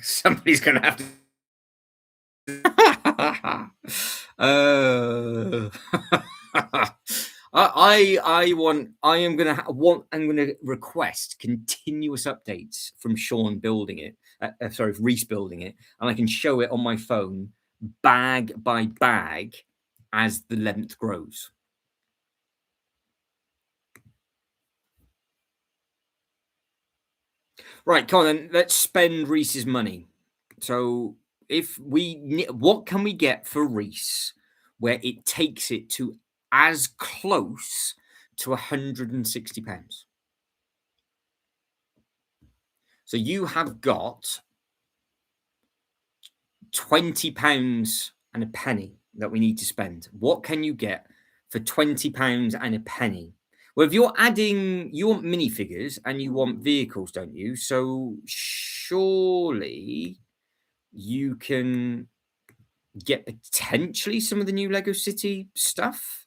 somebody's going to have to. uh, I'm gonna request continuous updates from Sean building it. Sorry, Reese building it, and I can show it on my phone bag by bag as the length grows. Right, come on then. Let's spend Reese's money. So, what can we get for Reese where it takes it to as close to £160? So you have got £20 and a penny that we need to spend. What can you get for £20 and a penny? Well, if you're adding, you want minifigures and you want vehicles, don't you? So surely you can get potentially some of the new Lego City stuff.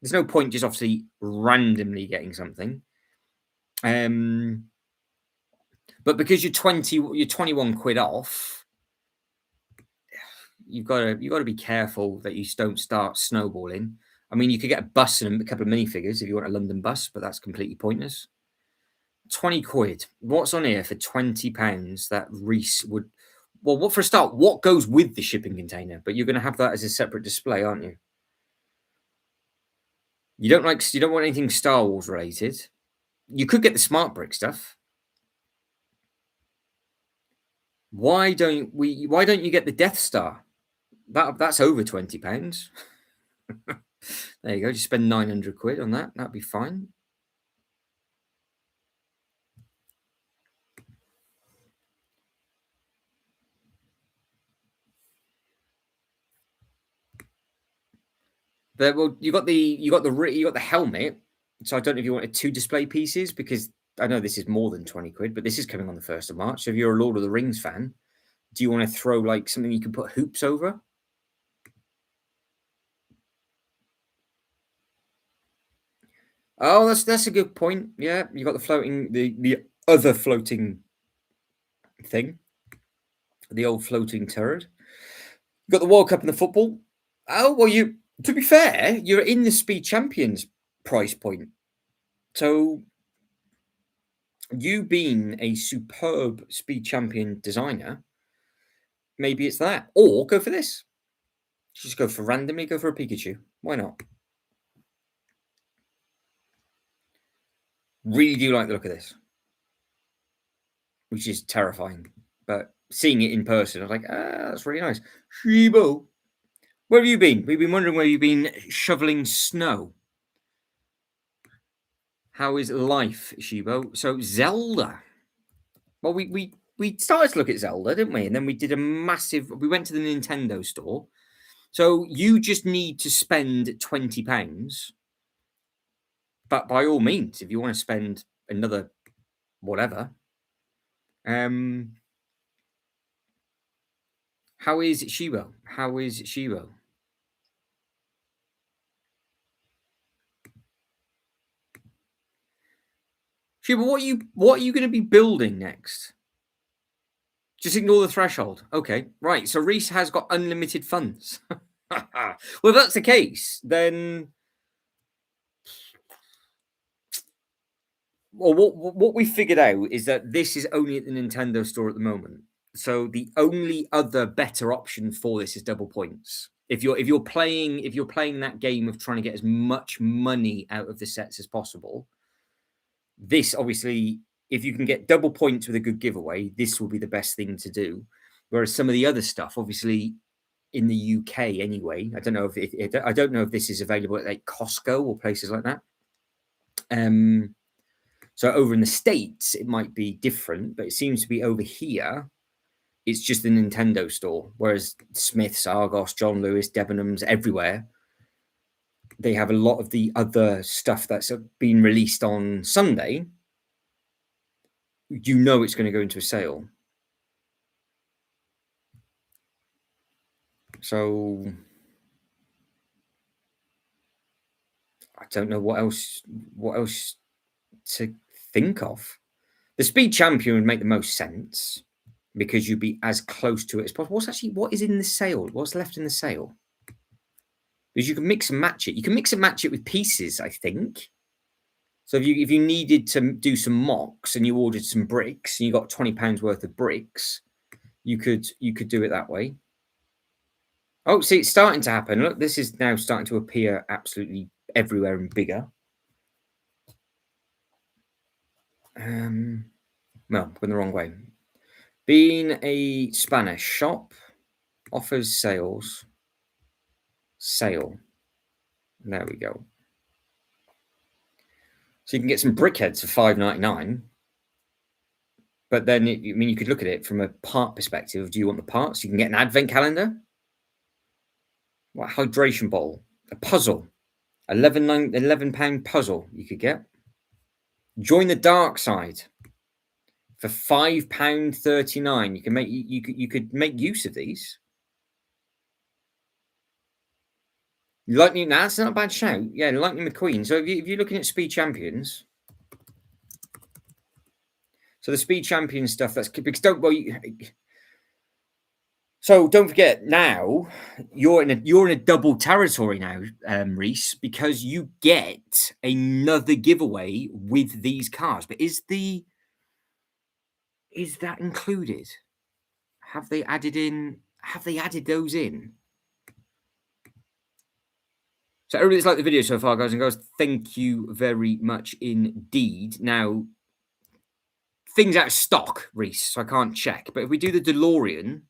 There's no point just obviously randomly getting something. But because you're 21 quid off, you've got to be careful that you don't start snowballing. I mean, you could get a bus and a couple of minifigures if you want a London bus, but that's completely pointless. 20 quid. What's on here for £20 that Reese would? Well, what for a start? What goes with the shipping container? But you're going to have that as a separate display, aren't you? You don't want anything Star Wars related. You could get the smart brick stuff. Why don't you get the Death Star? That's over £20. There you go. Just spend 900 quid on that. That'd be fine. Well, you got the helmet. So I don't know if you wanted two display pieces because I know this is more than 20 quid, but this is coming on the 1st of March. So if you're a Lord of the Rings fan, do you want to throw like something you can put hoops over? Oh, that's a good point. Yeah, you got the other floating thing, the old floating turret. You got the World Cup and the football. Oh well, you to be fair, you're in the Speed Champions price point. So you being a superb Speed Champion designer, maybe it's that, or go for this. Just go for randomly, go for a Pikachu. Why not? Really do like the look of this, which is terrifying. But seeing it in person, I was like, that's really nice. Shibo, where have you been? We've been wondering where you've been shoveling snow. How is life, Shibo? So Zelda. Well, we started to look at Zelda, didn't we? And then we did a massive. We went to the Nintendo store. So you just need to spend £20. But by all means, if you want to spend another whatever, um, how is Shibo? How is Shibo? Sure, but what are you going to be building next? Just ignore the threshold. Okay, right. So Reese has got unlimited funds. Well, if that's the case, then well, what we figured out is that this is only at the Nintendo store at the moment. So the only other better option for this is double points. If you're playing that game of trying to get as much money out of the sets as possible, this obviously, if you can get double points with a good giveaway, this will be the best thing to do. Whereas some of the other stuff, obviously, in the UK anyway, I don't know I don't know if this is available at like Costco or places like that. So over in the States, it might be different, but it seems to be over here. It's just the Nintendo store, whereas Smiths, Argos, John Lewis, Debenhams, everywhere, they have a lot of the other stuff that's been released on Sunday. You know it's going to go into a sale. So I don't know what else to think of. The Speed Champion would make the most sense because you'd be as close to it as possible. What is in the sale? What's left in the sale? Because you can mix and match it. You can mix and match it with pieces, I think. So if you needed to do some mocks and you ordered some bricks and you got £20 worth of bricks, you could do it that way. Oh, see, it's starting to happen. Look, this is now starting to appear absolutely everywhere and bigger. Well, going the wrong way. Being a Spanish shop, offers sales. Sale. There we go. So you can get some brickheads for $5.99. But then, you could look at it from a part perspective. Do you want the parts? You can get an advent calendar. What, hydration bowl? A puzzle. £11 puzzle you could get. Join the dark side for £5.39. You could make use of these. Lightning, that's not a bad shout. Yeah, Lightning McQueen. So if you're looking at Speed Champions, so the Speed Champion stuff, that's because so don't forget now you're in a double territory now, Reese, because you get another giveaway with these cars. But is that included? Have they added those in? So everybody that's liked the video so far, guys and girls, thank you very much indeed. Now, things out of stock, Reese, so I can't check. But if we do the DeLorean,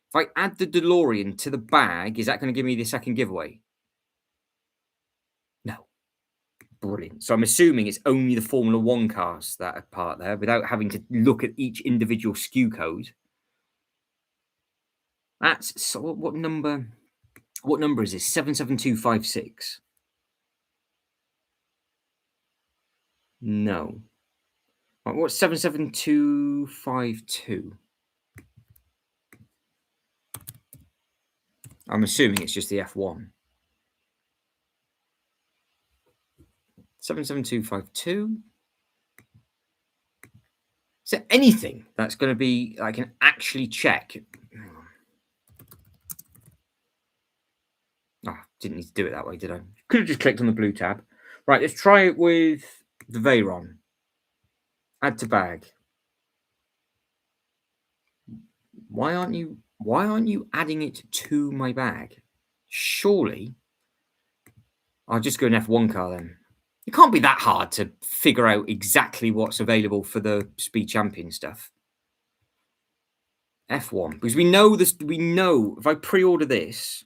if I add the DeLorean to the bag, is that going to give me the second giveaway? No. Brilliant. So I'm assuming it's only the Formula One cars that are part there without having to look at each individual SKU code. That's so what number? What number is this? 77256. No. Right, what's 77252? I'm assuming it's just the F1. 77252. Is there anything that's going to be I can actually check? Oh, didn't need to do it that way, did I? Could have just clicked on the blue tab. Right, let's try it with the Veyron. Add to bag. Why aren't you adding it to my bag? Surely. I'll just go an F1 car then. It can't be that hard to figure out exactly what's available for the Speed Champion stuff. F1, because we know this. We know if I pre-order this,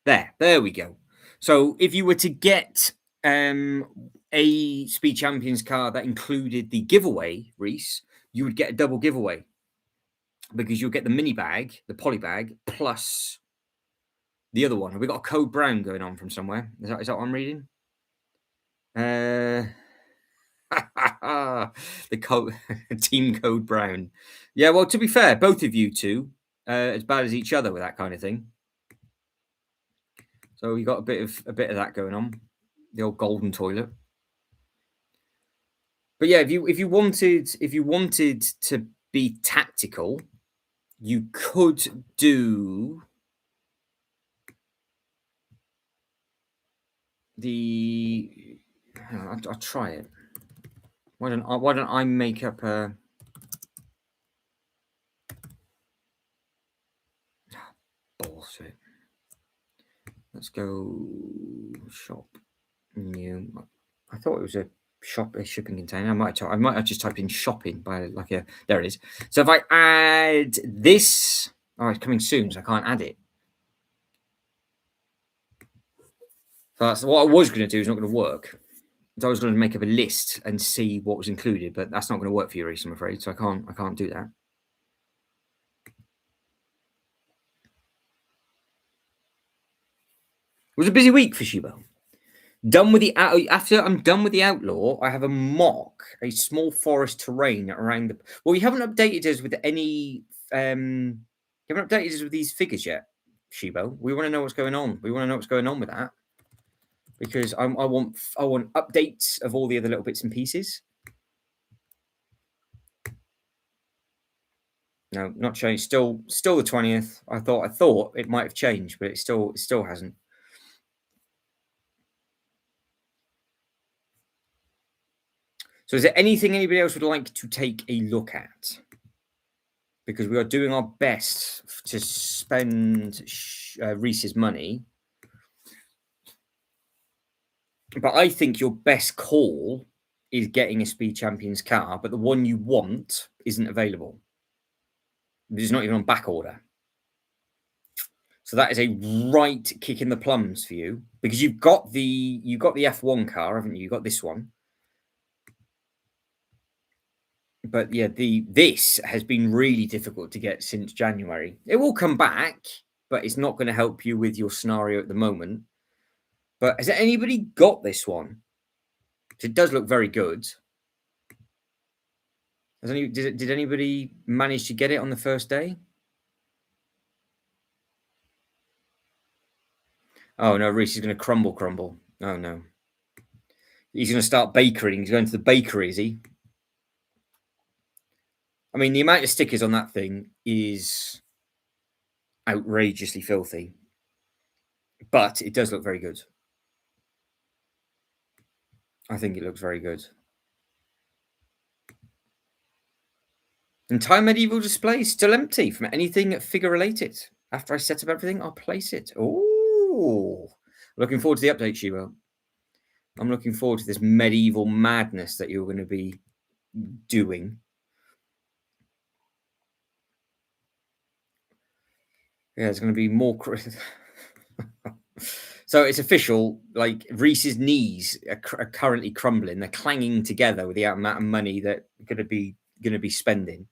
there we go. So if you were to get a Speed Champions car that included the giveaway, Reese, you would get a double giveaway because you'll get the mini bag, the poly bag, plus the other one. Have we got a code brown going on from somewhere? Is that what I'm reading? The code team code brown. Yeah, well, to be fair, both of you two as bad as each other with that kind of thing. So we got a bit of that going on. The old golden toilet. But yeah, if you wanted to be tactical, you could do the. Hang on, I'll try it. Why don't I make up a bullshit? Let's go shop new. I thought it was a shipping container. I might have just typed in shopping by like a there it is. So if I add this, oh, it's coming soon, so I can't add it. So that's what I was going to do. Is not going to work. So I was going to make up a list and see what was included, but that's not going to work for you, Reese, I'm afraid. So I can't do that. It was a busy week for Shibo. Done with the after I'm done with the outlaw, I have a mock, a small forest terrain around the. Well, you haven't updated us with any. You haven't updated us with these figures yet, Shibo. We want to know what's going on. We want to know what's going on with that because I want updates of all the other little bits and pieces. No, not changed. Still the 20th. I thought it might have changed, but it still hasn't. So, is there anything anybody else would like to take a look at? Because we are doing our best to spend Reese's money. But I think your best call is getting a Speed Champions car, but the one you want isn't available. It's not even on back order. So that is a right kick in the plums for you because you've got the F1 car, haven't you? You've got this one. But yeah, this has been really difficult to get since January. It will come back, but it's not going to help you with your scenario at the moment. But has anybody got this one? It does look very good. Did anybody manage to get it on the first day? Oh no, Reese is going to crumble. Oh no, he's going to start bakering. He's going to the bakery, is he? I mean, the amount of stickers on that thing is outrageously filthy, but it does look very good. I think it looks very good. Entire medieval display still empty from anything figure related. After I set up everything, I'll place it. Oh, looking forward to the update, Shiva. I'm looking forward to this medieval madness that you're going to be doing. Yeah, it's going to be more. So it's official. Like Reese's knees are currently crumbling. They're clanging together with the amount of money that going to be spending.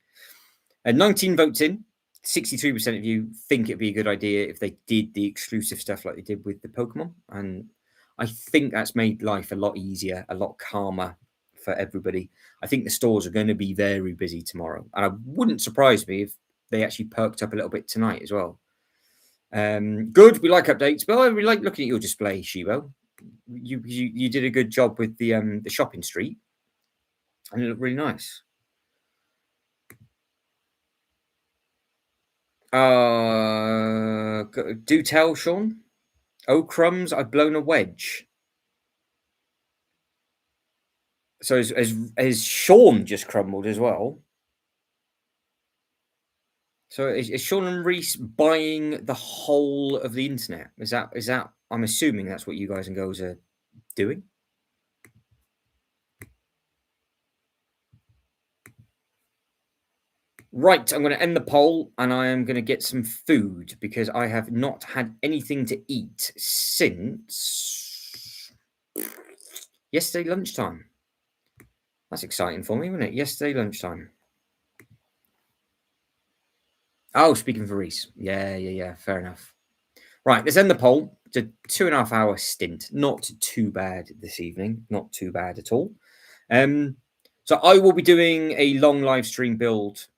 And 19 votes in. 63% of you think it'd be a good idea if they did the exclusive stuff like they did with the Pokemon. And I think that's made life a lot easier, a lot calmer for everybody. I think the stores are going to be very busy tomorrow. And it wouldn't surprise me if they actually perked up a little bit tonight as well. Good. We like updates, but we like looking at your display, Shibo. You did a good job with the shopping street, and it looked really nice. Do tell, Sean. Oh crumbs! I've blown a wedge. So has Sean just crumbled as well? So is Sean and Reese buying the whole of the internet? Is that? I'm assuming that's what you guys and girls are doing. Right, I'm going to end the poll and I am going to get some food because I have not had anything to eat since yesterday lunchtime. That's exciting for me, wasn't it? Yesterday lunchtime. Oh, speaking for Reese. Yeah. Fair enough. Right, let's end the poll. It's a 2.5 hour stint. Not too bad this evening. Not too bad at all. So I will be doing a long live stream build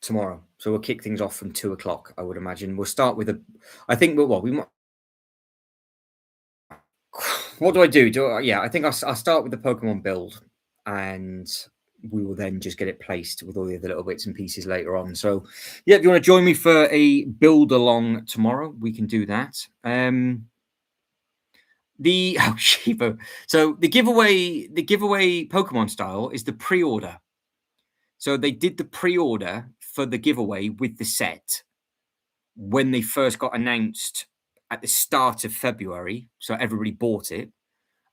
tomorrow. So we'll kick things off from 2 o'clock, I would imagine. We'll start with we might. What do I do? Yeah, I think I'll start with the Pokemon build, and we will then just get it placed with all the other little bits and pieces later on. So, yeah, if you want to join me for a build along tomorrow, we can do that. The oh Shibo. So the giveaway Pokemon style is the pre-order. So they did the pre-order for the giveaway with the set when they first got announced at the start of February. So everybody bought it.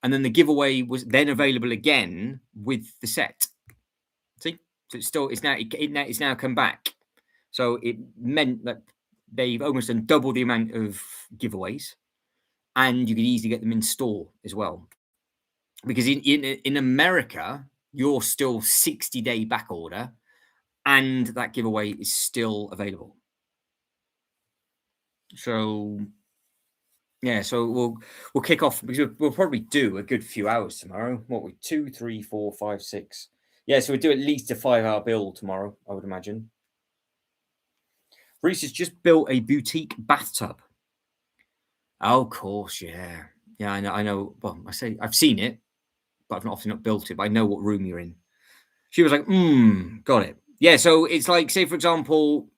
And then the giveaway was then available again with the set. See, so it's now come back. So it meant that they've almost done double the amount of giveaways, and you could easily get them in store as well. Because in America, you're still 60-day back order, and that giveaway is still available. So yeah, so we'll kick off because we'll probably do a good few hours tomorrow. What we 2, 3, 4, 5, 6. Yeah, so we'll do at least a 5-hour build tomorrow, I would imagine. Reese has just built a boutique bathtub. Oh, of course, yeah. Yeah, I know. Well, I say I've seen it, but I've not built it, but I know what room you're in. She was like, got it. Yeah, so it's like, say, for example,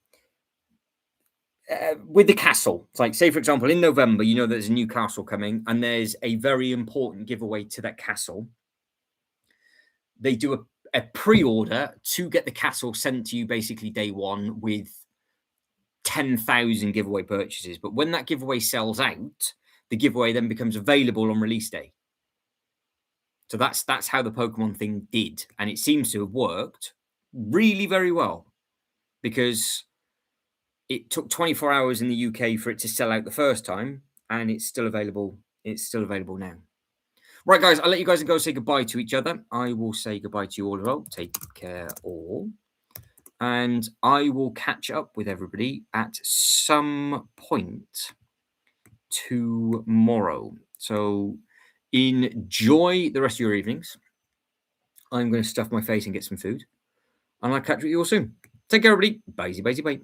with the castle, it's like, say, for example, in November, you know, there's a new castle coming, and there's a very important giveaway to that castle. They do a pre-order to get the castle sent to you basically day one with 10,000 giveaway purchases. But when that giveaway sells out, the giveaway then becomes available on release day. So that's how the Pokemon thing did, and it seems to have worked really very well because it took 24 hours in the UK for it to sell out the first time, and it's still available. It's still available now. Right, guys, I'll let you guys go say goodbye to each other. I will say goodbye to you all as well. Take care all. And I will catch up with everybody at some point tomorrow. So enjoy the rest of your evenings. I'm going to stuff my face and get some food. And I'll catch up with you all soon. Take care, everybody. Bye, bye, bye.